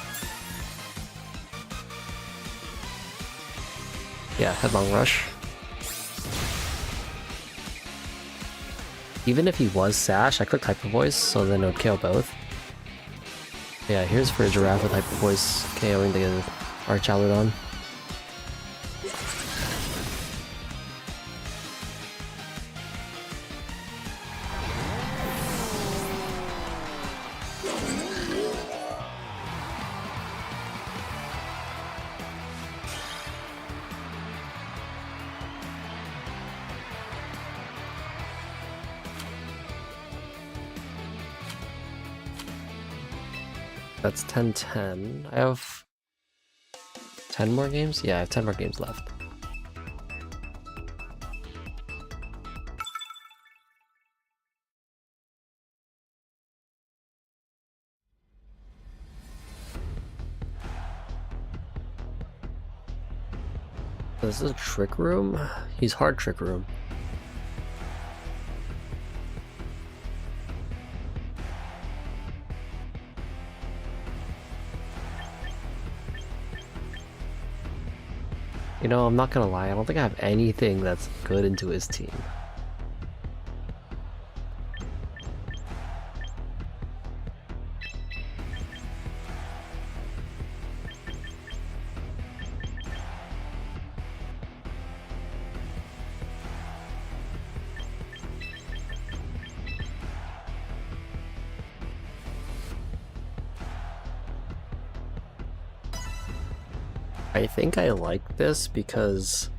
yeah, Headlong Rush. Even if he was Sash, I clicked Hyper Voice, so then it would KO both. Yeah, here's for a Giraffe with Hyper Voice KOing the Archaludon. That's 10-10. I have 10 more games? Yeah, I have 10 more games left. This is a Trick Room? He's hard Trick Room. You know, I'm not gonna lie, I don't think I have anything that's good into his team. I think I like this because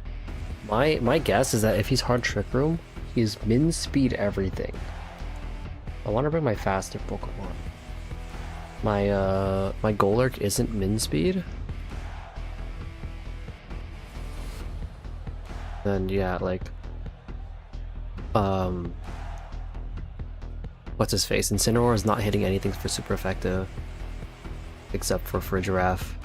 my guess is that if he's hard Trick Room, he's min speed everything. I want to bring my faster Pokemon. My Golurk isn't min speed. Then yeah, like what's his face? Incineroar is not hitting anything for super effective except for Frigiraffe.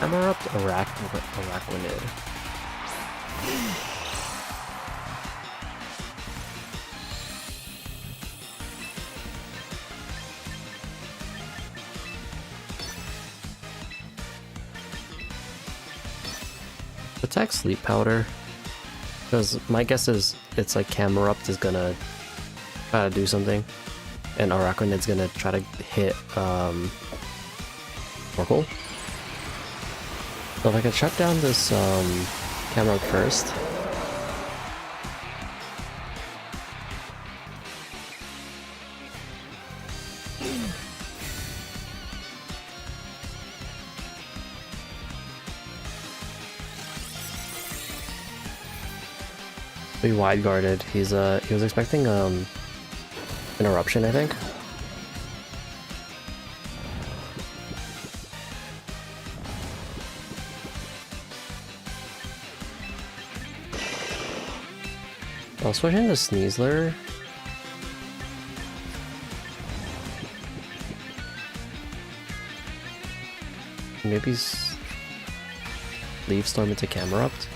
Amarupt Araquanid. Attack Sleep Powder. Because my guess is it's like Camerupt is gonna try to do something. And Araquanid's gonna try to hit Torkoal. So if I can shut down this camera first. Be wide guarded. He was expecting an eruption, I think. I'll switch into Sneasler. Maybe Leaf Storm into Camerupt.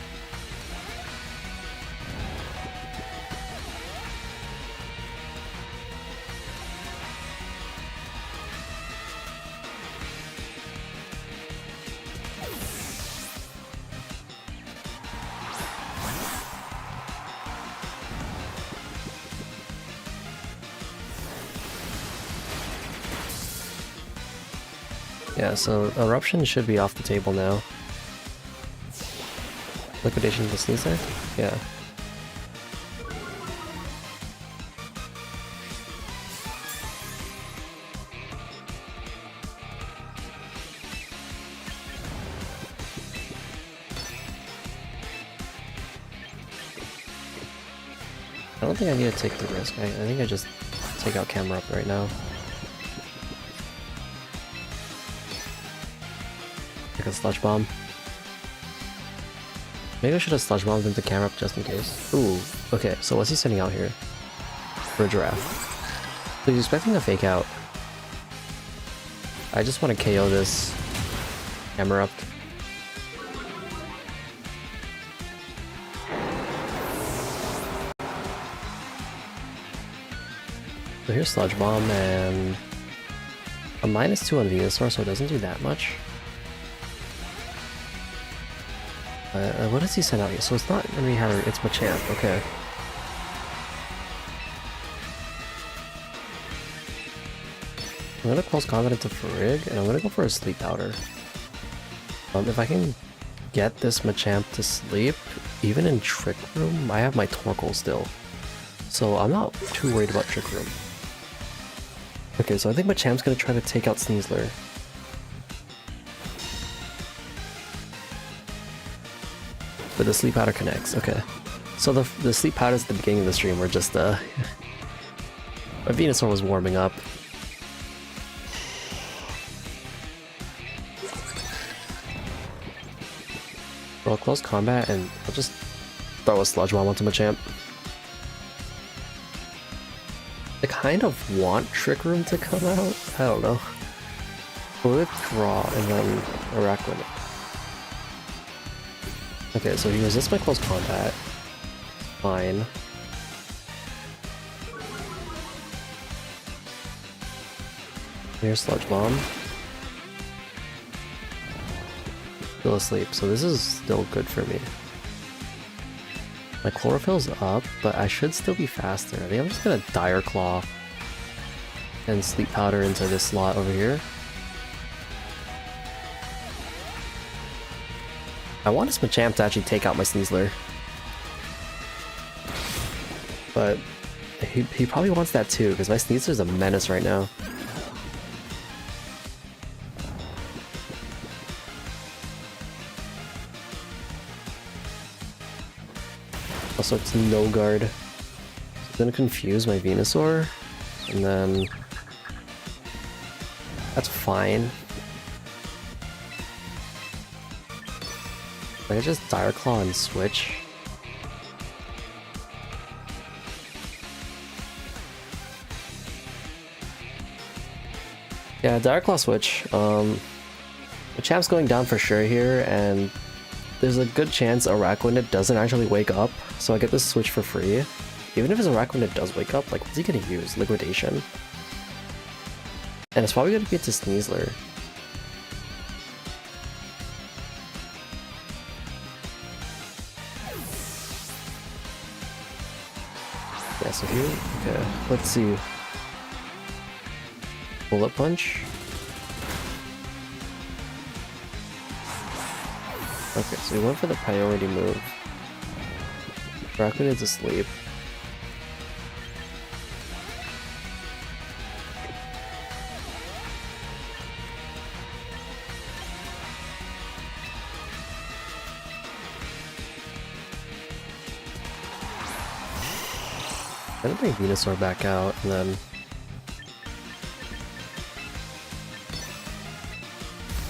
Yeah, so Eruption should be off the table now. Liquidation to Sneasler? Yeah. I don't think I need to take the risk. I think I just take out Camerupt right now. Like a Sludge Bomb. Maybe I should have Sludge Bombed into Camerupt just in case. Ooh, okay, so what's he sending out here? For a Giraffe. So he's expecting a Fake Out. I just want to KO this Camerupt. So here's Sludge Bomb and a -2 on Venusaur, so it doesn't do that much. What does he send out here? So it's not Harry, it's Machamp, okay. I'm gonna Close Combat into Farig, and I'm gonna go for a Sleep Powder. If I can get this Machamp to sleep, even in Trick Room, I have my Torkoal still. So I'm not too worried about Trick Room. Okay, so I think Machamp's gonna try to take out Sneasler. But the Sleep Powder connects, okay. So the Sleep Powders at the beginning of the stream were just, my Venusaur was warming up. So I'll Close Combat and I'll just throw a Sludge Bomb onto Machamp. I kind of want Trick Room to come out, I don't know. Withdraw and then Araquanid. Okay, so he resists my close combat. Fine. Here's Sludge Bomb. Still asleep, so this is still good for me. My chlorophyll's up, but I should still be faster. I think I'm just gonna Dire Claw and Sleep Powder into this slot over here. I want this Machamp to actually take out my Sneasler. But he probably wants that too, because my Sneasler's a menace right now. Also, it's no guard. So it's gonna confuse my Venusaur, and then that's fine. I just Dire Claw and switch. Yeah, Dire Claw switch. The champ's going down for sure here, and there's a good chance Araquanid doesn't actually wake up, so I get this switch for free. Even if his Araquanid does wake up, like, what's he gonna use? Liquidation. And it's probably gonna be to Sneasler. Yeah, so here, okay, let's see. Bullet Punch. Okay, so we went for the priority move. Araquanid's asleep. I'm gonna bring Venusaur back out, and then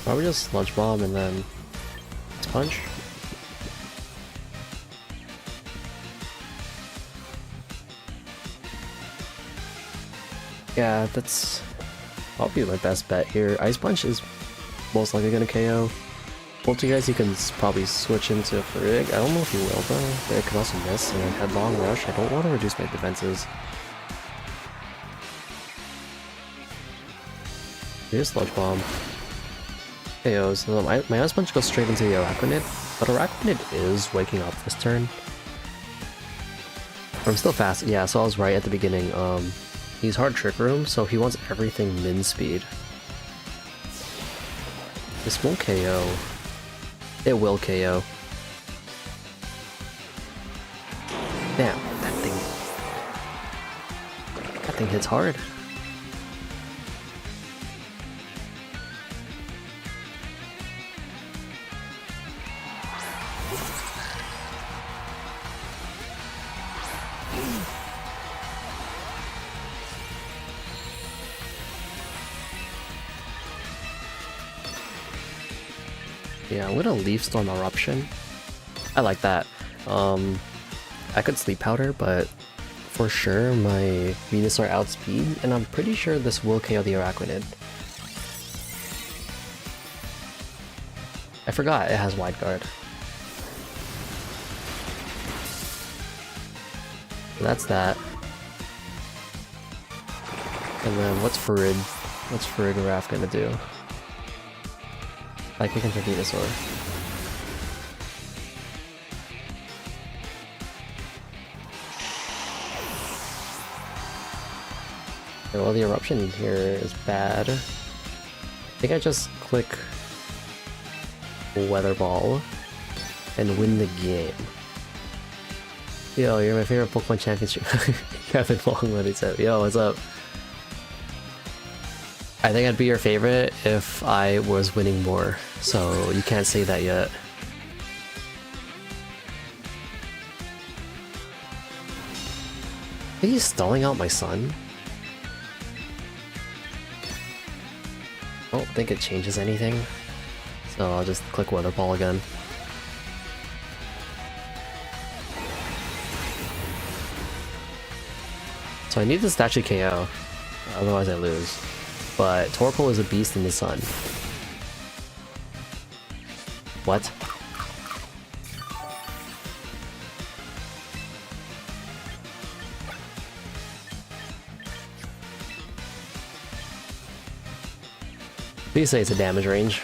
probably just Sludge Bomb and then Punch. Yeah, that's probably my best bet here. Ice Punch is most likely gonna KO. Poltergeist you can probably switch into Farig. I don't know if you will though. It could also miss, and then Headlong Rush. I don't want to reduce my defenses. Here's Sludge Bomb. KOs. So my Ice Punch goes straight into the Araquanid, but Araquanid is waking up this turn. I'm still fast. Yeah, so I was right at the beginning. He's hard Trick Room, so he wants everything min speed. This won't KO. It will KO. Damn, that thing hits hard. Yeah, I'm gonna Leaf Storm Eruption. I like that. I could Sleep Powder, but for sure my Venusaur outspeeds, and I'm pretty sure this will KO the Araquanid. I forgot it has Wide Guard. So that's that. And then what's Farid? What's Farid Raph gonna do? Like we can take Venusaur. Okay, well, the eruption here is bad. I think I just click Weather Ball and win the game. Yo, you're my favorite Pokemon Championship. Kevin Long, what he said. Yo, what's up? I think I'd be your favorite if I was winning more, so you can't say that yet. I think he's stalling out my son. I don't think it changes anything, so I'll just click Weather Ball again. So I need this to actually KO, otherwise I lose. but Torkoal is a beast in the sun. What? Please say it's a damage range.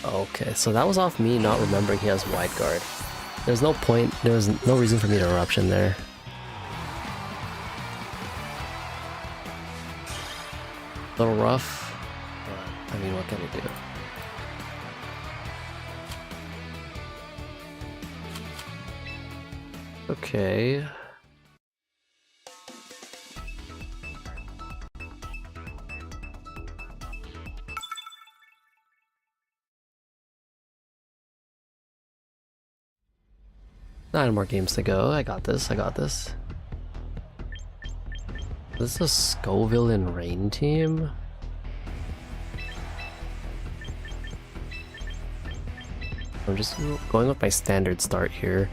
Okay, so that was off me not remembering he has wide guard. There's no point, there was no reason for me to eruption there. A little rough, but I mean, what can we do? Okay. Nine more games to go. I got this. I got this. This is a Scoville and Rain team. I'm just going with my standard start here.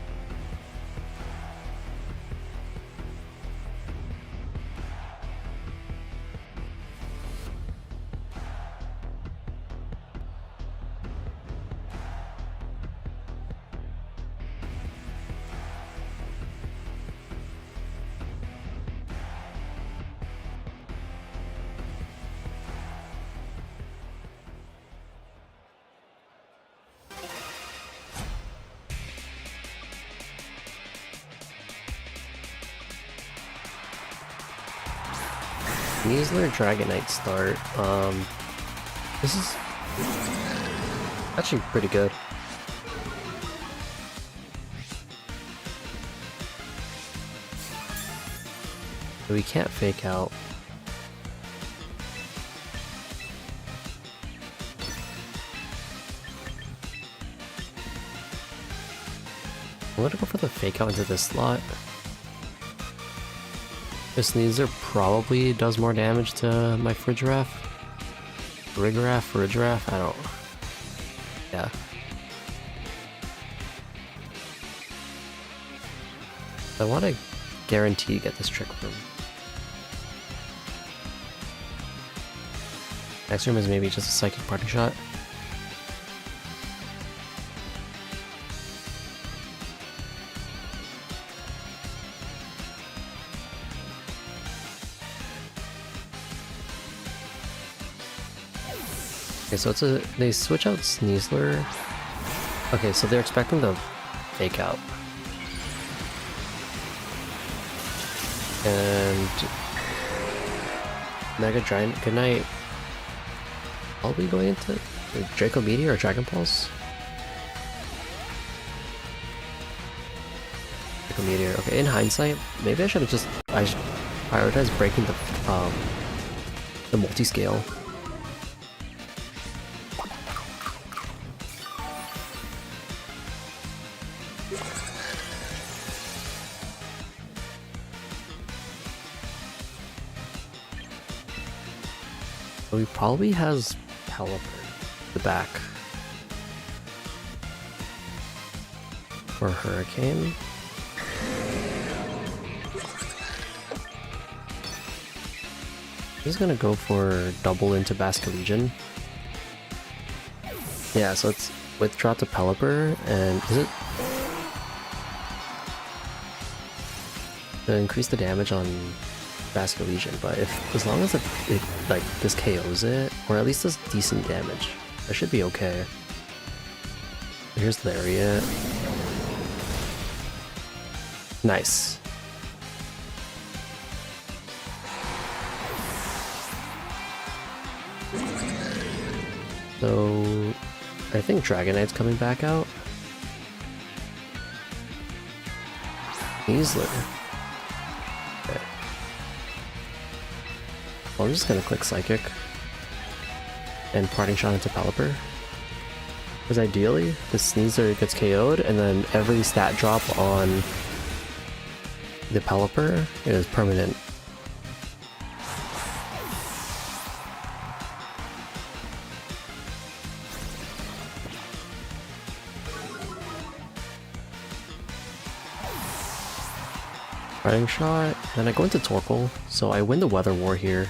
Neasler Dragonite start. This is actually pretty good. But we can't fake out. I'm gonna go for the fake out into this slot. This Sneasler probably does more damage to my Frigiraf. Frigiraf, I don't... Yeah. I want to guarantee to get this trick room. Next room is maybe just a Psychic Parting Shot. Okay, so it's a... they switch out Sneasler. Okay, so they're expecting the fake out. And... Mega Giant, good night. I'll be going into Draco Meteor or Dragon Pulse? Draco Meteor. Okay, in hindsight, maybe I should have just... I should prioritize breaking the multi-scale. So he probably has Pelipper the back. Or Hurricane. He's gonna go for double into Basculegion. Yeah, so it's withdraw to Pelipper, and is it to increase the damage on Basculegion, but if as long as it like this KOs it, or at least does decent damage, that should be okay. Here's Lariat. Nice. So I think Dragonite's coming back out. Easily. Okay. Well, I'm just gonna click Psychic and Parting Shot into Pelipper. Because ideally, the Sneasler gets KO'd, and then every stat drop on the Pelipper is permanent Parting Shot, then I go into Torkoal, so I win the Weather War here.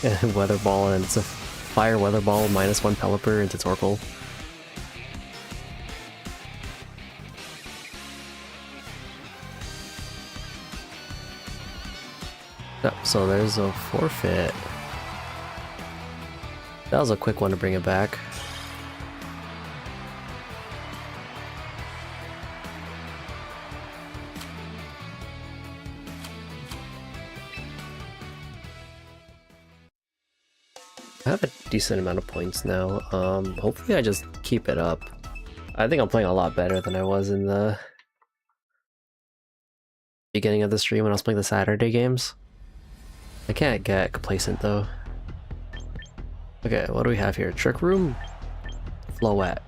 And Weather Ball, and it's a Fire Weather Ball, -1 Pelipper into Torkoal. Yep, so there's a forfeit. That was a quick one to bring it back. I have a decent amount of points now. Hopefully I just keep it up. I think I'm playing a lot better than I was in the beginning of the stream when I was playing the Saturday games. I can't get complacent though. Okay, what do we have here? Trick Room? Floette.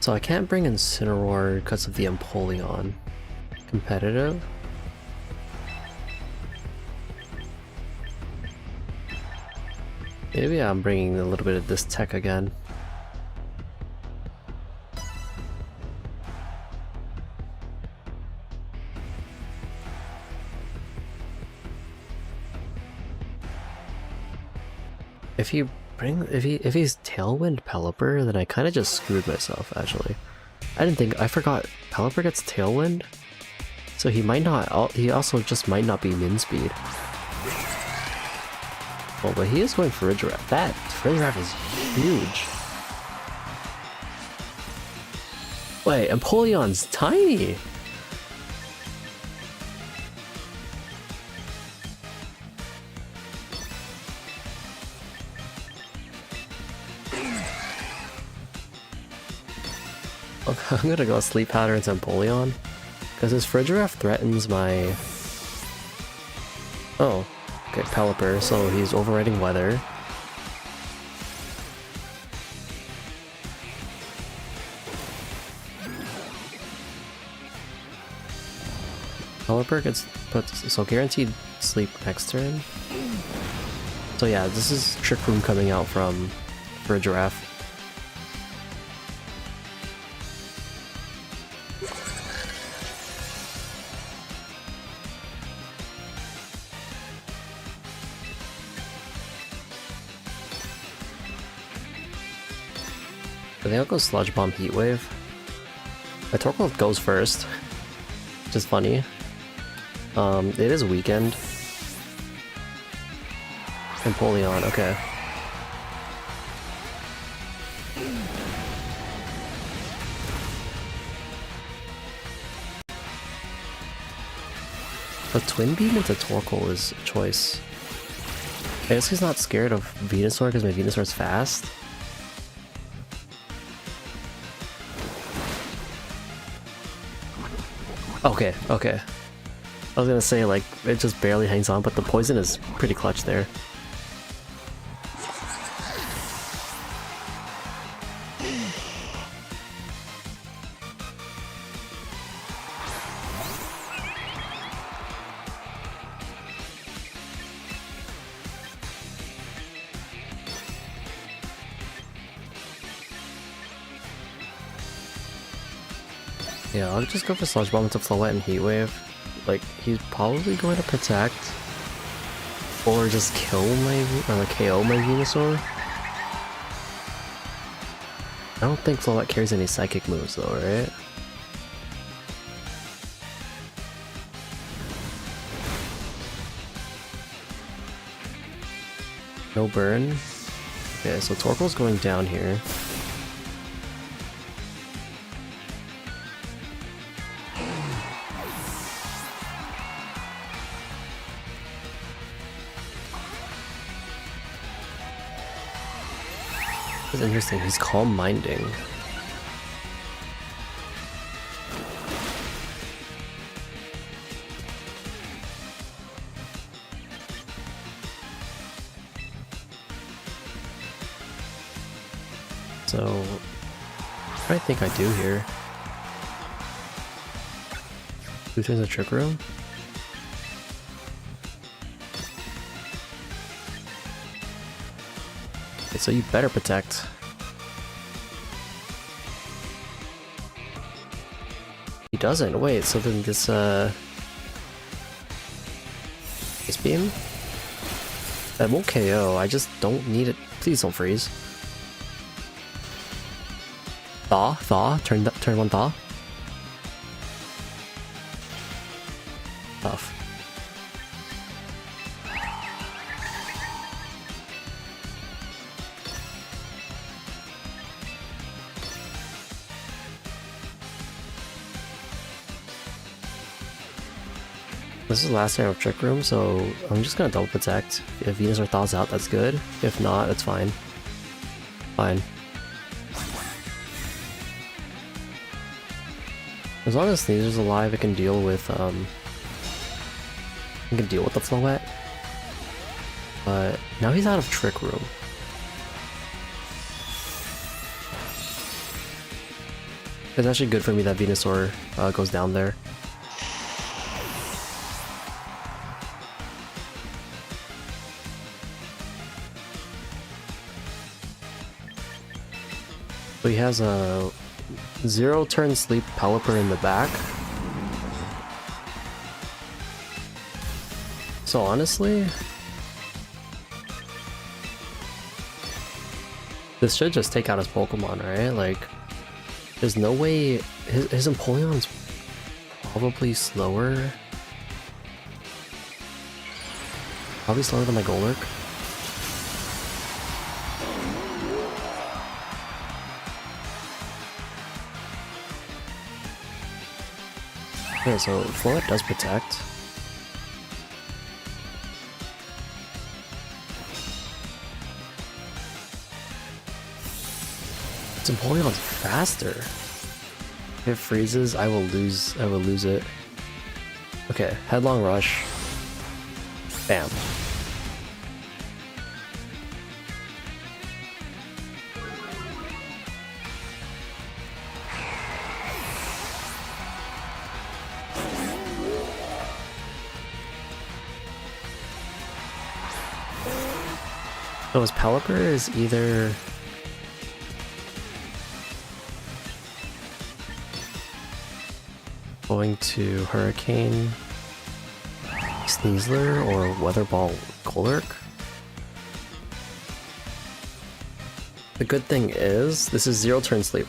So I can't bring Incineroar because of the Empoleon. Competitive? Maybe I'm bringing a little bit of this tech again. If he's Tailwind Pelipper, then I kind of just screwed myself. Actually, I forgot Pelipper gets Tailwind, so he might not. He also just might not be min speed. Oh, but he is going for Ridgewrap. That Ridgewrap is huge. Wait, Empoleon's tiny. I'm gonna go Sleep Powder into Empoleon, because his Ridgewrap threatens my... Oh, okay, Pelipper, so he's overriding Weather. Pelipper gets put, so guaranteed sleep next turn. So yeah, this is Trick Room coming out from Ridgewrap. I think I'll go Sludge Bomb Heat Wave. My Torkoal goes first, which is funny. It is Weekend. Empoleon, okay. A Twin Beam into Torkoal is a choice. I guess he's not scared of Venusaur because my Venusaur's fast. Okay, okay. I was gonna say, like, it just barely hangs on, but the poison is pretty clutch there. Yeah, I'll just go for Sludge Bomb to Floette and Heat Wave. Like, he's probably going to protect or just kill my, or like KO my Venusaur. I don't think Floette carries any psychic moves though, right? No burn. Okay, so Torkoal's going down here. That's interesting, he's Calm Minding. So, what do I think I do here? 2 turns of Trick Room? so you better protect. He doesn't. Wait, so then this beam? That won't KO, I just don't need it. Please don't freeze. Thaw, turn one thaw. Tough. This is the last turn of Trick Room, so I'm just gonna double protect. If Venus or Thaw's out, that's good. If not, it's fine. Fine. As long as Sneezer's alive, it can deal with the Floette. But now he's out of Trick Room. It's actually good for me that Venusaur goes down there. So he has a 0 turn sleep Pelipper in the back. So honestly, this should just take out his Pokemon, right? Like, there's no way his Empoleon's probably slower. Probably slower than my Golurk. Okay, so Floette does protect. Its Empoleon's faster. If it freezes, I will lose it. Okay, Headlong Rush. Bam. So his Pelipper is either going to Hurricane Sneasler or Weather Ball Golurk. The good thing is, this is 0 turn sleep.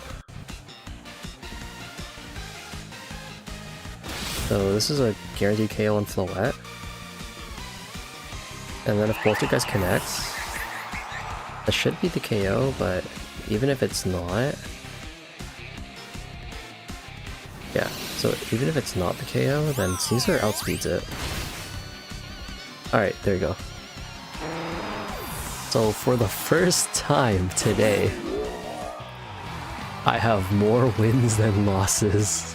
So this is a guaranteed KO on Floette. And then if both you guys connect, that should be the KO, but even if it's not... Yeah, so even if it's not the KO, then Sneasler outspeeds it. Alright, there you go. So for the first time today, I have more wins than losses.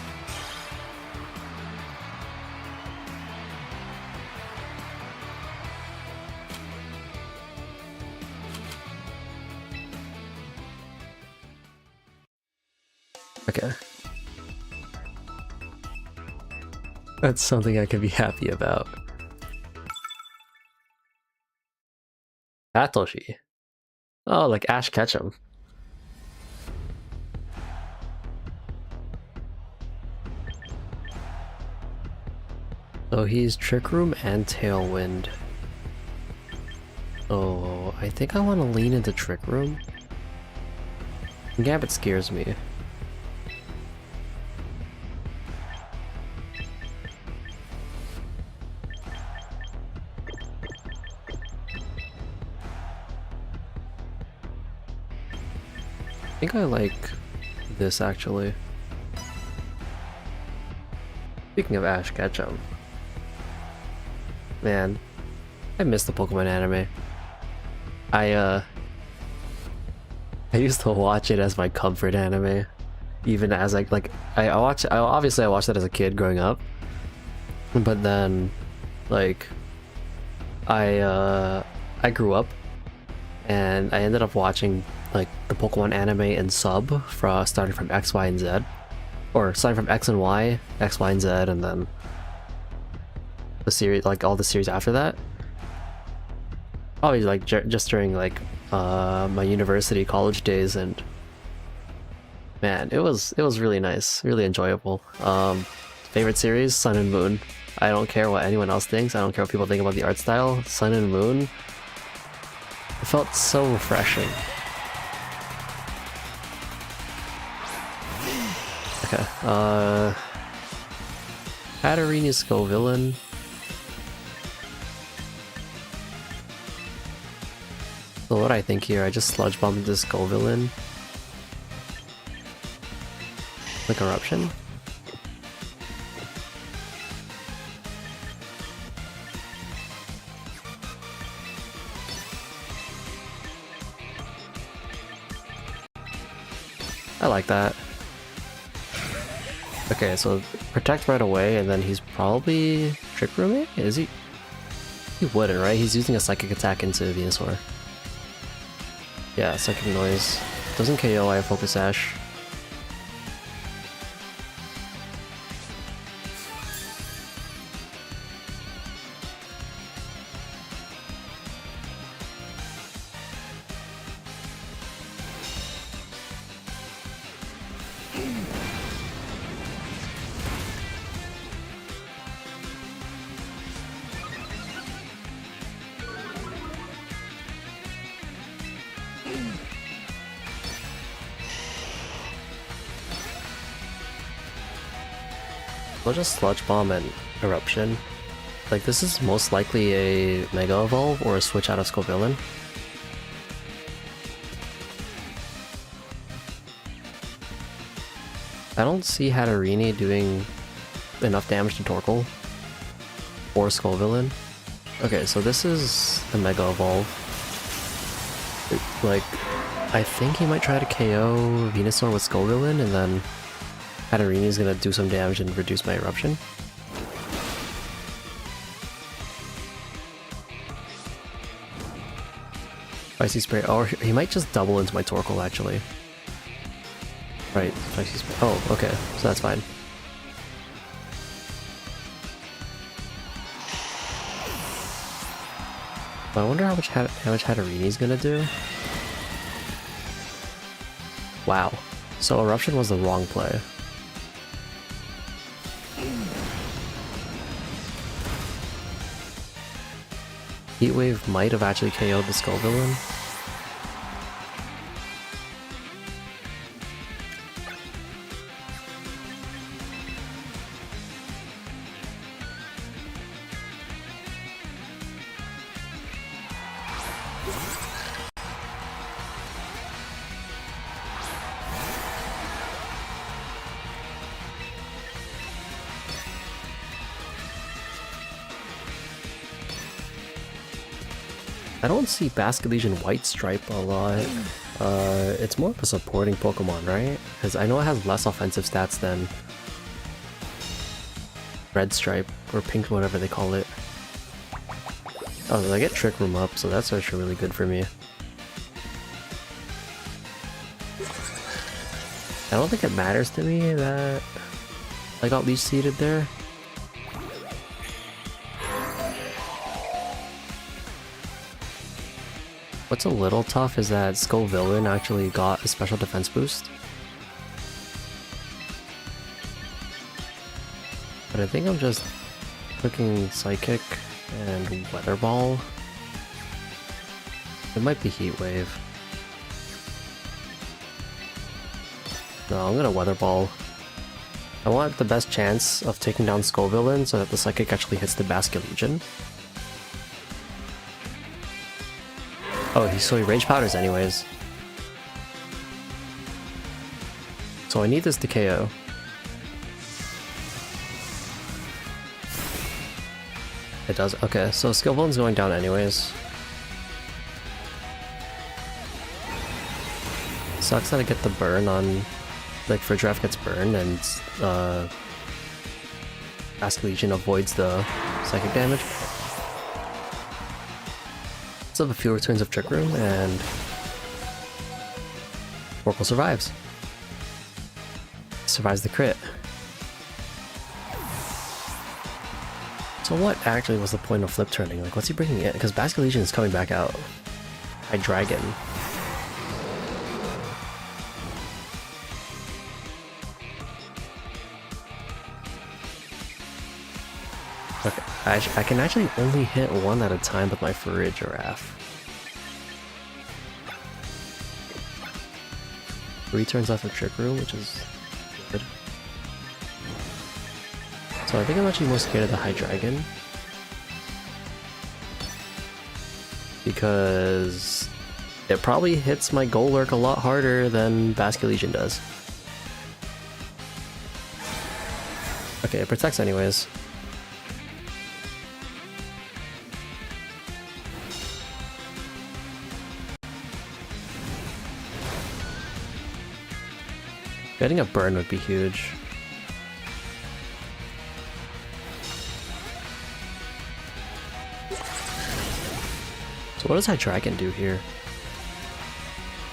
Okay. That's something I can be happy about. Satoshi. Oh, like Ash Ketchum. So he's Trick Room and Tailwind. So I think I want to lean into Trick Room. Gambit scares me. I think I like this actually. Speaking of Ash Ketchum, man, I miss the Pokemon anime. I used to watch it as my comfort anime, even as I obviously watched it as a kid growing up, but then like I grew up and I ended up watching like the Pokemon anime in sub starting from X, Y, and Z, or starting from X and Y, X, Y, and Z, and then the series, like all the series after that. Probably like just during like my university college days, and man, it was really nice, really enjoyable. Favorite series, Sun and Moon. I don't care what anyone else thinks. I don't care what people think about the art style. Sun and Moon. It felt so refreshing. Okay. Katarina's Skull Villain. So what I think here, I just sludge bombed this Skull Villain. Like Eruption. I like that. Okay, so protect right away, and then he's probably Trick Rooming? Is he? He wouldn't, right? He's using a Psychic attack into Venusaur. Yeah, Psychic Noise. Doesn't KO, I have Focus Sash. We'll just Sludge Bomb and Eruption. Like, this is most likely a Mega Evolve or a switch out of Skull Villain. I don't see Hatterini doing enough damage to Torkoal or Skull Villain. Okay, so this is the Mega Evolve. Like, I think he might try to KO Venusaur with Skull Villain, and then Hatterini is gonna do some damage and reduce my Eruption. Spicy Spray, or he might just double into my Torkoal actually. Right, Spicy Spray. Oh, okay, so that's fine. I wonder how much Hatterini's gonna do. Wow, so Eruption was the wrong play. Heat Wave might have actually KO'd the Skull Villain. I don't see Basket Legion White Stripe a lot. It's more of a supporting Pokemon, right? Because I know it has less offensive stats than Red Stripe, or Pink, whatever they call it. Oh, I get Trick Room up, so that's actually really good for me. I don't think it matters to me that I got Leech Seeded there. What's a little tough is that Skull Villain actually got a special defense boost. But I think I'm just clicking Psychic and Weather Ball. It might be Heat Wave. No, I'm gonna Weather Ball. I want the best chance of taking down Skull Villain so that the Psychic actually hits the Basket Legion. Oh, so he Rage Powders anyways. So I need this to KO. It does? Okay, so Skill Villain's going down anyways. Sucks that I get the burn on... like, Frigidraft gets burned and Basket Legion avoids the psychic damage. So a few returns of Trick Room, and Torkoal survives. Survives the crit. So what actually was the point of flip turning? Like, what's he bringing in? Because Basket Legion is coming back out. Dragon. Okay, I can actually only hit one at a time with my Furry Giraffe. 3 turns left of Trick Room, which is good. So I think I'm actually most scared of the Hydreigon. Because it probably hits my Golurk a lot harder than Basculegion does. Okay, it protects anyways. Getting a burn would be huge. So what does Hydreigon do here?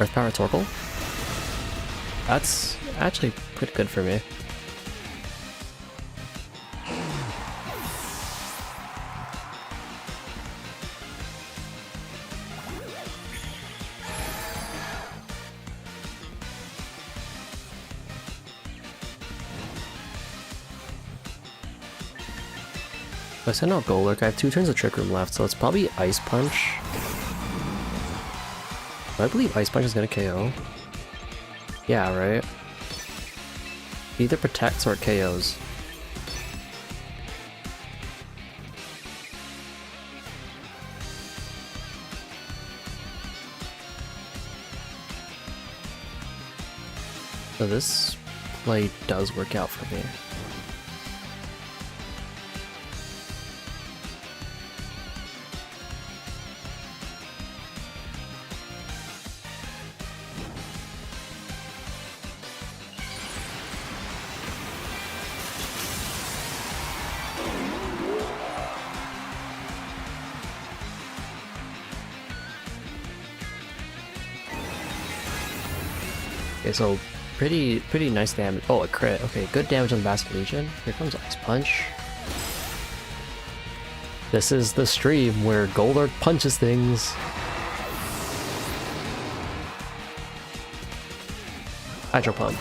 Earth Power Torkoal? That's actually pretty good for me. If I send out Golurk, I have 2 turns of Trick Room left, so it's probably Ice Punch. I believe Ice Punch is gonna KO. Yeah, right? Either protects or it KOs. So this play does work out for me. Okay, so pretty nice damage. Oh, a crit. Okay, good damage on Basculegion. Here comes Ice Punch. This is the stream where Golurk punches things. Hydro Pump.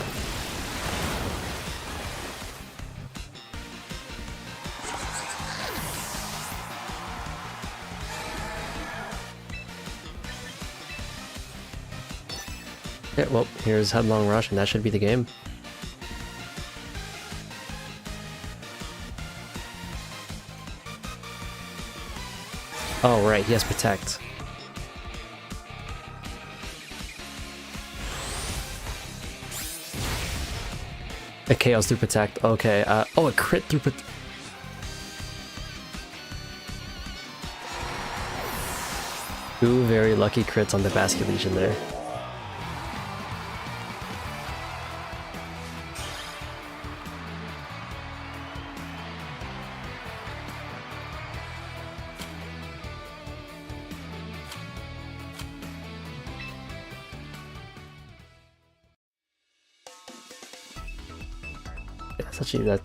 Okay, well, here's Headlong Rush, and that should be the game. Oh, right, he has Protect. A Chaos through Protect. Okay, oh, a crit through Protect. Two very lucky crits on the Basculegion there.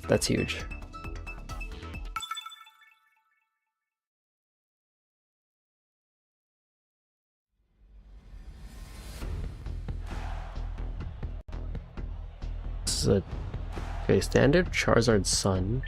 That's huge. This is a okay standard Charizard Sun.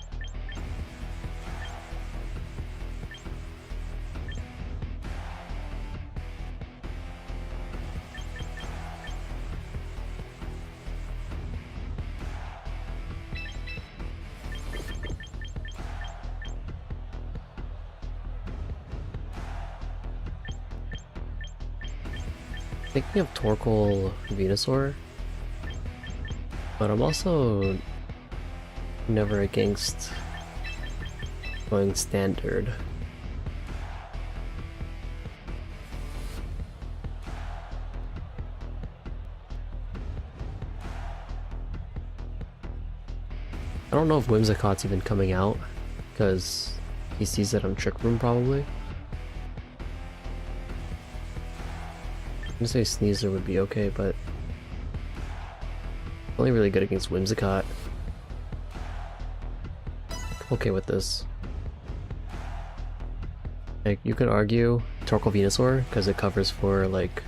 Thinking of Torkoal Venusaur, but I'm also never against going standard. I don't know if Whimsicott's even coming out, because he sees that I'm Trick Room probably. I'm gonna say Sneasler would be okay, but only really good against Whimsicott. I'm okay with this. Like, you could argue Torkoal Venusaur, because it covers for, like,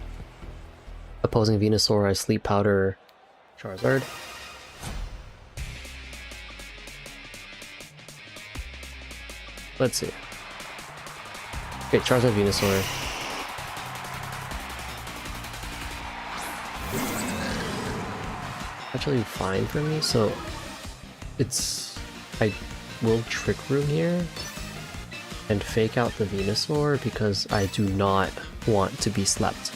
opposing Venusaur as Sleep Powder Charizard. Let's see. Okay, Charizard Venusaur. Actually fine for me, so I will Trick Room here and fake out the Venusaur because I do not want to be slept.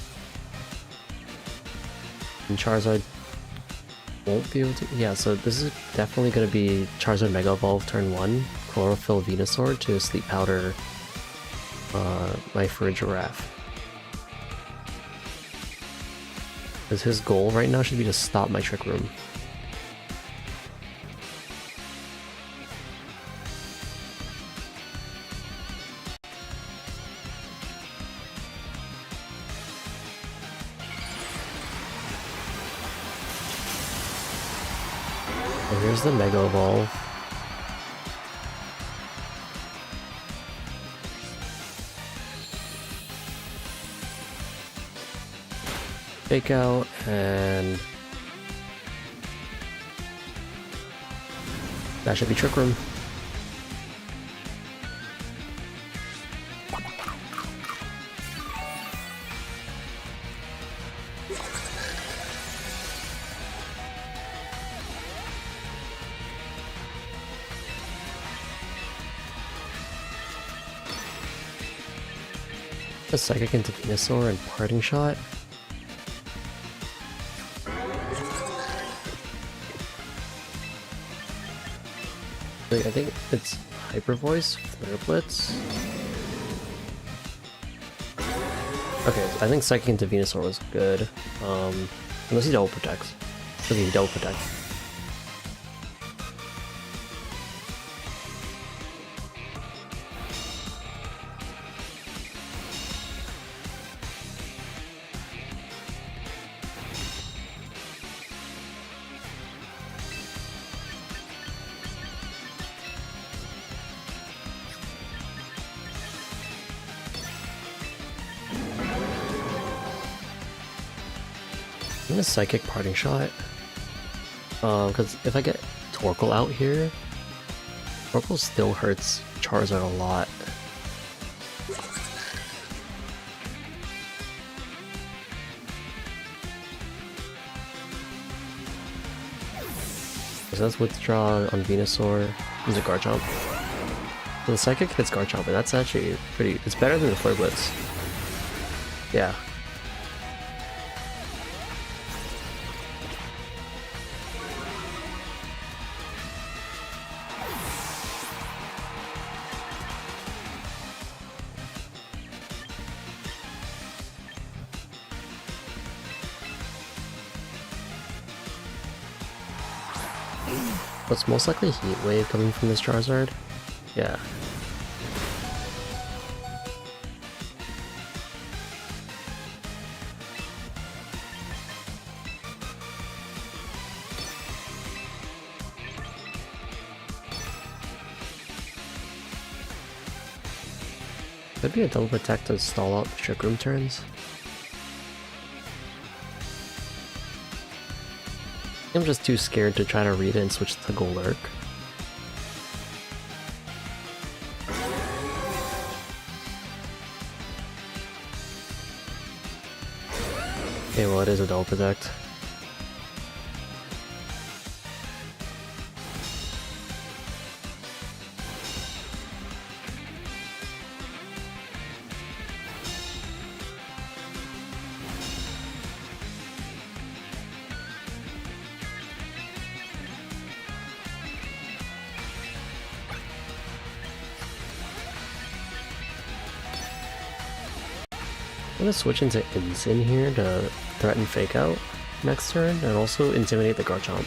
And Charizard won't be able to... Yeah, so this is definitely going to be Charizard Mega Evolve turn 1, Chlorophyll Venusaur to Sleep Powder my Farigiraf. Because his goal right now should be to stop my Trick Room. And here's the Mega Evolve. Fake out, and that should be Trick Room. A Psychic into Venusaur and Parting Shot. I think it's Hyper Voice, Flare Blitz. Okay, I think Psychic into Venusaur was good. Unless he double protects. Okay, he double protects. I'm gonna Psychic Parting Shot. Because if I get Torkoal out here, Torkoal still hurts Charizard a lot. So let's withdraw on Venusaur into Garchomp. So the Psychic hits Garchomp, and that's actually pretty... It's better than the Flare Blitz. Yeah. What's most likely Heat Wave coming from this Charizard? Yeah. Could be a double protect to stall out Trick Room turns. I'm just too scared to try to read it and switch to Golurk. Okay, well it is a double protect. I'm gonna switch into Incin here to threaten Fake Out next turn, and also intimidate the Garchomp.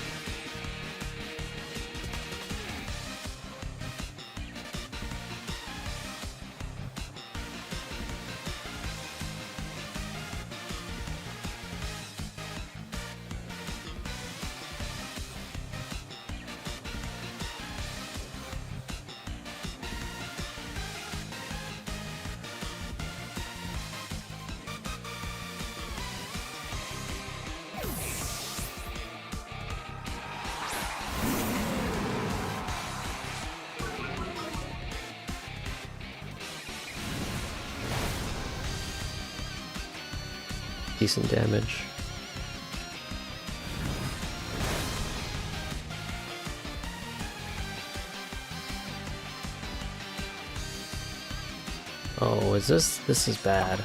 decent damage. Oh, is this? This is bad.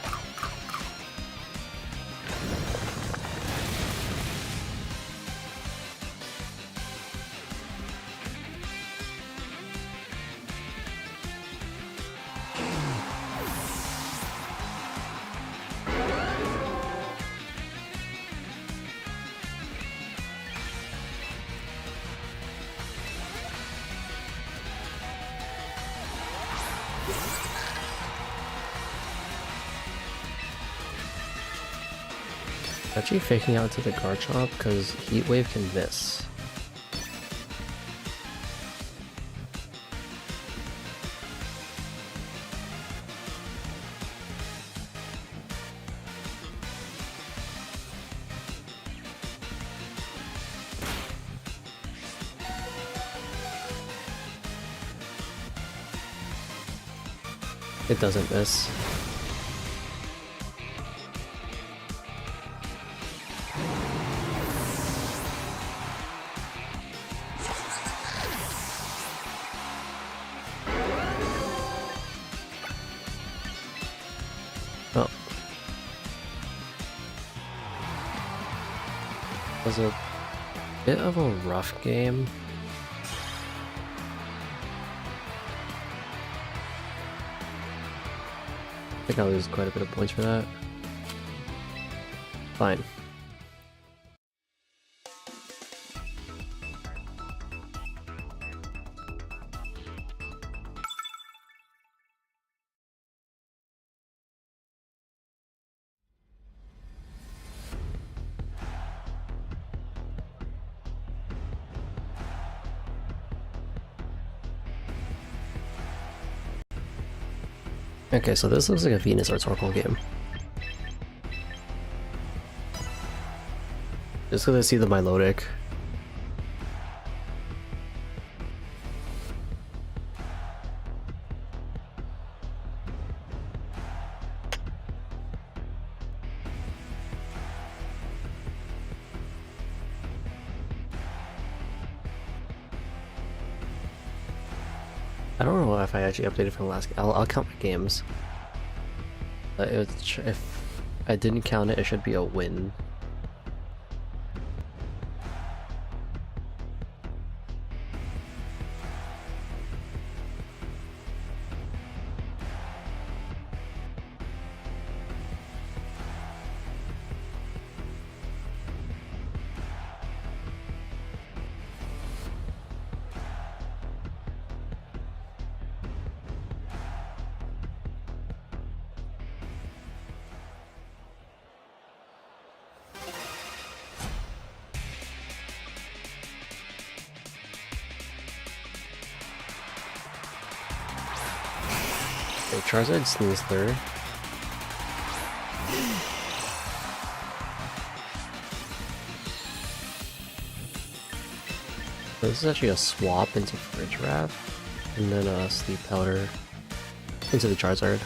Actually faking out to the Garchomp because Heat Wave can miss. It doesn't miss. Oh. It was a bit of a rough game. I think I'll lose quite a bit of points for that. Fine. Okay, so this looks like a Venusaur Torkoal game. Just because I see the Milotic. I don't know if I actually updated from the last. I'll count my games. If I didn't count it, it should be a win. Okay, Charizard sneeze third. So this is actually a swap into Fridge Wrap, and then a Sleep Powder into the Charizard.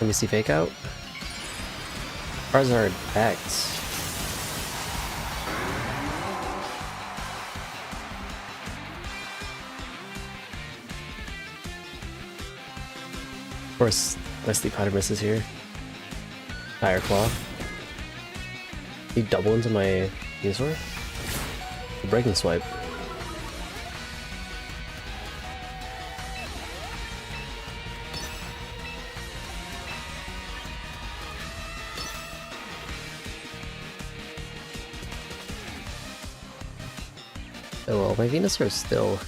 Let me see fake out. Charizard X. Of course, my Sleep Powder misses here. Tire Claw. You double into my Venusaur? Breaking Swipe. Oh well, my Venusaur is still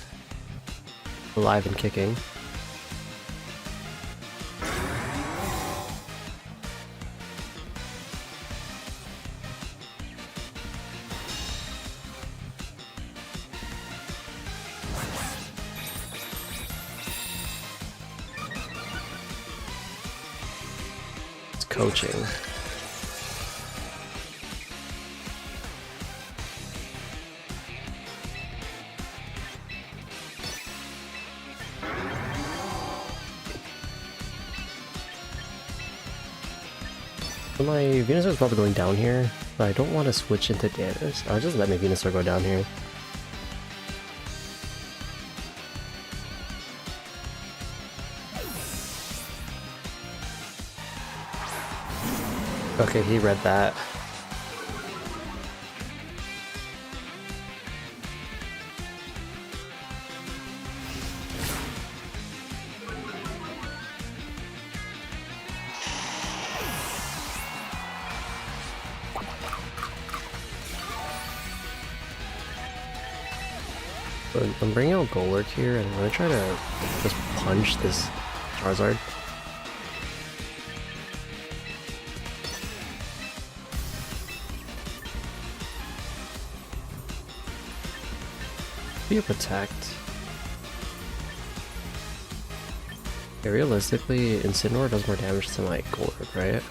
alive and kicking. It's coaching. So my Venusaur is probably going down here, but I don't want to switch into damage. I'll just let my Venusaur go down here. Okay, he read that. I'm bringing out Golurk here, and I'm gonna try to just punch this Charizard. Be a protect. Okay, realistically, Incineroar does more damage to my Golurk, right?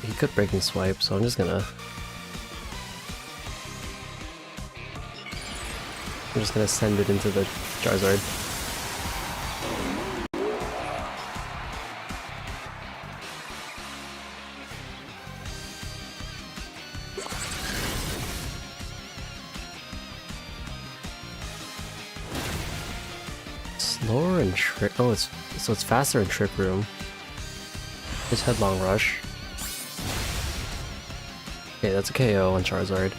He could Breaking Swipe, so I'm just gonna send it into the Charizard. Slower and Trick. Oh, it's faster in Trick Room. Just Headlong Rush. Okay, that's a KO on Charizard.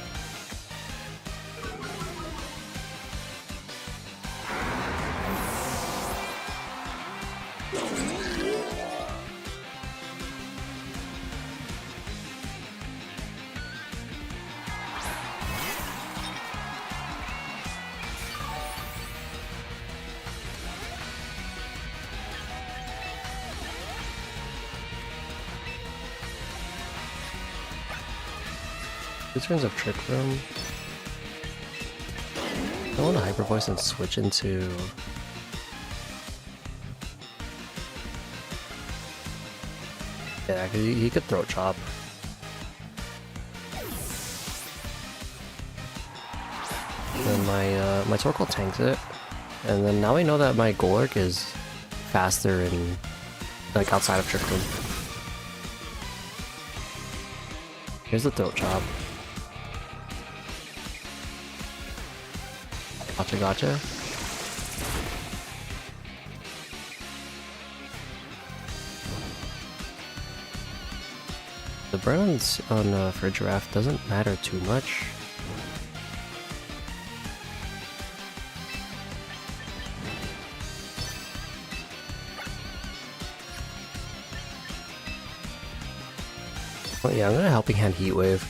Two turns of Trick Room. I want to Hyper Voice and switch into... Yeah, he could Throat Chop. And then my Torkoal tanks it. And then now I know that my Golurk is faster in, like, outside of Trick Room. Here's the Throat Chop. Gotcha. The burn on for Giraffe doesn't matter too much. Oh yeah, I'm gonna Helping Hand Heat Wave.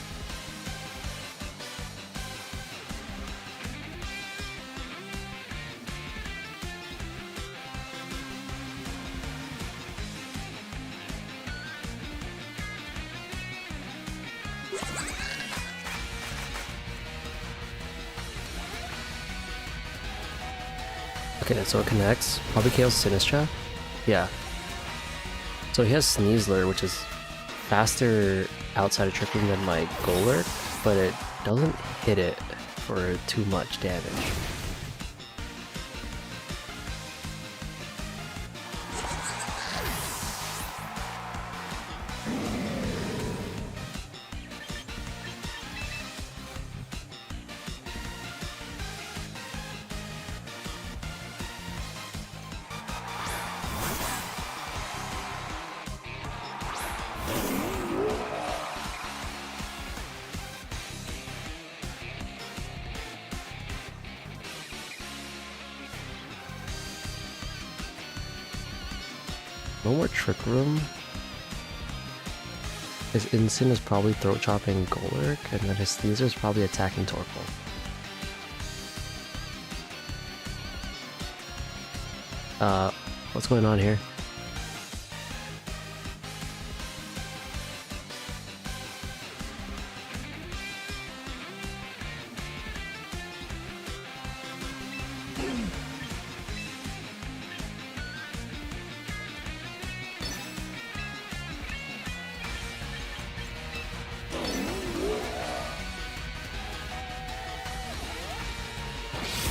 Okay, so it connects. Probably KOs Sinistra. Yeah. So he has Sneasler, which is faster outside of Trick Room than my Golurk, but it doesn't hit it for too much damage. No more Trick Room. His Instant is probably throat chopping Golurk, and then his Sneasel is probably attacking Torkoal. What's going on here?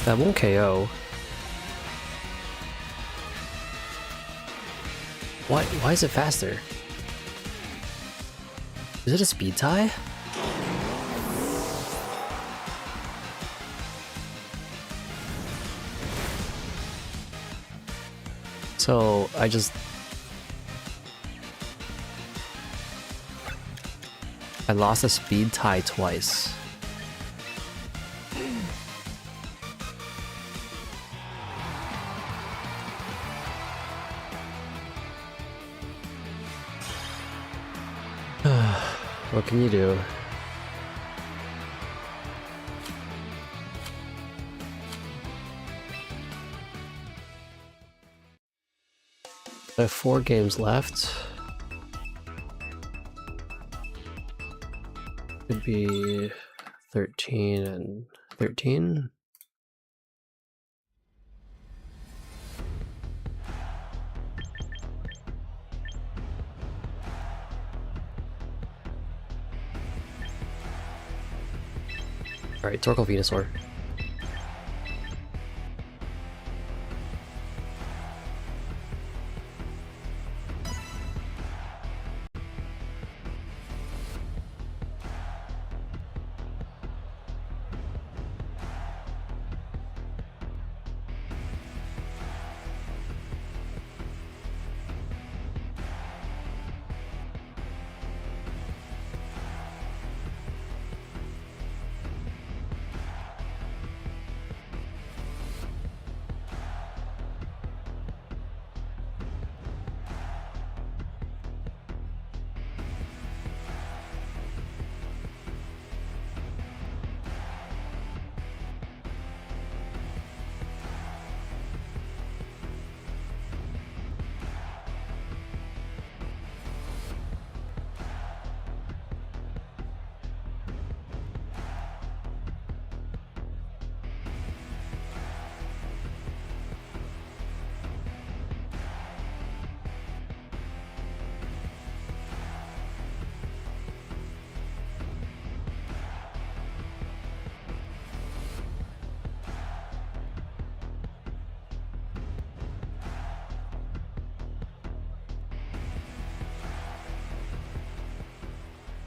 That won't KO. Why is it faster? Is it a speed tie? So I lost a speed tie twice. What can you do? I have 4 games left. Could be 13 and 13. Alright, Torkoal Venusaur.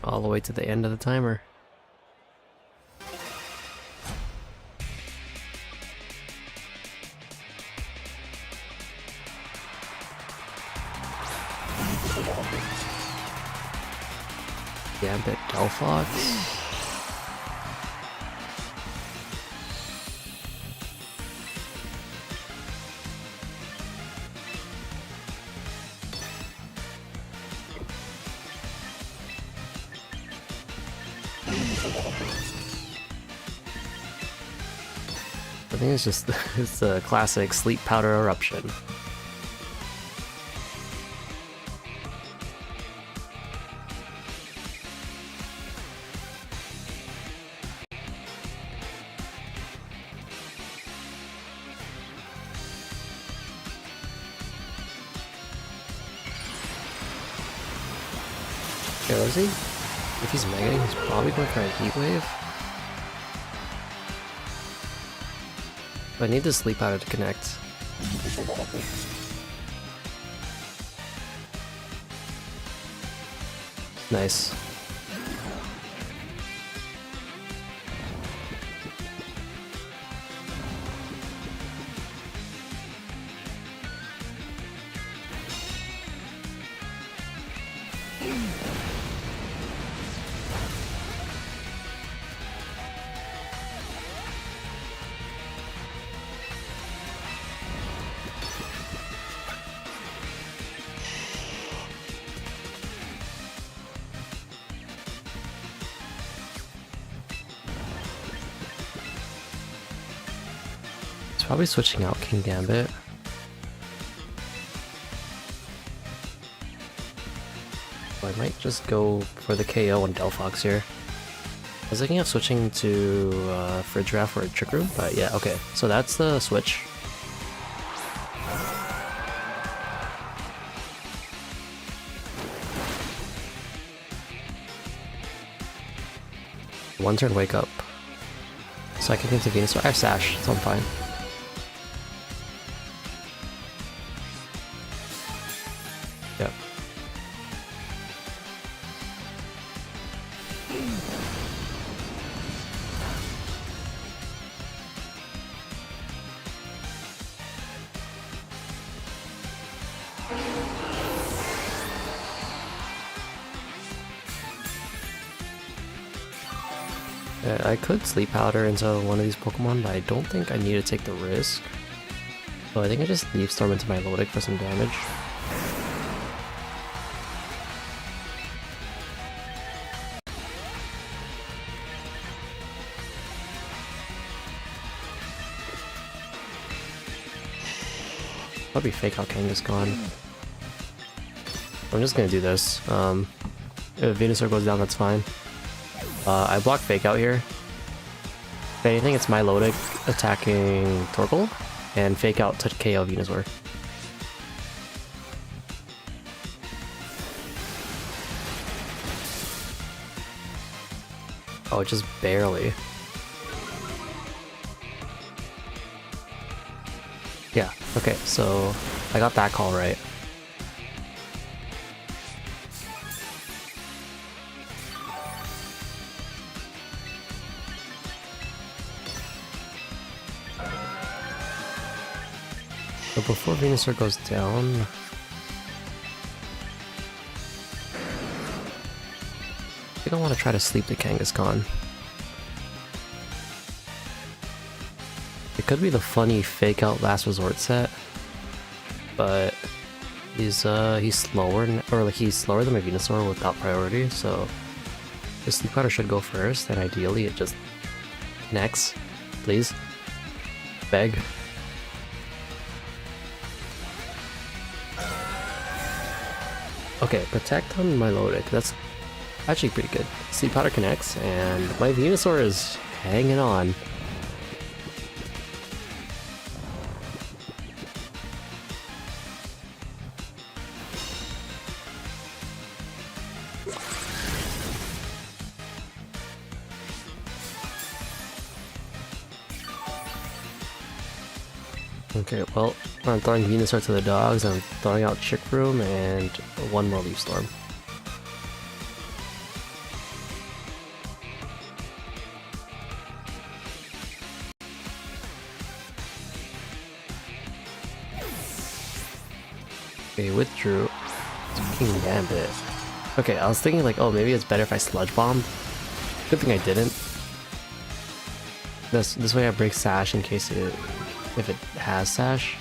All the way to the end of the timer. Gambit Delphox. I think it's just it's a classic sleep powder eruption. Okay, let's see. If he's megaing, he's probably going for a heat wave. I need the sleep powder to connect. Nice. Probably switching out King Gambit. I might just go for the KO on Delphox here. I was thinking of switching to Fridge Draft or Trick Room, but yeah, okay. So that's the switch. One turn wake up. So I can get to Venusaur. I have Sash, so I'm fine. Yep. I could Sleep Powder into one of these Pokemon, but I don't think I need to take the risk. So I think I just Leaf Storm into my Lodic for some damage. Probably Fake Out Kangaskhan. I'm just gonna do this. If Venusaur goes down, that's fine. I block Fake Out here. If anything, it's my Lodic attacking Torkoal, and Fake Out to KO Venusaur. Oh, just barely. Yeah, okay, so I got that call right. But before Venusaur goes down, I think I want to try to sleep the Kangaskhan. It could be the funny Fake Out Last Resort set, but he's slower, or like he's slower than my Venusaur without priority, so the Sleep Powder should go first, and ideally it just connects. Please. Beg. Okay, Protect on my Lodic, that's actually pretty good. Sleep Powder connects, and my Venusaur is hanging on. Okay, well, I'm throwing Venusaur to the dogs, I'm throwing out Trick Room, and one more Leaf Storm. Okay, withdrew. King Gambit. Okay, I was thinking like, oh, maybe it's better if I Sludge Bomb. Good thing I didn't. This way I break Sash in case if it has Sash.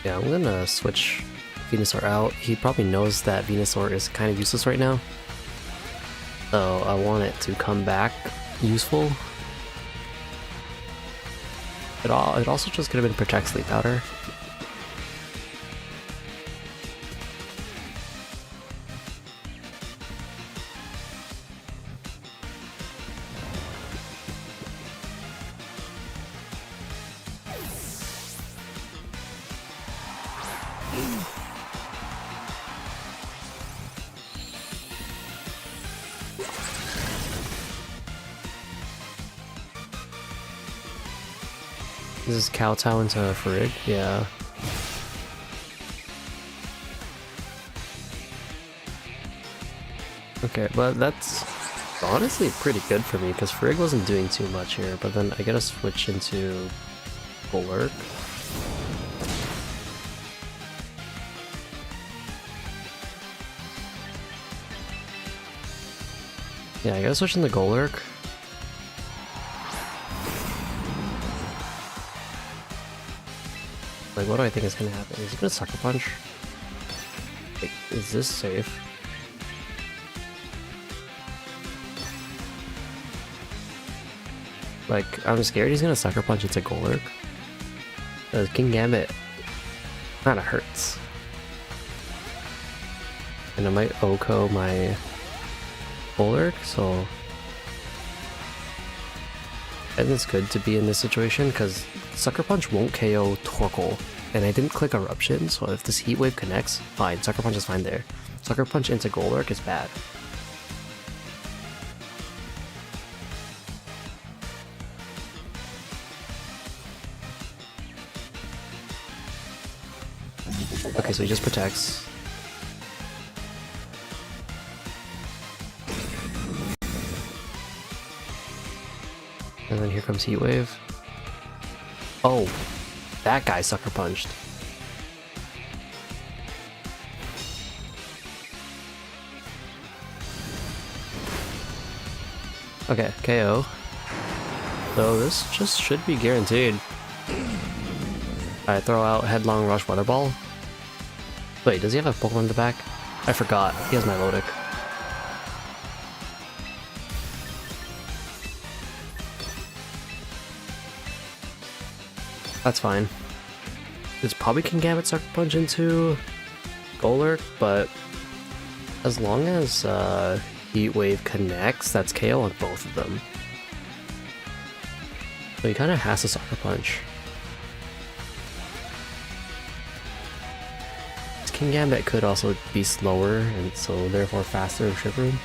Yeah, I'm gonna switch Venusaur out. He probably knows that Venusaur is kind of useless right now. So I want it to come back useful. It also just could have been Protect Sleep Powder. This is Kowtow into Farig? Yeah. Okay, but that's honestly pretty good for me, because Farig wasn't doing too much here, but then I gotta switch into Golurk. Yeah, I gotta switch in the Golurk. Like, what do I think is gonna happen? Is he gonna Sucker Punch? Like, is this safe? Like, I'm scared he's gonna Sucker Punch into Golurk. King Gambit kinda hurts. And I might OHKO my Golurk, so I think it's good to be in this situation because Sucker Punch won't KO Torkoal, and I didn't click Eruption, so if this Heat Wave connects, fine, Sucker Punch is fine there. Sucker Punch into Golurk is bad. Okay, so he just protects. And then here comes Heat Wave. Oh, that guy Sucker Punched. Okay, KO. So this just should be guaranteed. Alright, throw out Headlong Rush Weather Ball. Wait, does he have a Pokemon in the back? I forgot. He has my Milotic. That's fine. It's probably can Gambit Sucker Punch into Golurk, but as long as Heat Wave connects, that's KO on both of them. So he kind of has to Sucker Punch. King Gambit could also be slower and so therefore faster in Trick Room.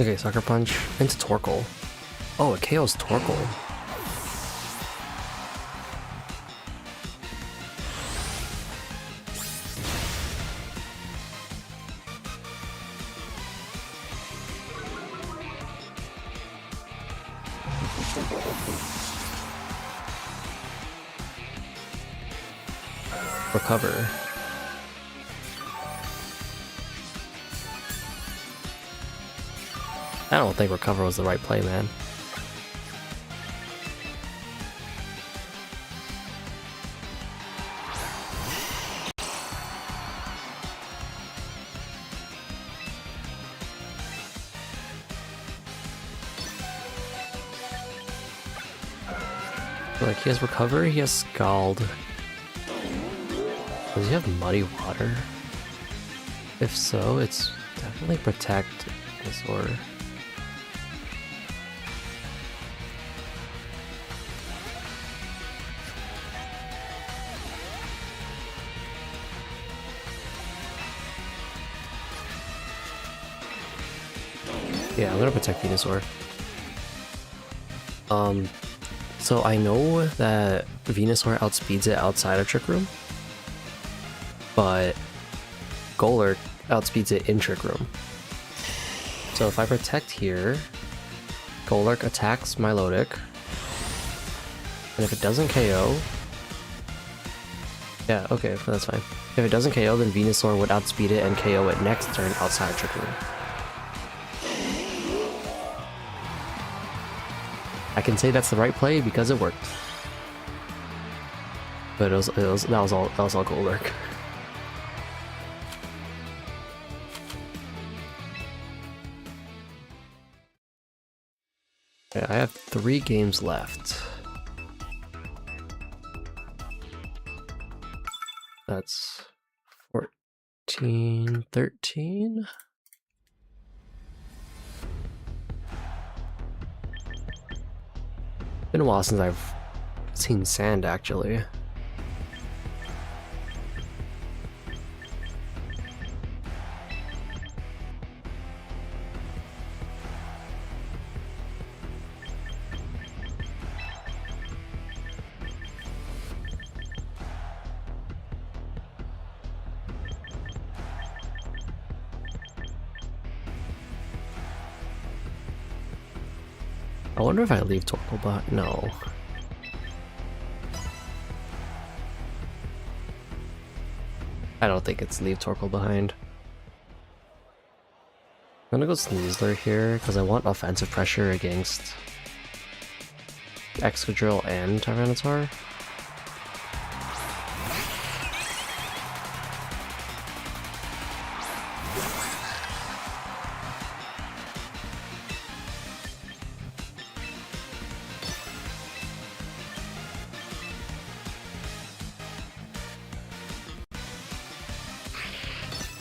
Okay, Sucker Punch into Torkoal. Oh, it KOs Torkoal. Recover. I don't think Recover was the right play, man. Like, he has Recover, he has Scald. Does he have Muddy Water? If so, it's definitely Protect Venusaur. Yeah, I'm gonna Protect Venusaur. So I know that Venusaur outspeeds it outside of Trick Room, but Golurk outspeeds it in Trick Room. So if I Protect here, Golurk attacks Milotic, and if it doesn't KO... Yeah, okay, that's fine. If it doesn't KO, then Venusaur would outspeed it and KO it next turn outside of Trick Room. I can say that's the right play because it worked. But that was all Golurk. Okay, I have 3 games left. That's 14, 13. Been a while since I've seen sand, actually. I wonder if I leave Torkoal behind. No. I don't think it's leave Torkoal behind. I'm gonna go Sneasler here because I want offensive pressure against Excadrill and Tyranitar.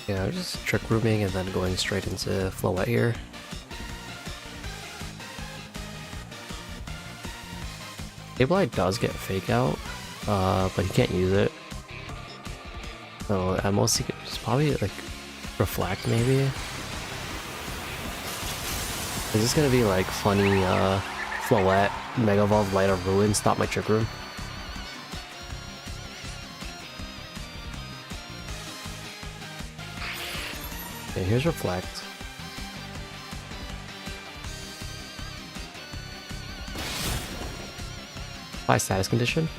Yeah, I'm just Trick Rooming and then going straight into Floette here. Sableye does get Fake Out, but he can't use it. So at most he could just probably like Reflect maybe. Is this gonna be like funny Floette, Mega Evolve, Light of Ruin, stop my Trick Room? Okay, here's Reflect. High status condition.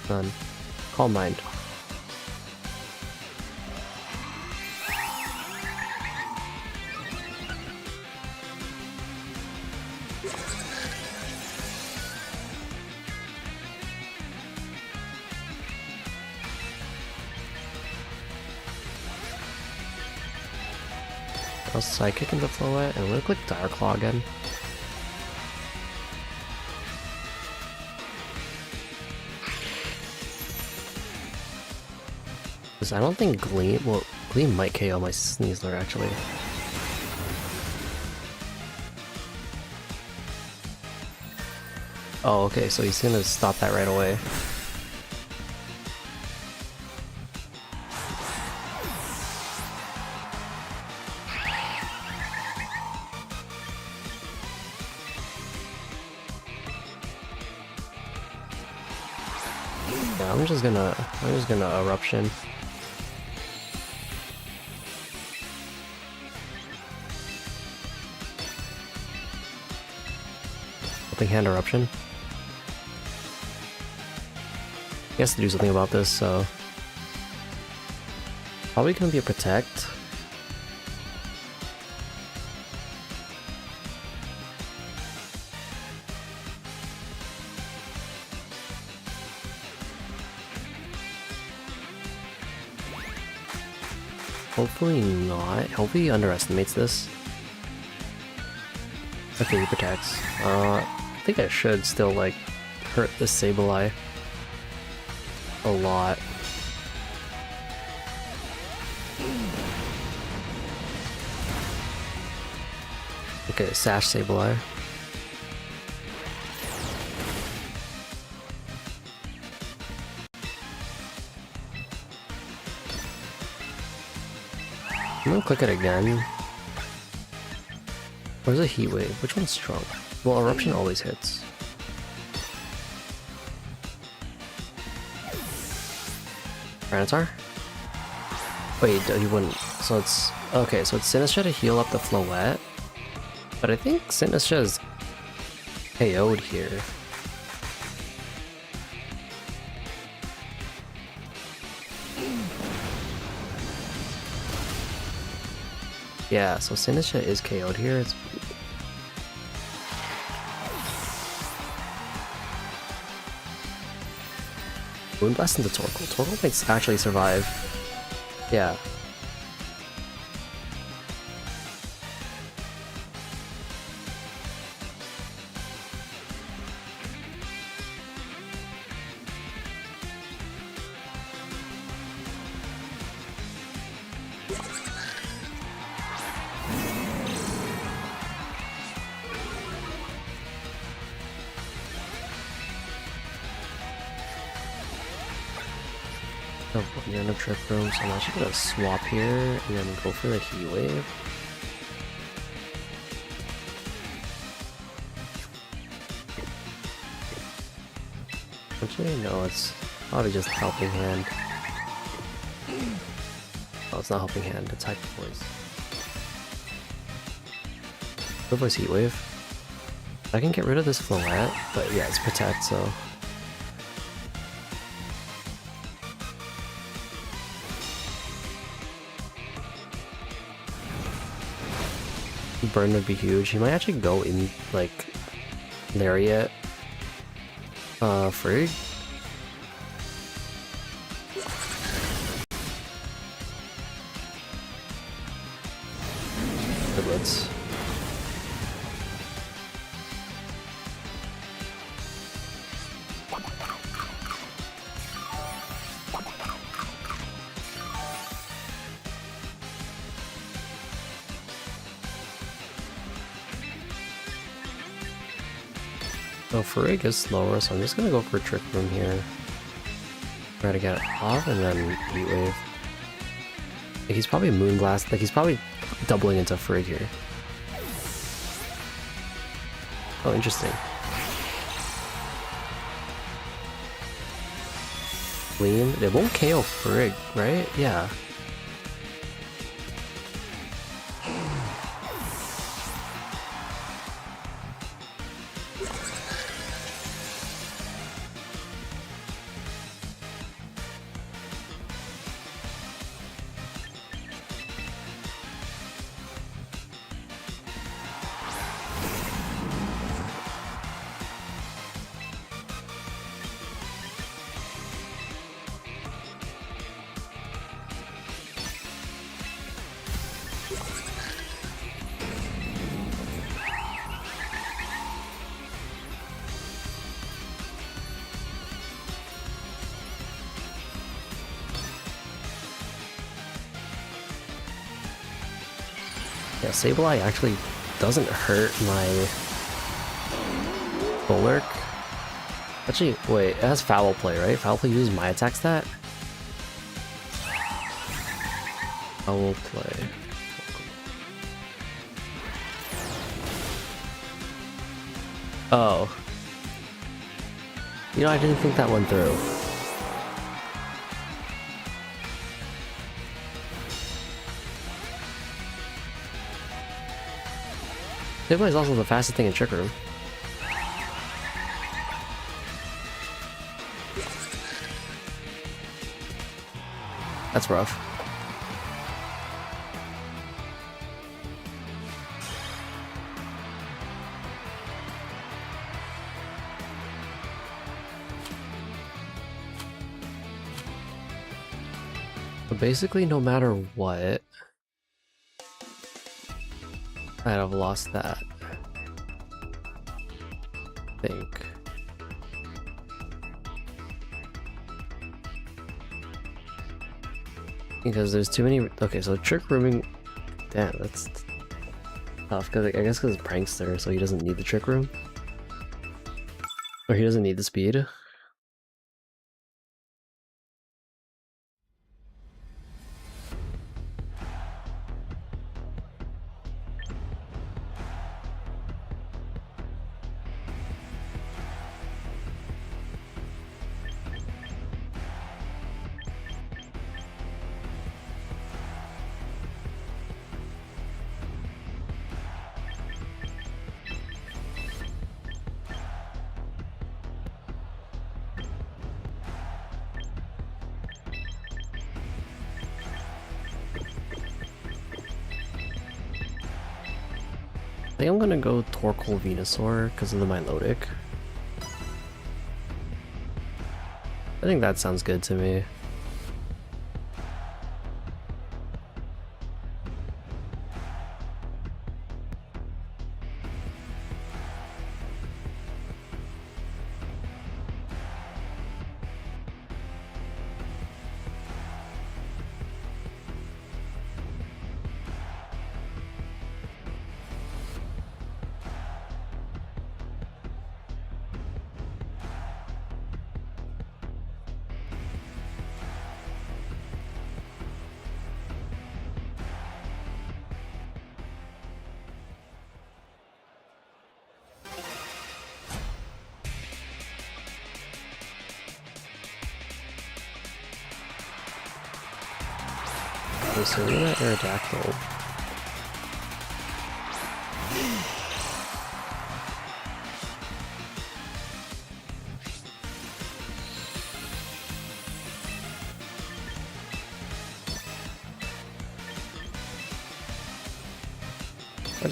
Done. Calm Mind. I'll Psychic into Floette, and I'm gonna click Dire Claw again. Because I don't think Gleam, well, Gleam might KO my Sneasler actually. Oh, okay, so he's gonna stop that right away. Yeah, I'm just gonna Eruption. Helping Hand Eruption. He has to do something about this, so probably gonna be a Protect. Hopefully not. Hopefully he underestimates this. Okay, he protects. I think I should still like hurt the Sableye a lot. Okay, Sash Sableye. I'm gonna click it again. Where's a Heat Wave? Which one's strong? Well, Eruption always hits. Tyranitar? Wait, he wouldn't. So it's... Okay, so it's Sinistcha to heal up the Floette. But I think Sinistcha is KO'd here. Yeah, so Sinistcha is KO'd here. It's... Moonblast into Torkoal. Torkoal might actually survive. Yeah. You're in a Trick Room, so I'm actually gonna swap here and then go for the Heat Wave. Actually, no, it's probably just Helping Hand. Oh, it's not Helping Hand, it's Hyper Voice. voice Heat Wave. I can get rid of this Floette, but yeah, it's Protect, so... Burn would be huge. He might actually go in, like, Lariat. Frigg? Goodwoods. So Frigg is slower, so I'm just gonna go for Trick Room here. Try to get it off and then Heat Wave. Like he's probably Moonblast, like he's probably doubling into Frigg here. Oh, interesting. Gleam? It won't KO Frigg, right? Yeah. Yeah, Sableye actually doesn't hurt my Golurk. Actually, wait, it has Foul Play, right? Foul Play uses my attack stat? Foul Play. Oh. You know, I didn't think that one through. Sableye is also the fastest thing in Trick Room. That's rough. But basically, no matter what, I'd have lost that. I think. Because there's too many. Okay, so Trick Rooming. Damn, that's tough. Cause I guess because it's Prankster, so he doesn't need the Trick Room. Or he doesn't need the speed. I think I'm gonna go Torkoal Venusaur because of the Milotic. I think that sounds good to me. Okay, so we're at Aerodactyl.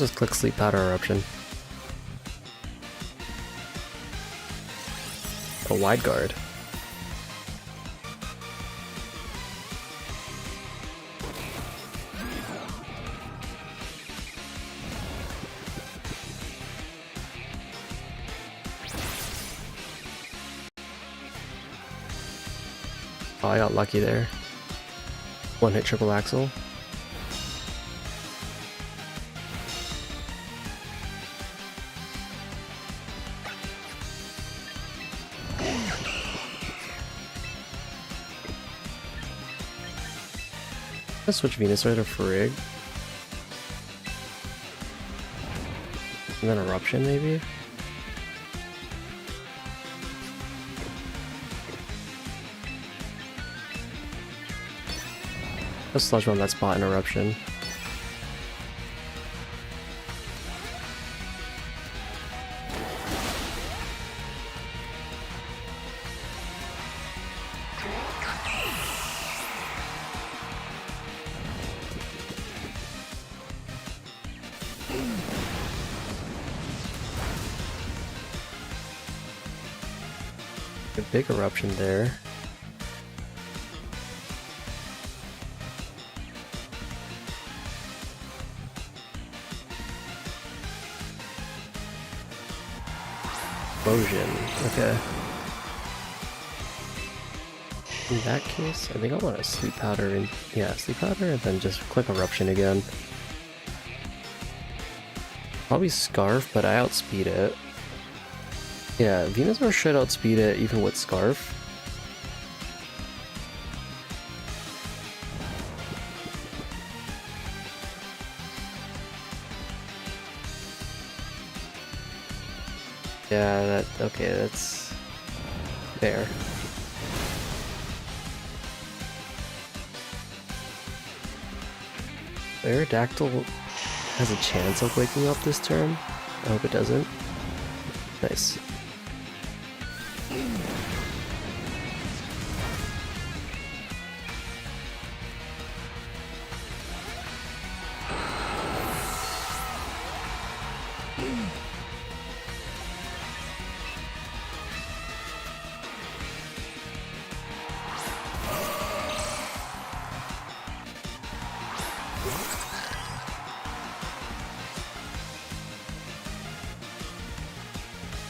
just click Sleep Powder Eruption. A wide guard. Oh, I got lucky there. One hit triple axle. Let's switch Venusaur to Frigg. And then Eruption maybe? Let's Sludge Bomb that spot in Eruption. A big Eruption there. Explosion. Okay. In that case, I think I want to Sleep Powder and Sleep Powder and then just click Eruption again. Probably Scarf, but I outspeed it. Yeah, Venusaur should outspeed it even with Scarf. Yeah, okay, that's fair. Aerodactyl has a chance of waking up this turn. I hope it doesn't. Nice.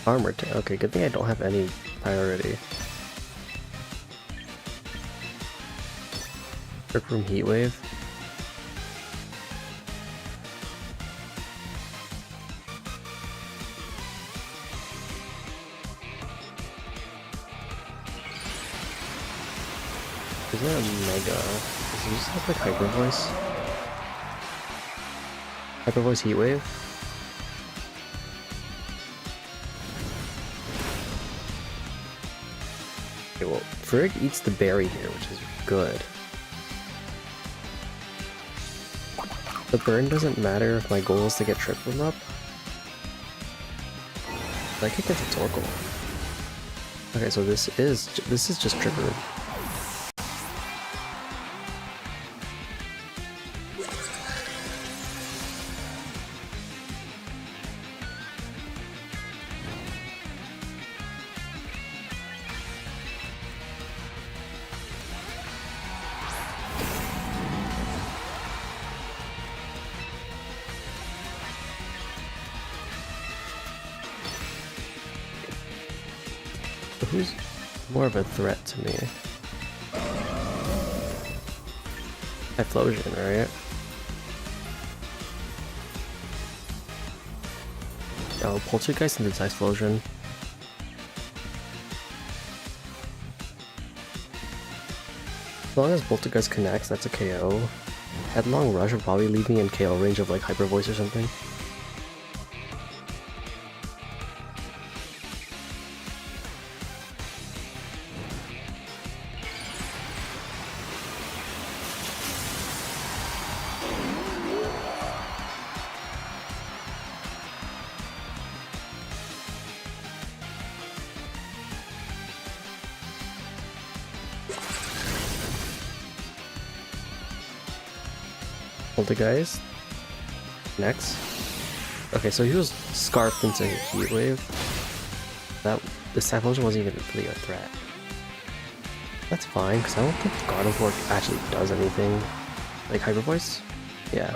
Armor tank. Okay, good thing I don't have any priority. Trick Room Heat Wave. Is that a Mega? Does he just have like Hyper Voice? Hyper Voice Heat Wave? Okay, well, Frigg eats the berry here, which is good. The burn doesn't matter if my goal is to get Trick Room up. I could get the Torkoal. Okay, so this is just Trick Room. Who's more of a threat to me? Typhlosion, right? Oh, Poltergeist into Typhlosion. As long as Poltergeist connects, that's a KO. Headlong Rush would probably leave me in KO range of like Hyper Voice or something. Poltergeist. Next. Okay, so he was scarfed into Heat Wave. This Typhlosion wasn't even really a threat. That's fine, because I don't think Golurk actually does anything. Like Hyper Voice? Yeah.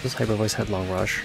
This Hyper Voice Headlong Rush.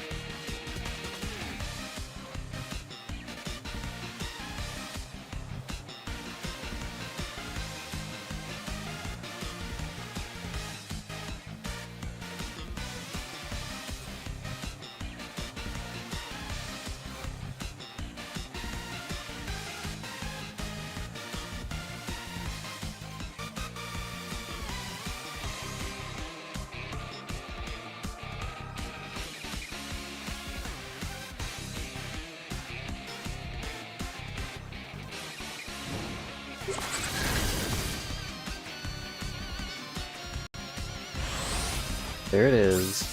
There it is.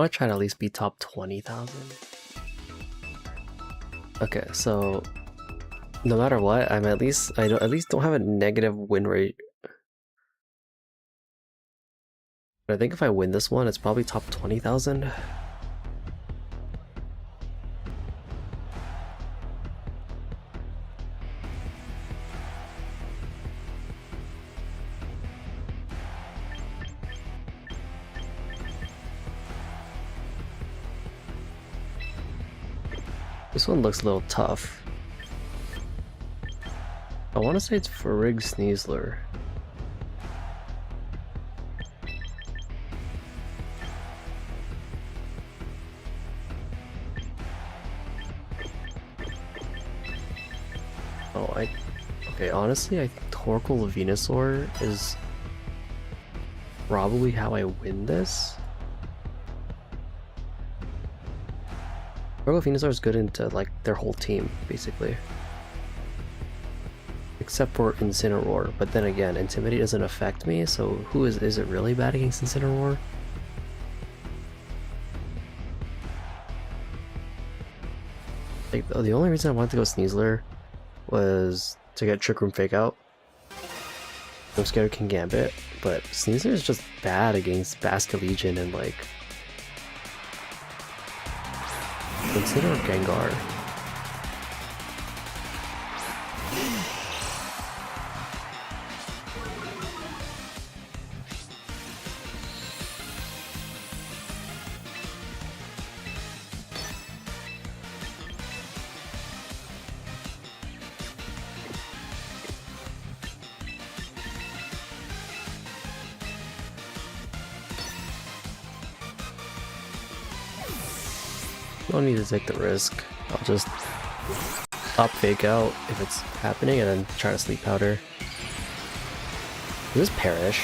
I'll try to at least be top 20,000. Okay, so no matter what, I at least don't have a negative win rate. But I think if I win this one, it's probably top 20,000. This one looks a little tough. I want to say it's Farig Sneasler. Okay, honestly, I think Torkoal Venusaur is probably how I win this. Torkoal Venusaur is good into like their whole team, basically. Except for Incineroar, but then again, Intimidate doesn't affect me, so who is it really bad against Incineroar? Like, the only reason I wanted to go Sneasler was to get Trick Room Fake Out. I'm scared of Kingambit, but Sneasler is just bad against Basculegion and like consider Gengar. Don't need to take the risk. I'll just up Fake Out if it's happening and then try to Sleep Powder. Does this perish?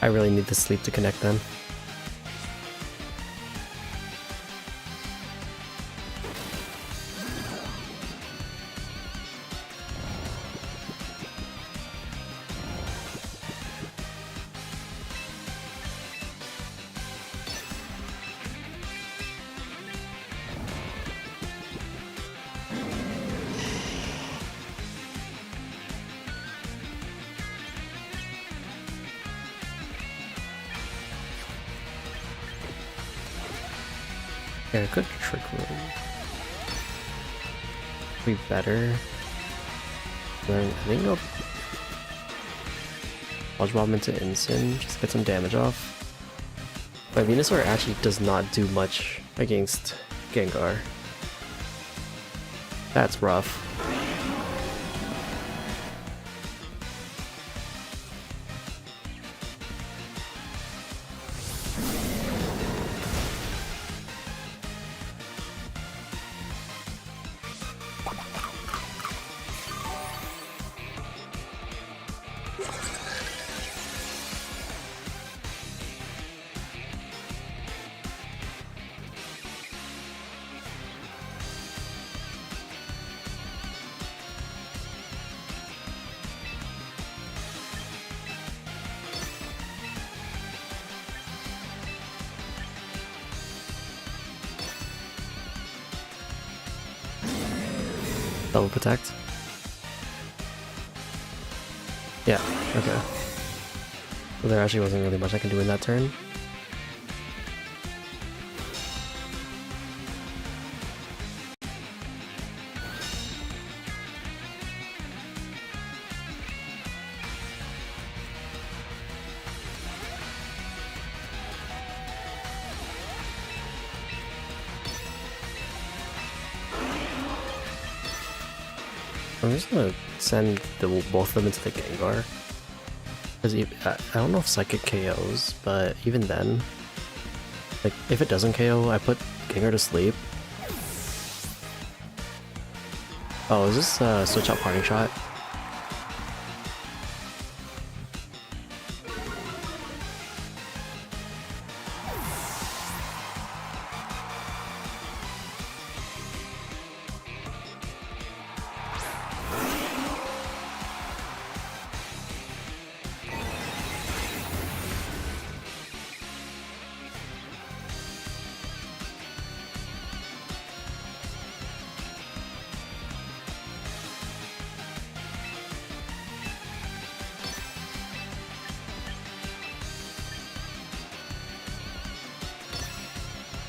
I really need the sleep to connect then. Yeah, I could Trick Room. Be better. Then I think I'll Sludge Bomb into Incin, just get some damage off. But Venusaur actually does not do much against Gengar. That's rough. Double protect. Yeah, okay. Well, there actually wasn't really much I can do in that turn. I'm just gonna send both of them into the Gengar. Because I don't know if Psychic KOs, but even then, like, if it doesn't KO, I put Gengar to sleep. Oh, is this switch out Parting Shot?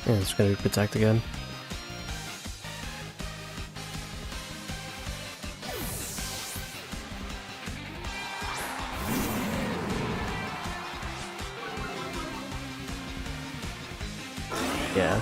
Yeah, it's gonna be protect again. Yeah.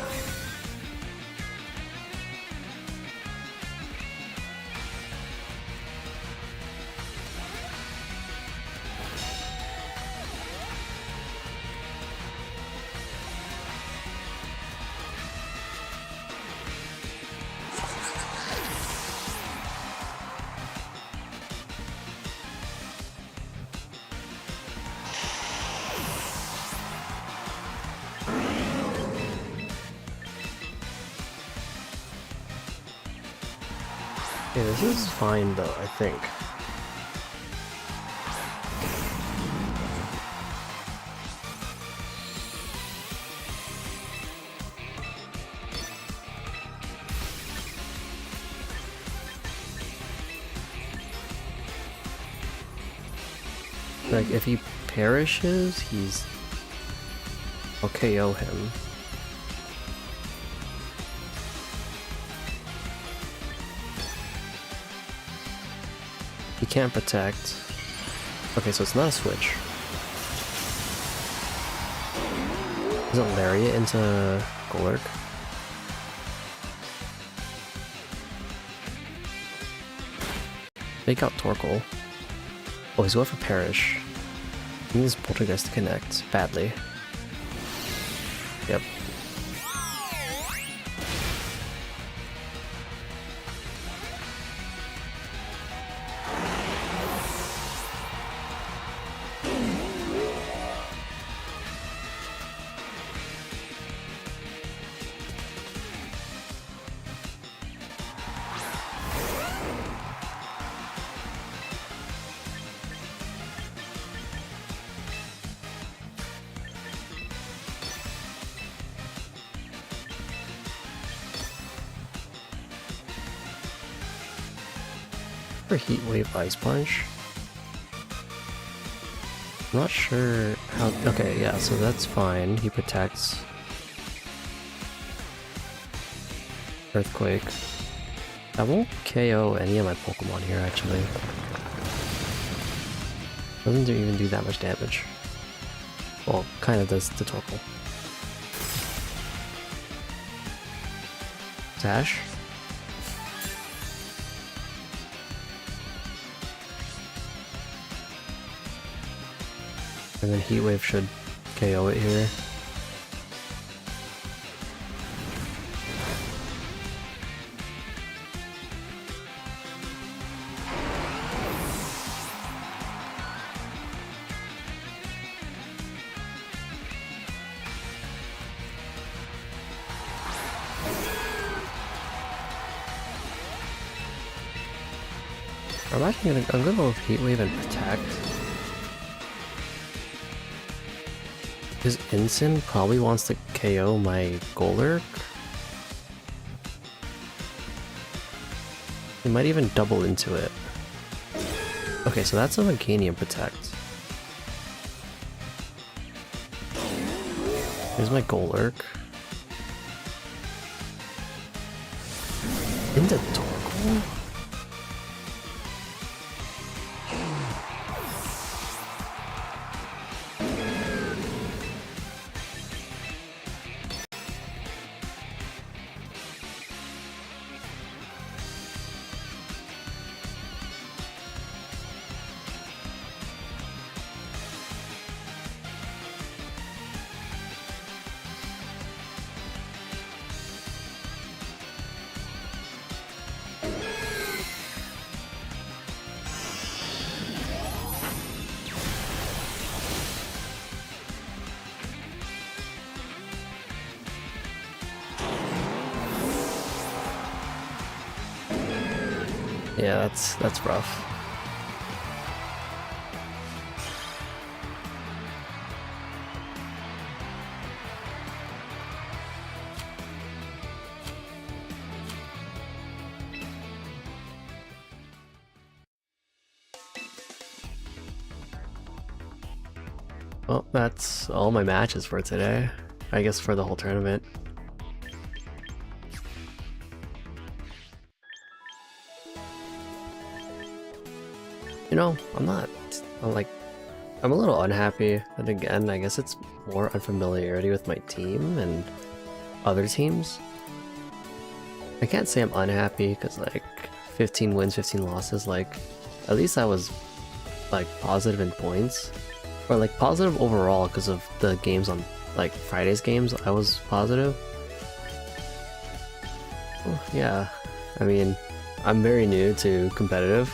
Okay, this is fine though, I think. Like, if he perishes, I'll KO him. He can't protect. Okay, so it's not a switch. Isn't Lariat into Golurk? Make out Torkoal. Oh, he's going for Perish. He needs Poltergeist to connect badly. Yep. For Heat Wave Ice Punch. I'm not sure how. Okay, yeah, so that's fine. He protects. Earthquake. I won't KO any of my Pokemon here, actually. Doesn't even do that much damage. Well, kind of does to Torkoal. Sash. And then Heat Wave should KO it here. I'm gonna go with Heat Wave and Protect. His Ensign probably wants to KO my Golurk. He might even double into it. Okay, so that's a Meganium Protect. Here's my Golurk. Into Torkoal? Yeah, that's rough. Well, that's all my matches for today. I guess for the whole tournament. You know, I'm a little unhappy, and again, I guess it's more unfamiliarity with my team and other teams. I can't say I'm unhappy, because like, 15 wins, 15 losses, like, at least I was, like, positive in points. Or like, positive overall, because of the games on, like, Friday's games, I was positive. Well, yeah, I mean, I'm very new to competitive.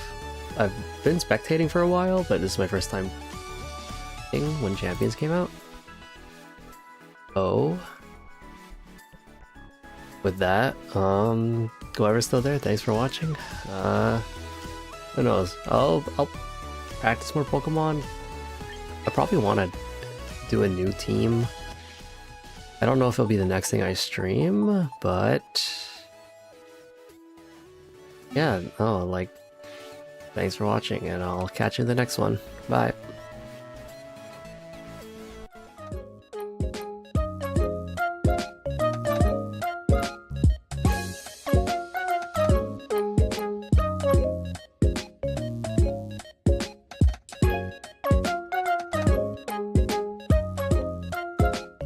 I've been spectating for a while, but this is my first time when Champions came out. Oh. With that, whoever's still there, thanks for watching. Who knows? I'll practice more Pokemon. I probably want to do a new team. I don't know if it'll be the next thing I stream, but yeah, like, thanks for watching, and I'll catch you in the next one. Bye.